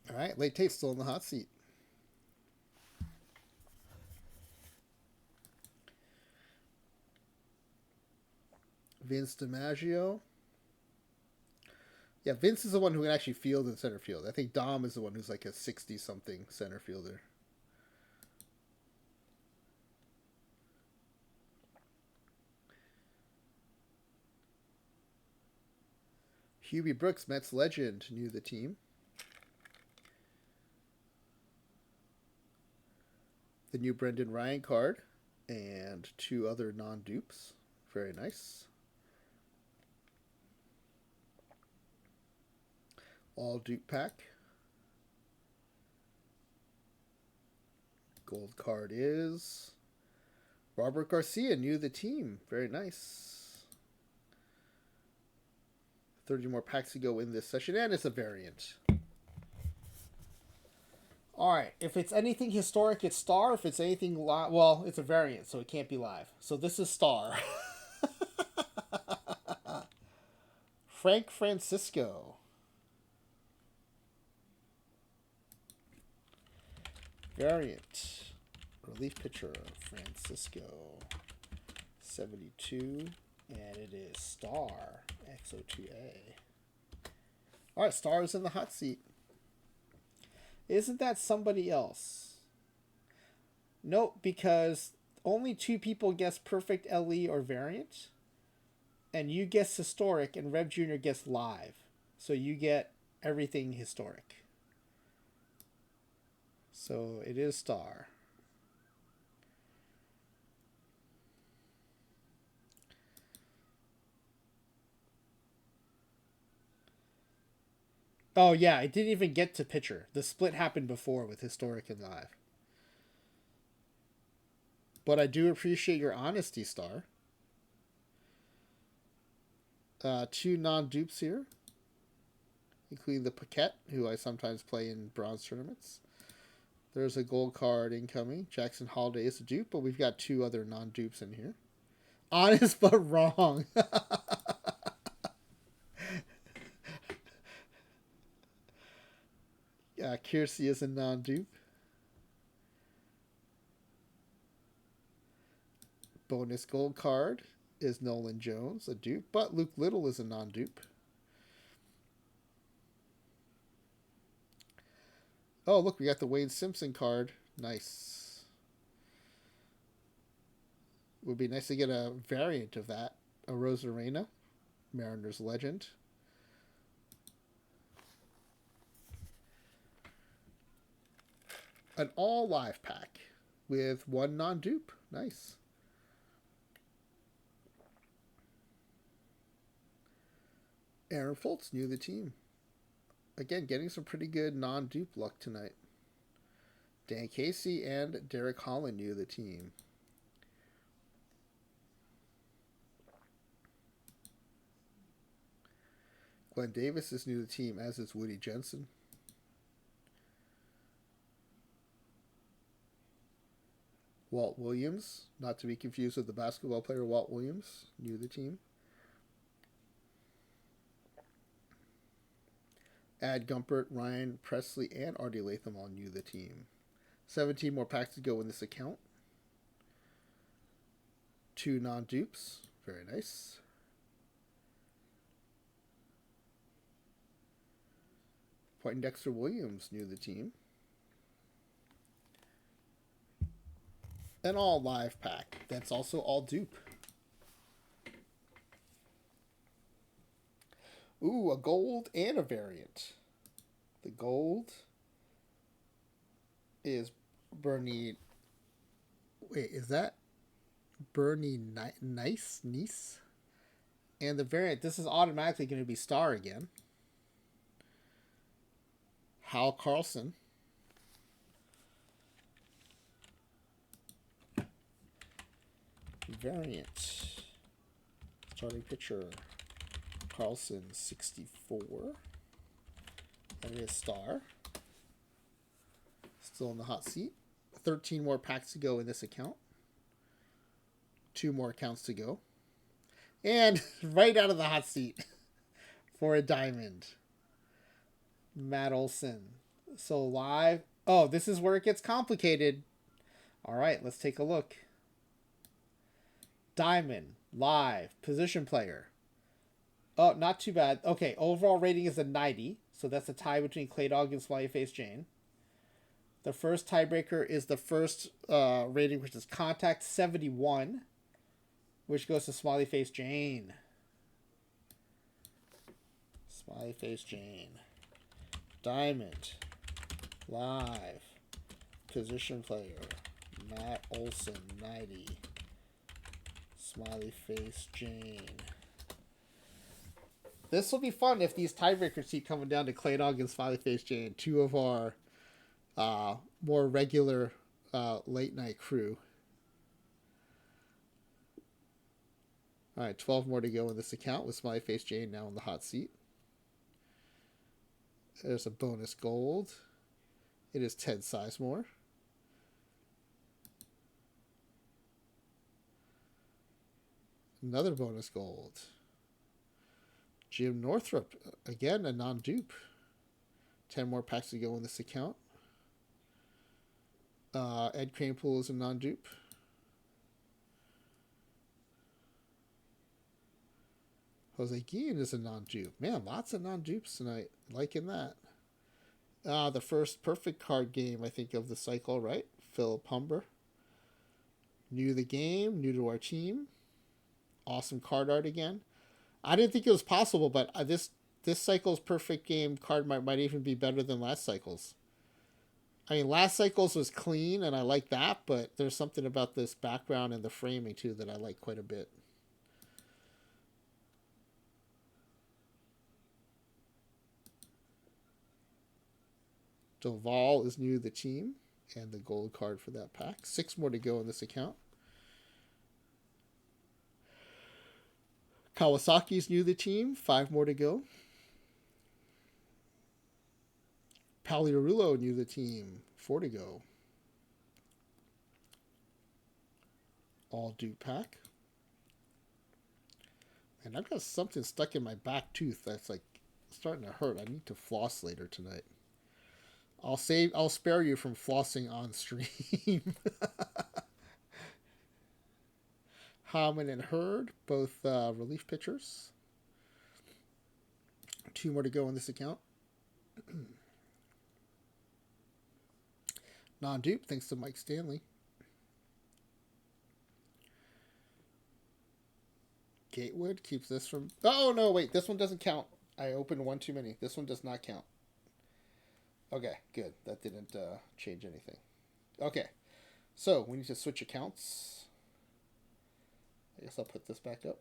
All right, Late Tate's still in the hot seat. Vince DiMaggio. Yeah, Vince is the one who can actually field in center field. I think Dom is the one who's like a 60-something center fielder. Hubie Brooks, Mets legend, new to the team. The new Brendan Ryan card and 2 other non-dupes. Very nice. All dupe pack. Gold card is Robert Garcia, new to the team. Very nice. 30 more packs to go in this session, and it's a variant. All right. If it's anything historic, it's Star. If it's anything live, well, it's a variant, so it can't be live. So this is Star. Frank Francisco. Variant. Relief pitcher, Francisco. 72. And it is Star. XO2A. All right, Star is in the hot seat. Isn't that somebody else? Nope, because only 2 people guess perfect LE or variant, and you guess historic, and Rev Jr. guess live. So you get everything historic. So it is star. Oh yeah, it didn't even get to pitcher. The split happened before with historic and live. But I do appreciate your honesty, Star. 2 non-dupes here, including the Paquette, who I sometimes play in bronze tournaments. There's a gold card incoming. Jackson Holiday is a dupe, but we've got 2 other non-dupes in here. Honest but wrong. Yeah, Kiersey is a non-dupe. Bonus gold card is Nolan Jones, a dupe, but Luke Little is a non-dupe. Oh, look, we got the Wade Simpson card. Nice. Would be nice to get a variant of that. A Rosarena, Mariners legend. An all live pack with 1 non-dupe. Nice. Aaron Foltz, new to the team. Again, getting some pretty good non-dupe luck tonight. Dan Casey and Derek Holland, new to the team. Glenn Davis is new to the team, as is Woody Jensen. Walt Williams, not to be confused with the basketball player Walt Williams, new to the team. Ad Gumpert, Ryan Presley, and Artie Latham all new to the team. 17 more packs to go in this account. 2 non-dupes. Very nice. Poindexter Williams, new to the team. An all live pack. That's also all dupe. Ooh, a gold and a variant. The gold is Bernie. Wait, is that Bernie Nice? And the variant, this is automatically going to be star again. Hal Carlson. Variant. Starting pitcher. Carlson 64. That is star. Still in the hot seat. 13 more packs to go in this account. 2 more accounts to go. And right out of the hot seat for a diamond. Matt Olson. So live. Oh, this is where it gets complicated. All right, let's take a look. Diamond. Live. Position player. Oh, not too bad. Okay, overall rating is a 90. So that's a tie between Clay Dog and Smiley Face Jane. The first tiebreaker is the first rating, which is contact 71, which goes to Smiley Face Jane. Smiley Face Jane. Diamond. Live. Position player. Matt Olson, 90. Smiley Face Jane. This will be fun if these tiebreakers keep coming down to Clay Dog and Smiley Face Jane, 2 of our more regular late night crew. All right, 12 more to go in this account with Smiley Face Jane now in the hot seat. There's a bonus gold. It is Ted Sizemore. Another bonus gold. Jim Northrup, again a non-dupe. 10 more packs to go in this account. Ed Kranepool is a non-dupe. Jose Guillen is a non-dupe. Man, lots of non-dupes tonight. Liking that. The first perfect card game, I think, of the cycle, right? Philip Humber. New to the game, new to our team. Awesome card art again. I didn't think it was possible, but this cycle's perfect game card might even be better than last cycle's. I mean, last cycle's was clean, and I like that, but there's something about this background and the framing, too, that I like quite a bit. Doval is new to the team, and the gold card for that pack. 6 more to go in this account. Kawasaki's new to the team. 5 more to go. Paliarulo new to the team. 4 to go. All dupe pack. And I've got something stuck in my back tooth that's like starting to hurt. I need to floss later tonight. I'll spare you from flossing on stream. Hammond and Hurd, both relief pitchers. 2 more to go in this account. Non-dupe, thanks to Mike Stanley. Gatewood keeps this from... Oh, no, wait. This one doesn't count. I opened one too many. This one does not count. Okay, good. That didn't change anything. Okay, so we need to switch accounts. I guess I'll put this back up.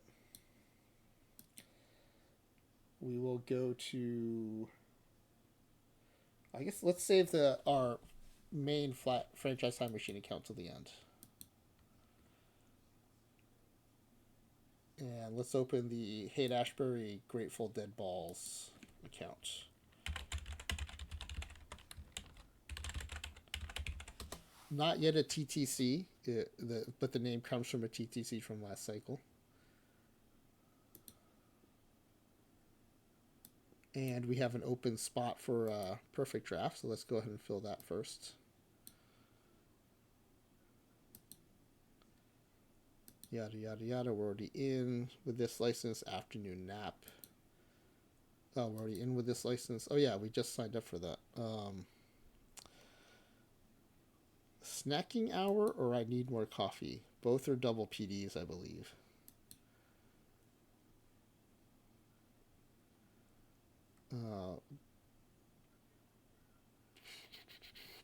We will go to... I guess let's save our main flat franchise time machine account to the end. And let's open the Haight Ashbury Grateful Dead Balls account. Not yet a TTC, but the name comes from a TTC from last cycle. And we have an open spot for a perfect draft, so let's go ahead and fill that first. Yada, yada, yada. We're already in with this license. Afternoon nap. Oh, we're already in with this license. Oh, yeah, we just signed up for that. Snacking hour or I need more coffee. Both are double PDs, I believe.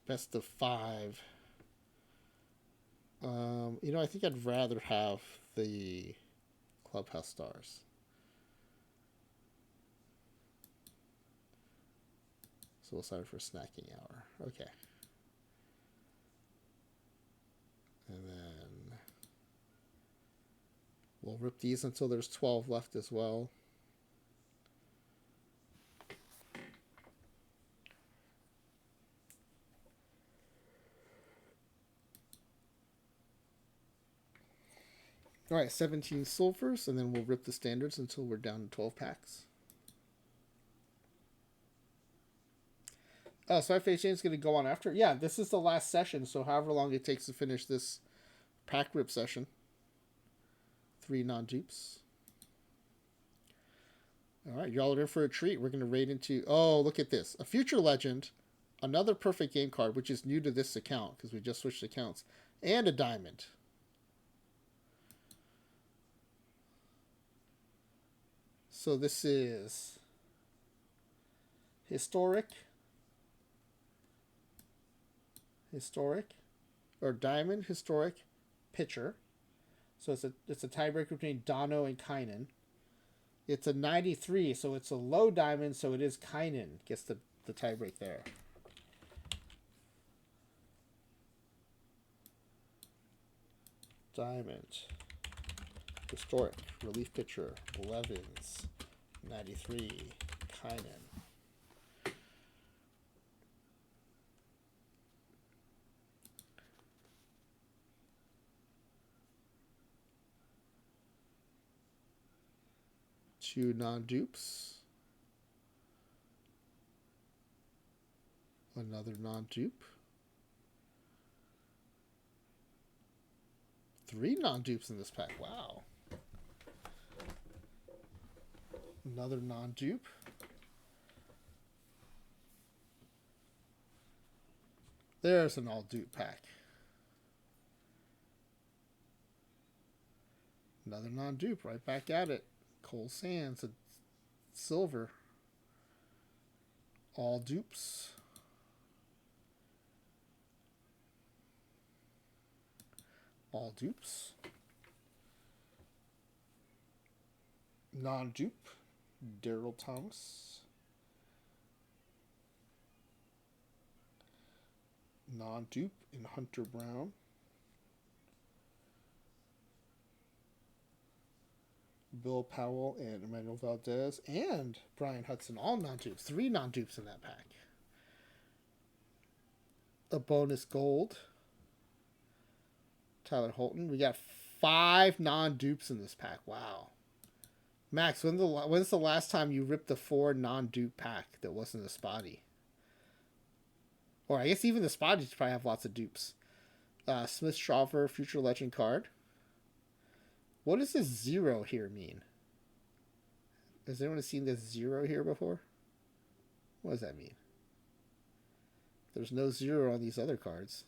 Best of 5. I think I'd rather have the Clubhouse Stars. So we'll sign for snacking hour. Okay. And then we'll rip these until there's 12 left as well. All right, 17 silvers, and then we'll rip the standards until we're down to 12 packs. Oh, so FHA is going to go on after? Yeah, this is the last session, so however long it takes to finish this pack rip session. 3 non-dupes. All right, y'all are in for a treat. We're going to raid into... Oh, look at this. A future legend, another perfect game card, which is new to this account because we just switched accounts, and a diamond. So this is historic, or diamond historic pitcher. So it's a tiebreaker between Dono and Kynan. It's a 93, so it's a low diamond, so it is Kynan gets the tiebreak there. Diamond. Historic. Relief pitcher. Blevins. 93. Kynan. Two non-dupes. Another non-dupe. 3 non-dupes in this pack. Wow. Another non-dupe. There's an all-dupe pack. Another non-dupe, right back at it. Cole Sands, a silver. All dupes. All dupes. Non-dupe. Daryl Thomas. Non-dupe in Hunter Brown. Bill Powell and Emmanuel Valdez and Brian Hudson, all non-dupes. 3 non-dupes in that pack. A bonus gold. Tyler Holton. We got 5 non-dupes in this pack. Wow. Max, when's the last time you ripped a 4 non-dupe pack that wasn't a spotty? Or I guess even the spotties probably have lots of dupes. Smith Shawver, Future Legend card. What does this 0 here mean? Has anyone seen this 0 here before? What does that mean? There's no 0 on these other cards.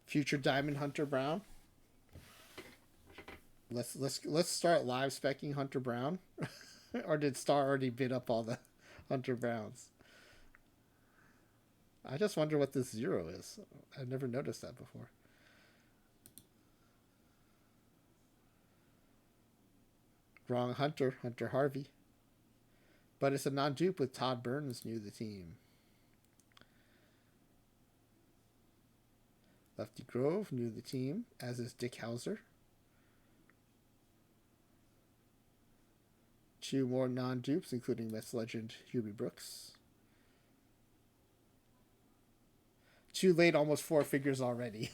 Future Diamond Hunter Brown. Let's start live specking Hunter Brown. Or did Star already bid up all the Hunter Browns? I just wonder what this 0 is. I've never noticed that before. Wrong Hunter. Hunter Harvey. But it's a non-dupe with Todd Burns new to the team. Lefty Grove new to the team, as is Dick Hauser. 2 more non-dupes, including Mets legend Hubie Brooks. Too late, almost 4 figures already.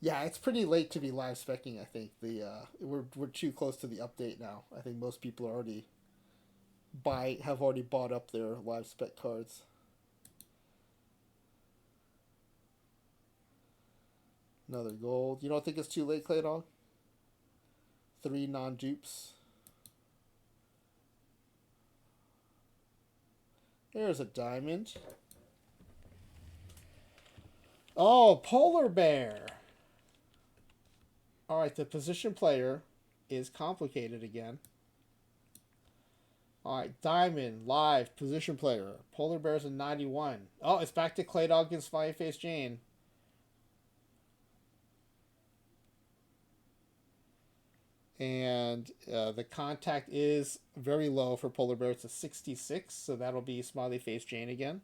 Yeah, it's pretty late to be live specking. I think we're too close to the update now. I think most people have already bought up their live spec cards. Another gold. You don't think it's too late, Clay Dog? 3 non-dupes. There's a diamond. Oh, Polar Bear. All right, the position player is complicated again. All right, diamond, live, position player. Polar Bear's a 91. Oh, it's back to Clay Dog against Smiley Face Jane. And the contact is very low for Polar Bear. It's a 66, so that'll be Smiley Face Jane again.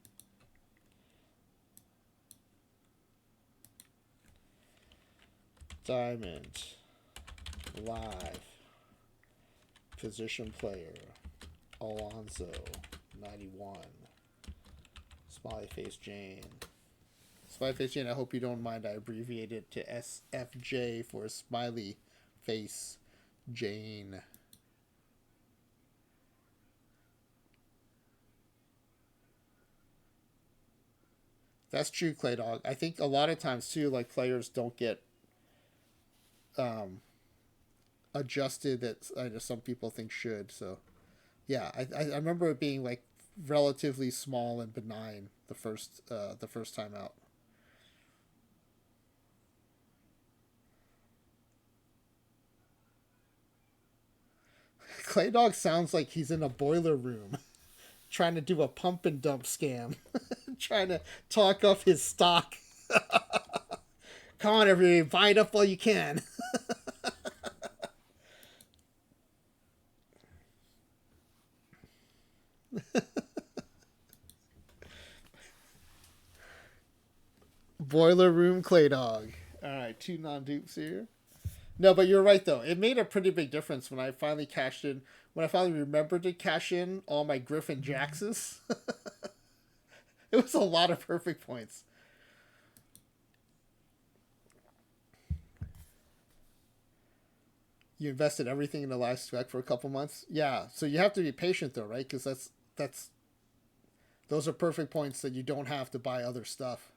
Diamond. Live. Position player. Alonzo. 91. Smiley Face Jane. Smiley Face Jane, I hope you don't mind. I abbreviated to SFJ for Smiley Face Jane. That's true, Clay Dog. I think a lot of times too, like players don't get adjusted that some people think should. So yeah, I remember it being like relatively small and benign the first time out. Clay Dog sounds like he's in a boiler room trying to do a pump and dump scam. Trying to talk up his stock. Come on, everybody, buy it up while you can. Boiler room Clay Dog. All right, 2 non-dupes here. No, but you're right, though. It made a pretty big difference when I finally cashed in. When I finally remembered to cash in all my Griffin Jaxes. It was a lot of perfect points. You invested everything in the live spec for a couple months? Yeah, so you have to be patient, though, right? Because those are perfect points that you don't have to buy other stuff.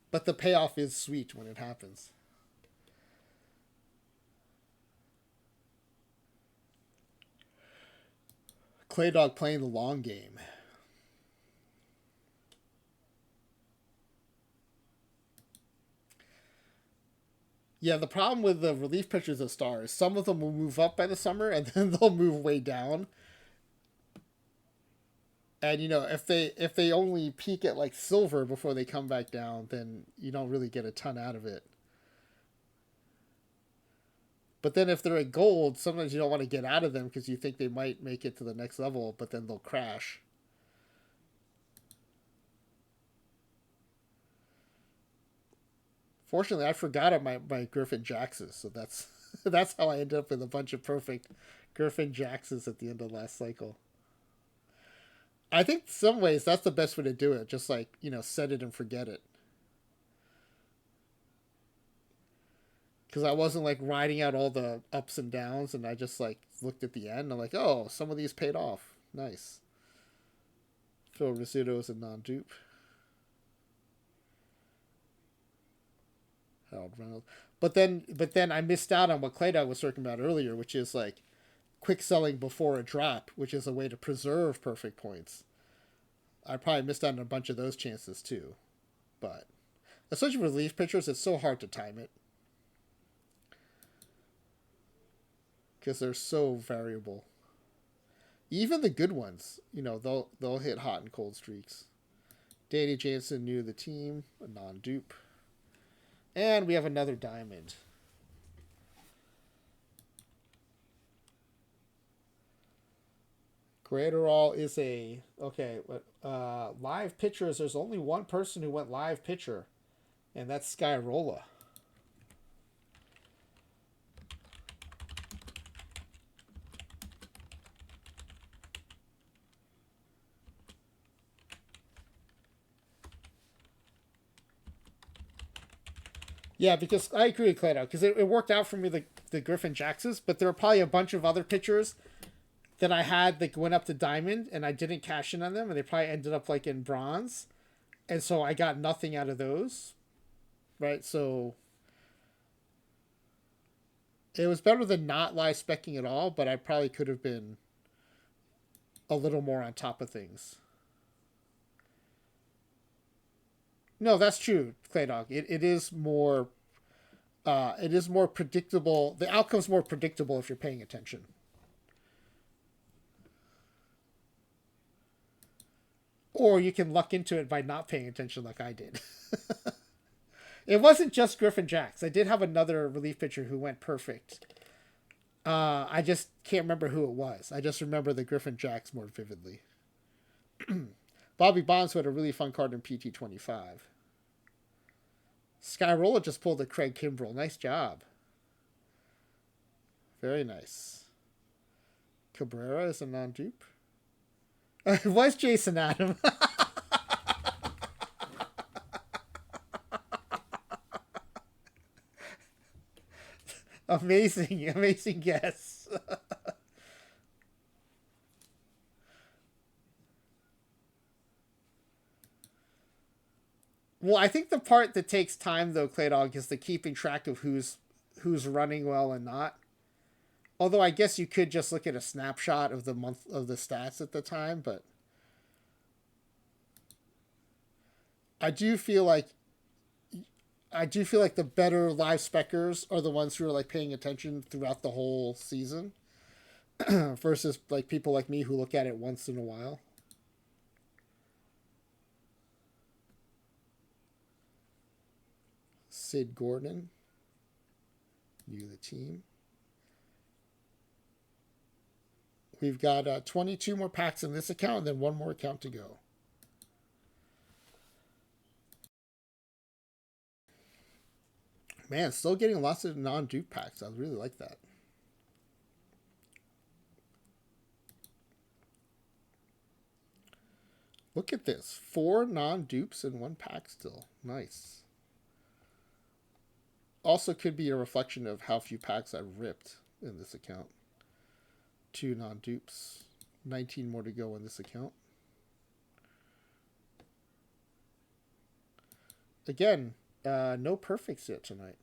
But the payoff is sweet when it happens. Clay Dog playing the long game. Yeah, the problem with the relief pitchers of stars, some of them will move up by the summer and then they'll move way down. And if they only peak at like silver before they come back down, then you don't really get a ton out of it. But then if they're at gold, sometimes you don't want to get out of them because you think they might make it to the next level, but then they'll crash. Fortunately, I forgot my Griffin Jaxes, so that's that's how I ended up with a bunch of perfect Griffin Jaxes at the end of last cycle. I think some ways that's the best way to do it. Just like, set it and forget it. Because I wasn't like riding out all the ups and downs, and I just like looked at the end and I'm like, oh, some of these paid off. Nice. Phil Rizzuto is a non-dupe. Harold Reynolds. But then I missed out on what Claydog was talking about earlier, which is like quick selling before a drop, which is a way to preserve perfect points. I probably missed out on a bunch of those chances too. But especially with relief pitchers, it's so hard to time it. Because they're so variable. Even the good ones, they'll hit hot and cold streaks. Danny Jansen, new to the team, a non-dupe. And we have another diamond. Graterol is a... Okay, live pitchers, there's only one person who went live pitcher, and that's Skyrola. Yeah, because I agree with Clado, because it worked out for me, the Griffin Jaxes, but there were probably a bunch of other pitchers that I had that went up to diamond, and I didn't cash in on them, and they probably ended up like in bronze, and so I got nothing out of those, right? So it was better than not live specking at all, but I probably could have been a little more on top of things. No, that's true, Claydog. It is more predictable. The outcome's more predictable if you're paying attention. Or you can luck into it by not paying attention like I did. It wasn't just Griffin Jax. I did have another relief pitcher who went perfect. I just can't remember who it was. I just remember the Griffin Jax more vividly. Bobby Bonds had a really fun card in PT25. Skyrola just pulled a Craig Kimbrell. Nice job. Very nice. Cabrera is a non-dupe. It was Jason Adam. Amazing guess. Well, I think the part that takes time, though, Claydog, is the keeping track of who's running well and not. Although I guess you could just look at a snapshot of the month of the stats at the time, but I do feel like the better live speckers are the ones who are like paying attention throughout the whole season versus like people like me who look at it once in a while. Sid Gordon, new to the team. We've got 22 more packs in this account and then one more account to go. Man, still getting lots of non-dupe packs. I really like that. Look at this. 4 non-dupes in one pack still. Nice. Also could be a reflection of how few packs I've ripped in this account. 2 non-dupes. 19 more to go in this account. Again, no perfects yet tonight.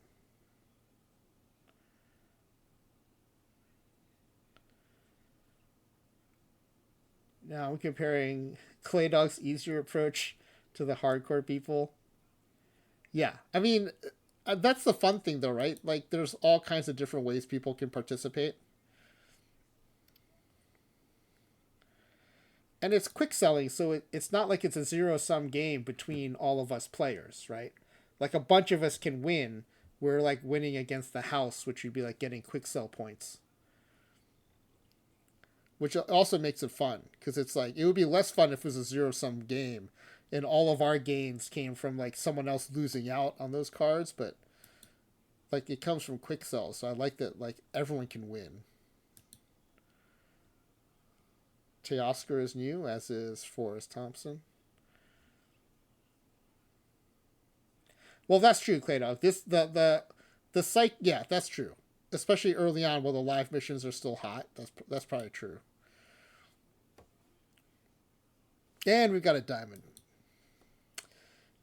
Now I'm comparing Clay Dog's easier approach to the hardcore people. Yeah, I mean, that's the fun thing though, right? Like, there's all kinds of different ways people can participate. And it's quick selling, so it's not like it's a zero sum game between all of us players, right? Like a bunch of us can win. We're like winning against the house, which would be like getting quick sell points, which also makes it fun because it's like it would be less fun if it was a zero sum game and all of our gains came from like someone else losing out on those cards, but like it comes from quick sells, so I like that like everyone can win. Teoscar is new, as is Forrest Thompson. Well, that's true, Claydog. This the site, yeah, that's true. Especially early on, while the live missions are still hot. That's probably true. And we got a diamond.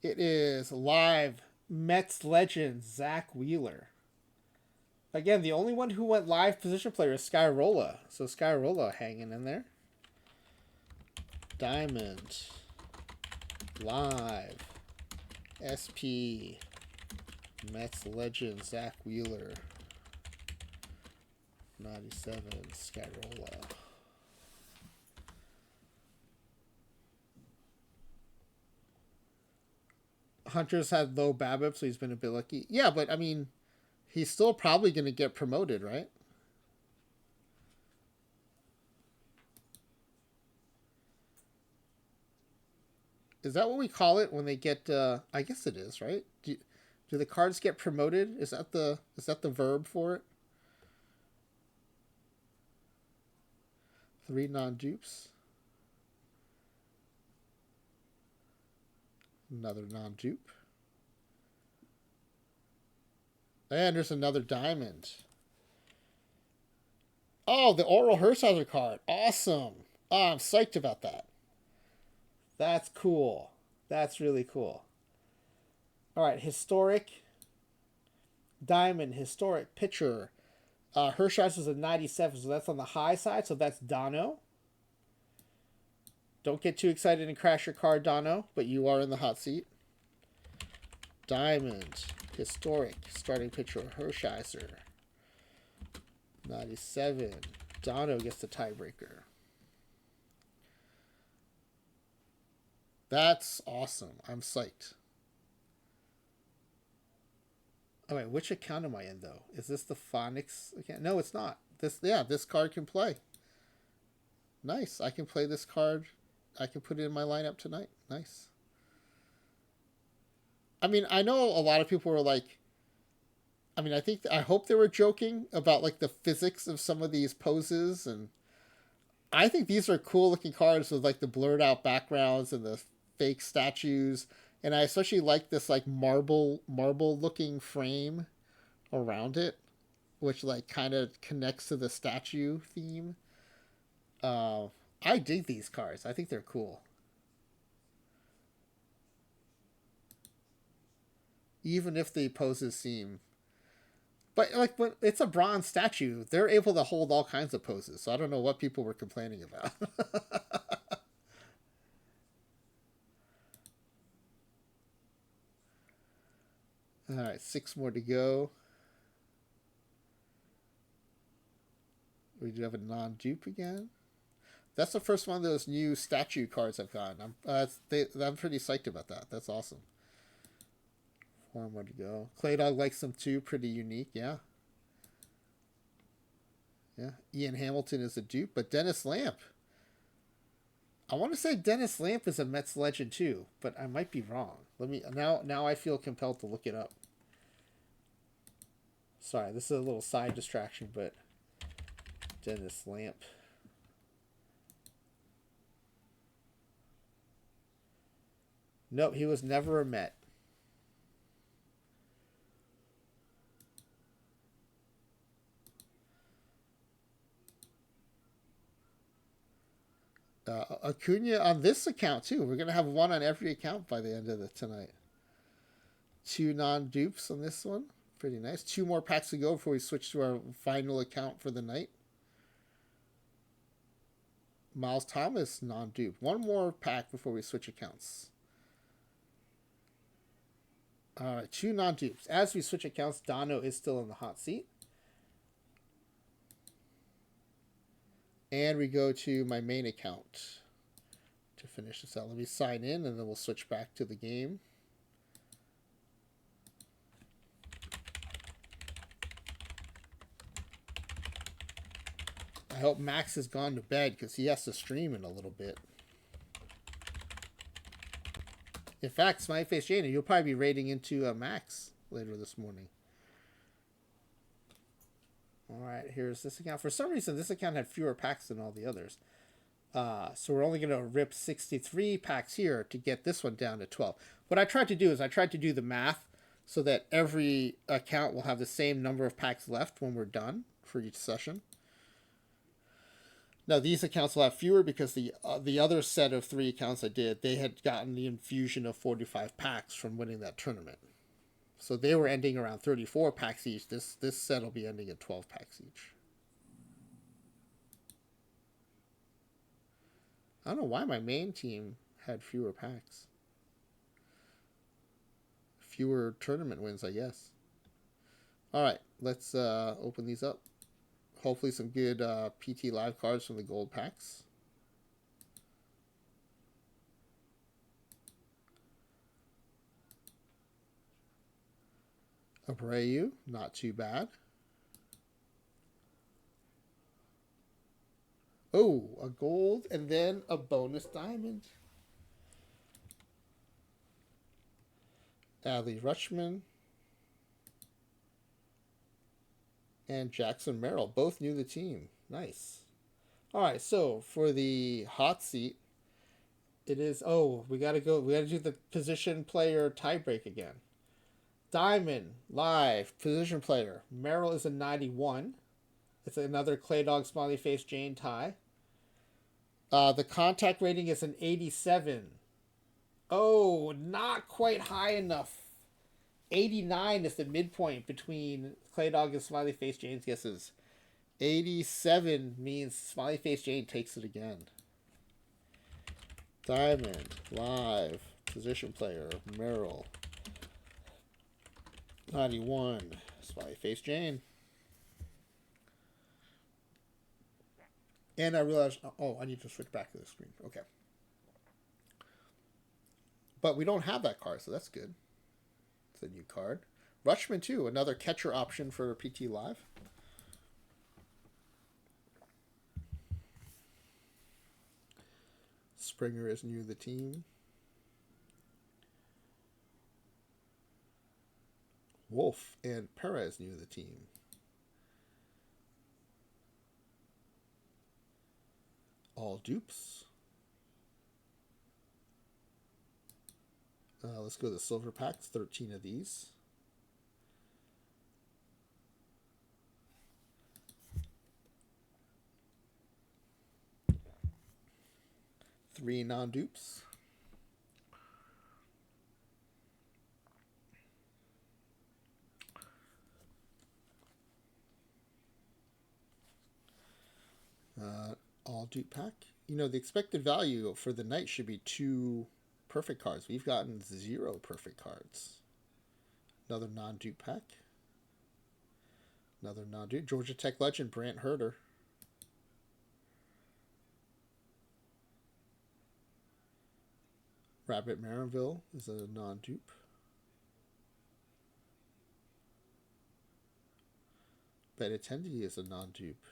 It is live Mets legend Zach Wheeler. Again, the only one who went live position player is Skyrola. So Skyrola hanging in there. Diamond. Live. SP. Mets legend Zach Wheeler. 97 Skyrola. Hunter's had low BABIP, so he's been a bit lucky. Yeah, but I mean, he's still probably going to get promoted, right? Is that what we call it when they get? I guess it is, right? Do the cards get promoted? Is that the verb for it? 3 non-dupes. Another non-dupe. And there's another diamond. Oh, the Oral Hershiser card. Awesome. Oh, I'm psyched about that. That's cool. That's really cool. All right, historic. Diamond, historic, pitcher. Hershiser's a 97, so that's on the high side, so that's Dono. Don't get too excited and crash your card, Dono, but you are in the hot seat. Diamond, historic, starting pitcher, Hershiser. 97. Dono gets the tiebreaker. That's awesome. I'm psyched. Oh wait, which account am I in though? Is this the Phonics account? No, it's not. This card can play. Nice. I can play this card. I can put it in my lineup tonight. Nice. I mean, I know a lot of people were like, I mean, I hope they were joking about like the physics of some of these poses, and I think these are cool looking cards with like the blurred out backgrounds and the fake statues, and I especially like this like marble looking frame around it, which like kind of connects to the statue theme. I dig these cards. I think they're cool. Even if the poses seem, but like when it's a bronze statue, they're able to hold all kinds of poses. So I don't know what people were complaining about. All right, 6 more to go. We do have a non-dupe again. That's the first one of those new statue cards I've gotten. I'm pretty psyched about that. That's awesome. 4 more to go. Claydog likes them too. Pretty unique, yeah. Yeah. Ian Hamilton is a dupe, but Dennis Lamp. I want to say Dennis Lamp is a Mets legend too, but I might be wrong. Let me now I feel compelled to look it up. Sorry, this is a little side distraction, but Dennis Lamp. Nope, he was never a Met. Acuna on this account too. We're gonna have one on every account by the end of tonight. 2 non-dupes on this one. Pretty nice. 2 more packs to go before we switch to our final account for the night. Miles Thomas, non-dupe. One more pack before we switch accounts. All right, 2 non-dupes. As we switch accounts, Dono is still in the hot seat. And we go to my main account to finish this out. Let me sign in, and then we'll switch back to the game. I hope Max has gone to bed because he has to stream in a little bit. In fact, Smiley Face Jane, you'll probably be raiding into Max later this morning. All right, here's this account. For some reason, this account had fewer packs than all the others. So we're only going to rip 63 packs here to get this one down to 12. What I tried to do is I tried to do the math so that every account will have the same number of packs left when we're done for each session. Now, these accounts will have fewer because the other set of 3 accounts I did, they had gotten the infusion of 45 packs from winning that tournament. So they were ending around 34 packs each. This set will be ending at 12 packs each. I don't know why my main team had fewer packs. Fewer tournament wins, I guess. All right, let's open these up. Hopefully some good PT Live cards from the gold packs. Abreu, not too bad. Oh, a gold and then a bonus diamond. Adley Rutschman and Jackson Merrill, both new to the team. Nice. All right, so for the hot seat, it is. Oh, we gotta go. We gotta do the position player tiebreak again. Diamond Live position player. Merrill is a 91. It's another Clay Dog Smiley Face Jane tie. The contact rating is an 87. Oh, not quite high enough. 89 is the midpoint between Clay Dog and Smiley Face Jane's guesses. 87 means Smiley Face Jane takes it again. Diamond, Live, position player, Merrill. 91, Smiley Face Jane. And I realized, oh, I need to switch back to the screen. Okay. But we don't have that card, so that's good. It's a new card. Rutschman, too, another catcher option for PT Live. Springer is new to the team. Wolf and Perez new to the team. All dupes. Let's go to the silver packs, 13 of these. Three non-dupes. All dupe pack. You know, the expected value for the night should be 2 perfect cards. We've gotten 0 perfect cards. Another non-dupe pack. Another non-dupe. Georgia Tech legend, Brant Herter. Rabbit Marinville is a non-dupe. Benintendi is a non-dupe.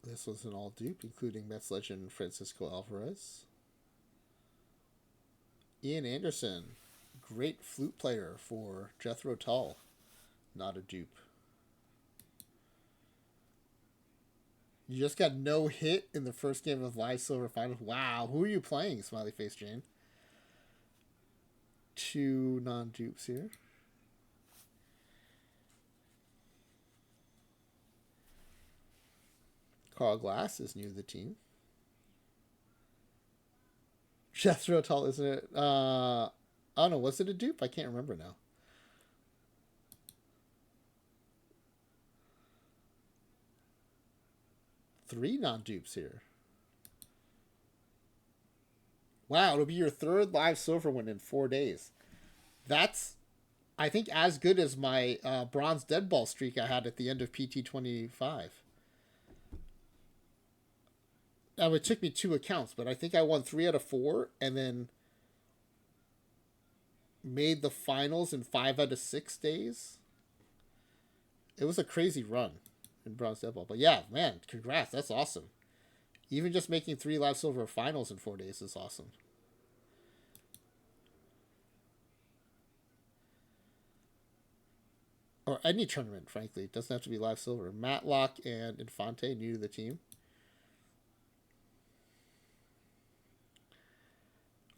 This was an all dupe, including Mets legend Francisco Alvarez. Ian Anderson, great flute player for Jethro Tull, not a dupe. You just got no hit in the first game of Live Silver Finals. Wow, who are you playing, Smiley Face Jane? 2 non-dupes here. Carl Glass is new to the team. Jethro Tull, isn't it? I don't know. Was it a dupe? I can't remember now. 3 non-dupes here. Wow, it'll be your 3rd live silver win in 4 days. That's, I think, as good as my bronze dead ball streak I had at the end of PT25. Now, it took me 2 accounts, but I think I won 3 out of 4 and then made the finals in 5 out of 6 days. It was a crazy run in bronze dead ball. But yeah, man, congrats. That's awesome. Even just making 3 live silver finals in 4 days is awesome. Or any tournament, frankly. It doesn't have to be live silver. Matlock and Infante, new to the team.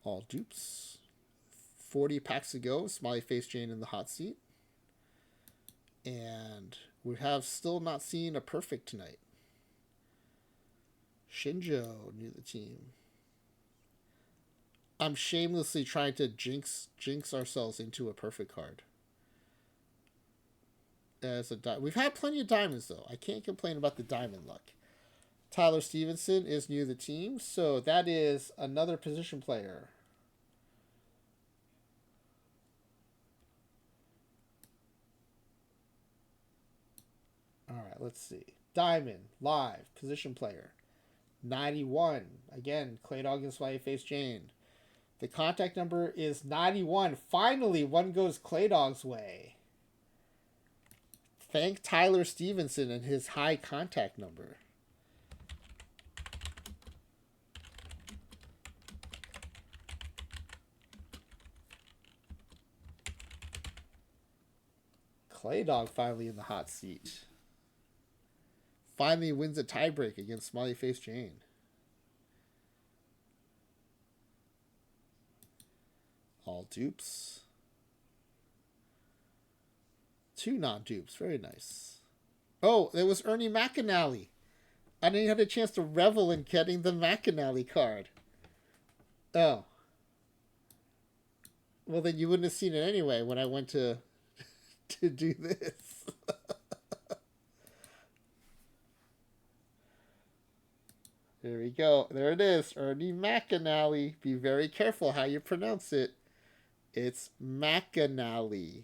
All dupes. 40 packs to go. Smiley Face Jane in the hot seat. And we have still not seen a perfect tonight. Shinjo, new to the team. I'm shamelessly trying to jinx ourselves into a perfect card. We've had plenty of diamonds, though. I can't complain about the diamond luck. Tyler Stevenson is new to the team, so that is another position player. All right, let's see. Diamond, live, position player. 91. Again, Clay Dog and Smiley Face Jane. The contact number is 91. Finally, one goes Clay Dog's way. Thank Tyler Stevenson and his high contact number. Clay Dog finally in the hot seat. Finally wins a tiebreak against Smiley Face Jane. All dupes. 2 non-dupes. Very nice. Oh, there was Ernie McAnally. I didn't have a chance to revel in getting the McAnally card. Oh. Well, then you wouldn't have seen it anyway when I went to do this. There we go. There it is. Ernie McAnally. Be very careful how you pronounce it. It's McAnally.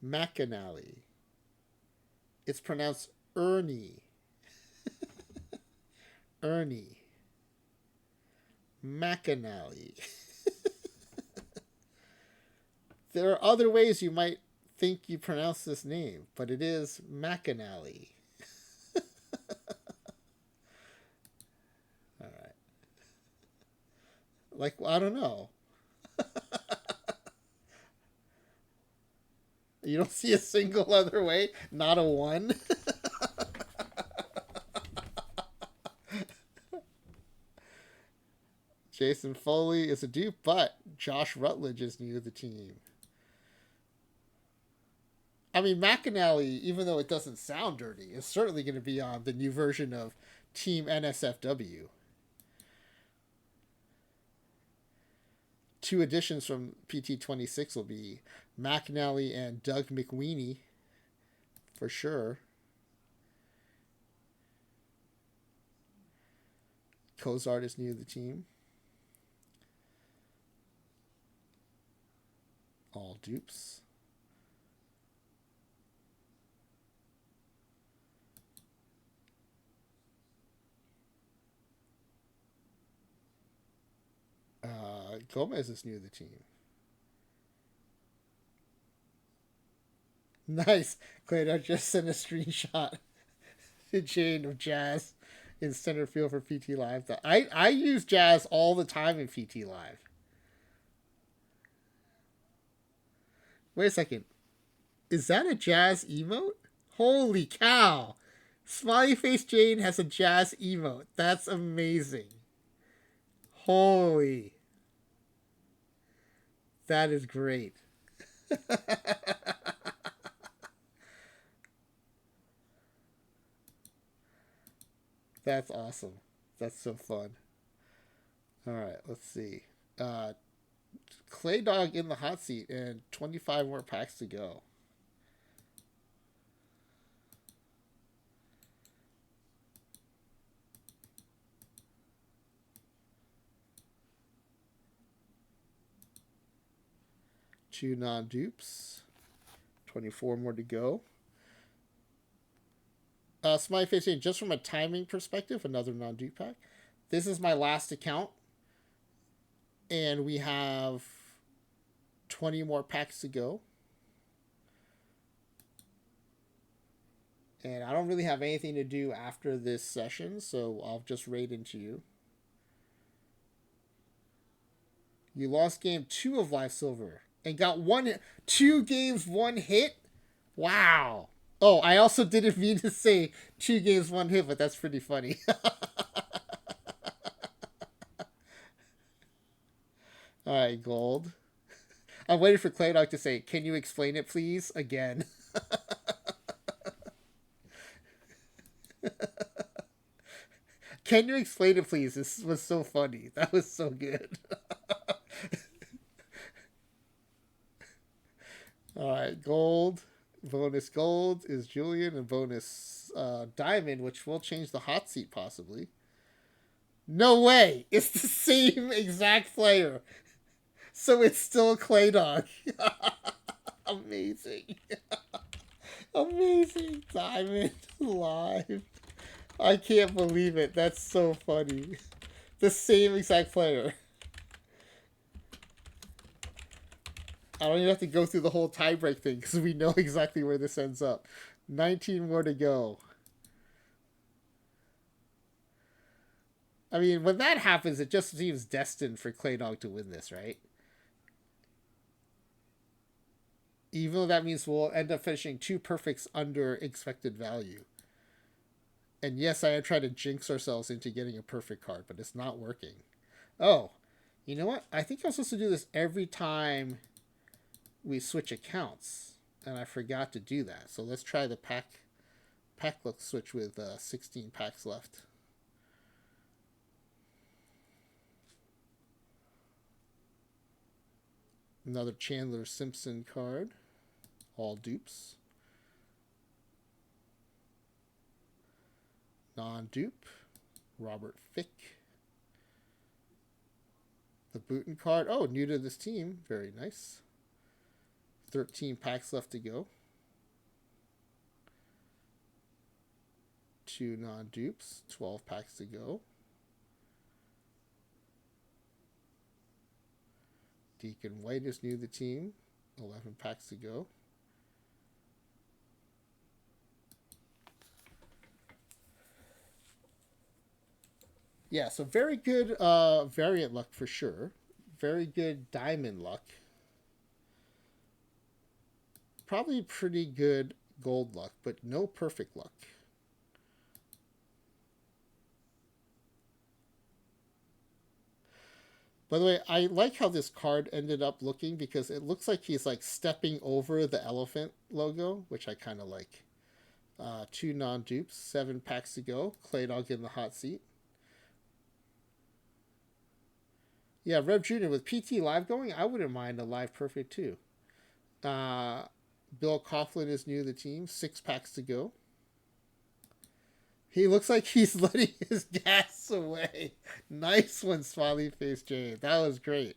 McAnally. It's pronounced Ernie. Ernie. McAnally. There are other ways you might think you pronounce this name, but it is McAnally. All right. Like, I don't know. You don't see a single other way? Not a 1? Jason Foley is a dupe, but Josh Rutledge is new to the team. I mean, McAnally, even though it doesn't sound dirty, is certainly going to be on the new version of Team NSFW. 2 additions from PT26 will be McAnally and Doug McWeeny, for sure. Cozart is new to the team. All dupes. Gomez is new to the team. Nice. Clay, I just sent a screenshot to Jane of Jazz in center field for PT Live. I use Jazz all the time in PT Live. Wait a second. Is that a Jazz emote? Holy cow. Smiley Face Jane has a Jazz emote. That's amazing. Holy. That is great. That's awesome. That's so fun. All right, let's see. Clay Dog in the hot seat and 25 more packs to go. 2 non-dupes. 24 more to go. Smiley Face Jane, just from a timing perspective, another non-dupe pack. This is my last account. And we have 20 more packs to go. And I don't really have anything to do after this session, so I'll just raid into you. You lost game 2 of Live Silver and got 2 games, 1 hit? Wow. Oh, I also didn't mean to say 2 games, 1 hit, but that's pretty funny. Alright, gold. I'm waiting for Claydog to say, "Can you explain it, please?" again. Can you explain it, please? This was so funny. That was so good. Alright, gold. Bonus gold is Julian, and bonus diamond, which will change the hot seat possibly. No way! It's the same exact player. So it's still Claydog. Amazing. Amazing. Diamond live. I can't believe it. That's so funny. The same exact player. I don't even have to go through the whole tiebreak thing because we know exactly where this ends up. 19 more to go. I mean, when that happens, it just seems destined for Claydog to win this, right? Even though that means we'll end up finishing 2 perfects under expected value. And yes, I am trying to jinx ourselves into getting a perfect card, but it's not working. Oh, you know what? I think I'm supposed to do this every time we switch accounts, and I forgot to do that. So let's try the pack look switch with 16 packs left. Another Chandler Simpson card. All dupes. Non-dupe. Robert Fick. The Booten card. Oh, new to this team. Very nice. 13 packs left to go. 2 non-dupes. 12 packs to go. Deacon White is new to the team. 11 packs to go. Yeah, so very good variant luck for sure. Very good diamond luck. Probably pretty good gold luck, but no perfect luck. By the way, I like how this card ended up looking because it looks like he's like stepping over the elephant logo, which I kind of like. 2 non-dupes, 7 packs to go. Claydog in the hot seat. Yeah, Rev Jr. with PT Live going, I wouldn't mind a live perfect too. Bill Coughlin is new to the team. 6 packs to go. He looks like he's letting his gas away. Nice one, Smiley Face Jane. That was great.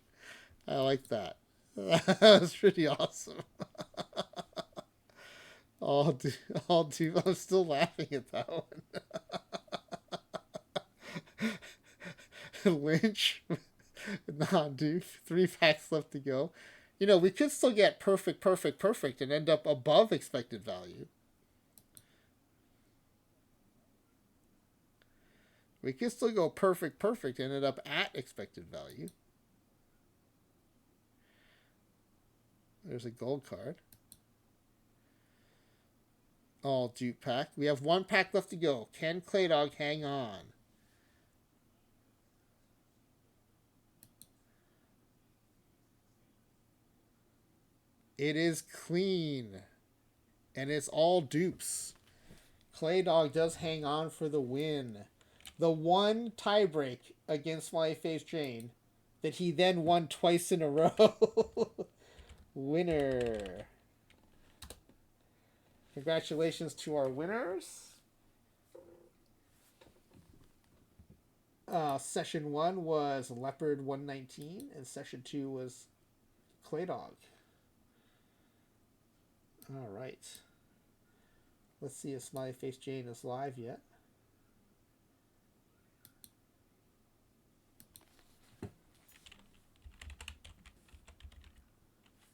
I like that. That was pretty awesome. All do. I'm still laughing at that one. Lynch. Non-dupe. 3 packs left to go. You know, we could still get perfect, and end up above expected value. We could still go perfect, and end up at expected value. There's a gold card. All dupe pack. We have 1 pack left to go. Can Claydog hang on? It is clean. And it's all dupes. Claydog does hang on for the win. The one tiebreak against Smiley Face Jane that he then won twice in a row. Winner. Congratulations to our winners. Session 1 was Leopard 119, and Session 2 was Claydog. All right. Let's see if Smiley Face Jane is live yet.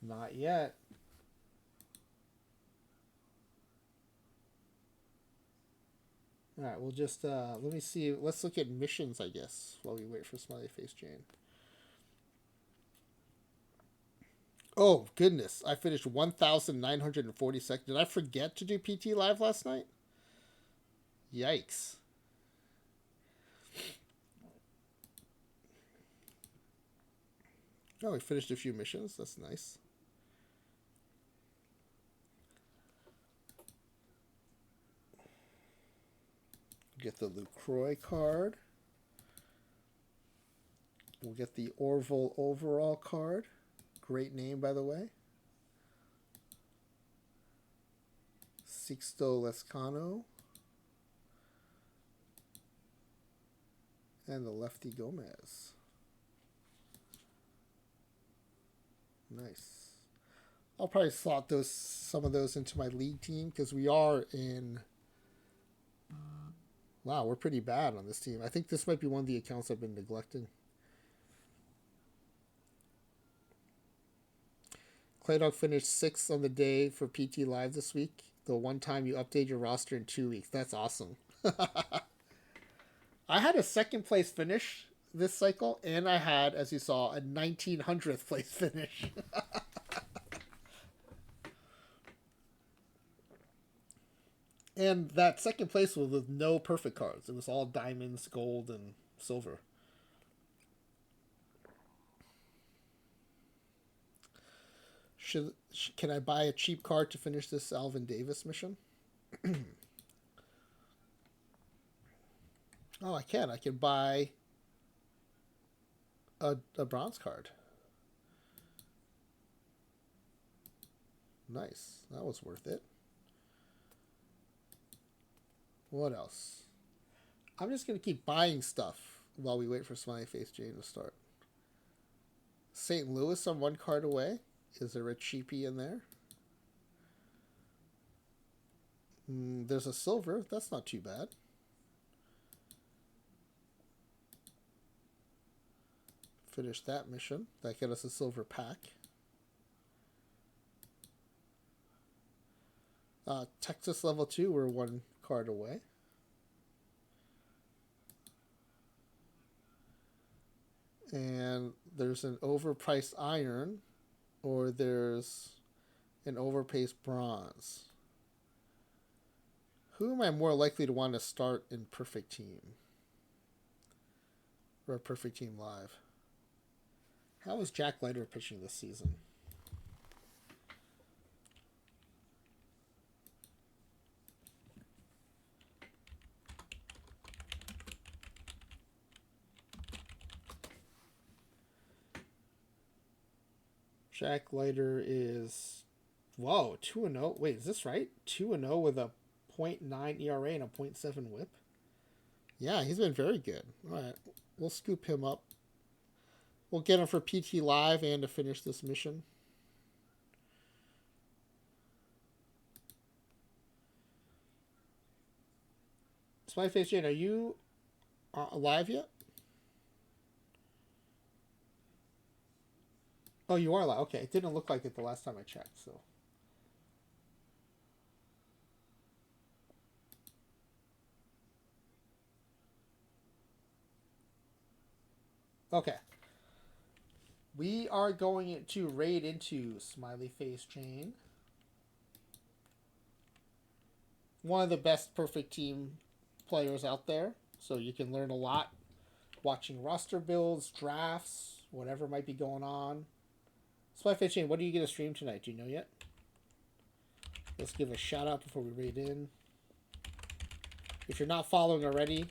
Not yet. All right, we'll just let me see. Let's look at missions, I guess, while we wait for Smiley Face Jane. Oh goodness, I finished 1,942. Did I forget to do PT Live last night? Yikes. Oh, we finished a few missions. That's nice. Get the Lucroy card. We'll get the Orville overall card. Great name, by the way. Sixto Lescano. And the Lefty Gomez. Nice. I'll probably slot some of those into my league team because we are in. Wow, we're pretty bad on this team. I think this might be one of the accounts I've been neglecting. Claydog finished 6th on the day for PT Live this week. The one time you update your roster in 2 weeks. That's awesome. I had a second place finish this cycle, and I had, as you saw, a 1900th place finish. And that second place was with no perfect cards. It was all diamonds, gold, and silver. Can I buy a cheap card to finish this Alvin Davis mission? Oh, I can. I can buy a bronze card. Nice. That was worth it. What else? I'm just going to keep buying stuff while we wait for Smiley Face Jane to start. St. Louis, I'm one card away. Is there a cheapie in there? There's a silver. That's not too bad. Finish that mission. That get us a silver pack. Texas level 2, we're one card away. And there's an overpriced iron, or there's an overpriced bronze. Who am I more likely to want to start in Perfect Team? Or Perfect Team Live? How is Jack Leiter pitching this season? Jack Leiter is, whoa, 2-0. Wait, is this right? 2-0 with a .9 ERA and a .7 WHIP. Yeah, he's been very good. All right, we'll scoop him up. We'll get him for PT Live and to finish this mission. Smiley Face Jane, are you alive yet? Oh, you are alive. Okay, it didn't look like it the last time I checked, so. Okay. We are going to raid into Smiley Face Jane. One of the best Perfect Team players out there, so you can learn a lot watching roster builds, drafts, whatever might be going on. Smiley Face Jane, what are you going to stream tonight? Do you know yet? Let's give a shout out before we raid in. If you're not following already,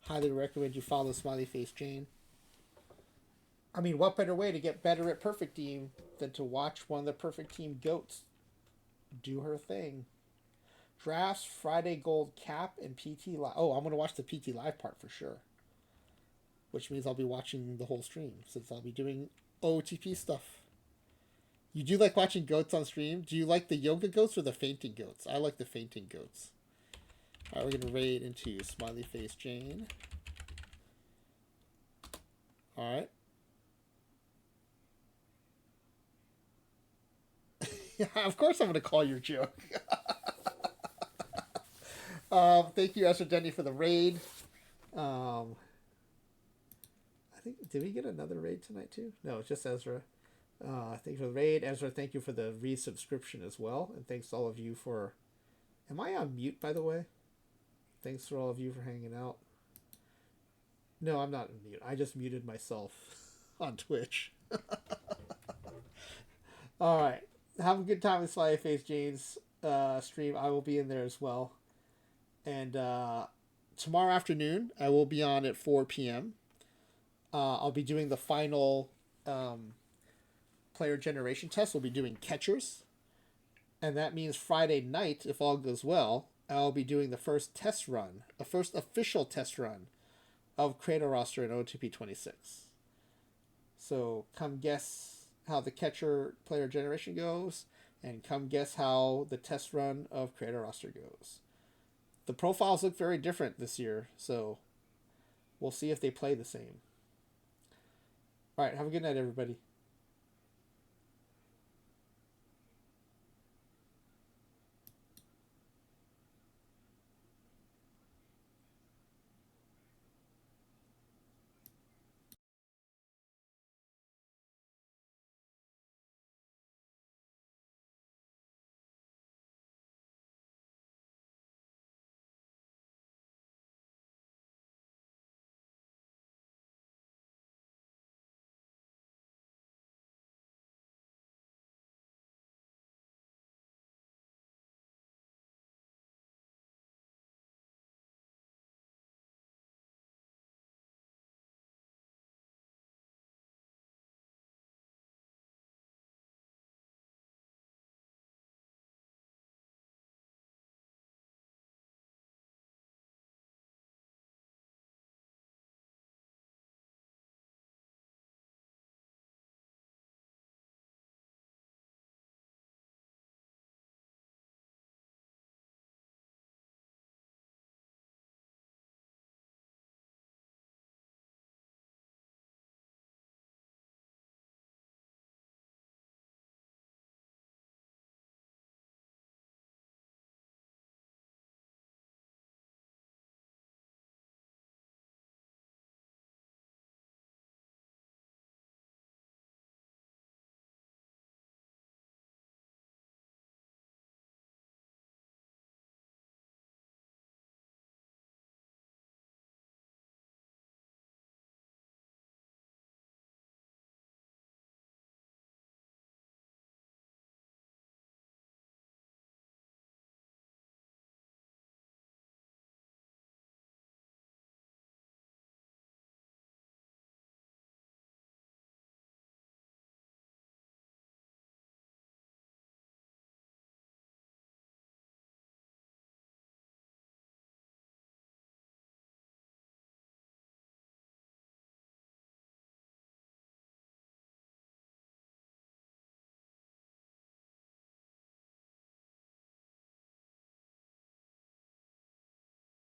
highly recommend you follow Smiley Face Jane. I mean, what better way to get better at Perfect Team than to watch one of the Perfect Team goats do her thing? Drafts, Friday Gold Cap, and PT Live. Oh, I'm going to watch the PT Live part for sure. Which means I'll be watching the whole stream since I'll be doing OOTP stuff. You do like watching goats on stream? Do you like the yoga goats or the fainting goats? I like the fainting goats. All right, we're gonna raid into Smiley Face Jane. All right. Yeah, of course I'm gonna call your joke. Thank you, Ezra Denny, for the raid. I think did we get another raid tonight too? No, it's just Ezra. Thank you for the raid, Ezra. Thank you for the resubscription as well, and thanks to all of you for. Am I on mute, by the way? Thanks for all of you for hanging out. No, I'm not on mute. I just muted myself on Twitch. All right, have a good time with Sly Face Jane's stream. I will be in there as well, and tomorrow afternoon I will be on at 4 p.m. I'll be doing the final player generation test. We'll be doing catchers. And that means Friday night, if all goes well, I'll be doing the first test run, the first official test run of Creator Roster in OOTP26. So come guess how the catcher player generation goes, and come guess how the test run of Creator Roster goes. The profiles look very different this year, so we'll see if they play the same. All right, have a good night, everybody.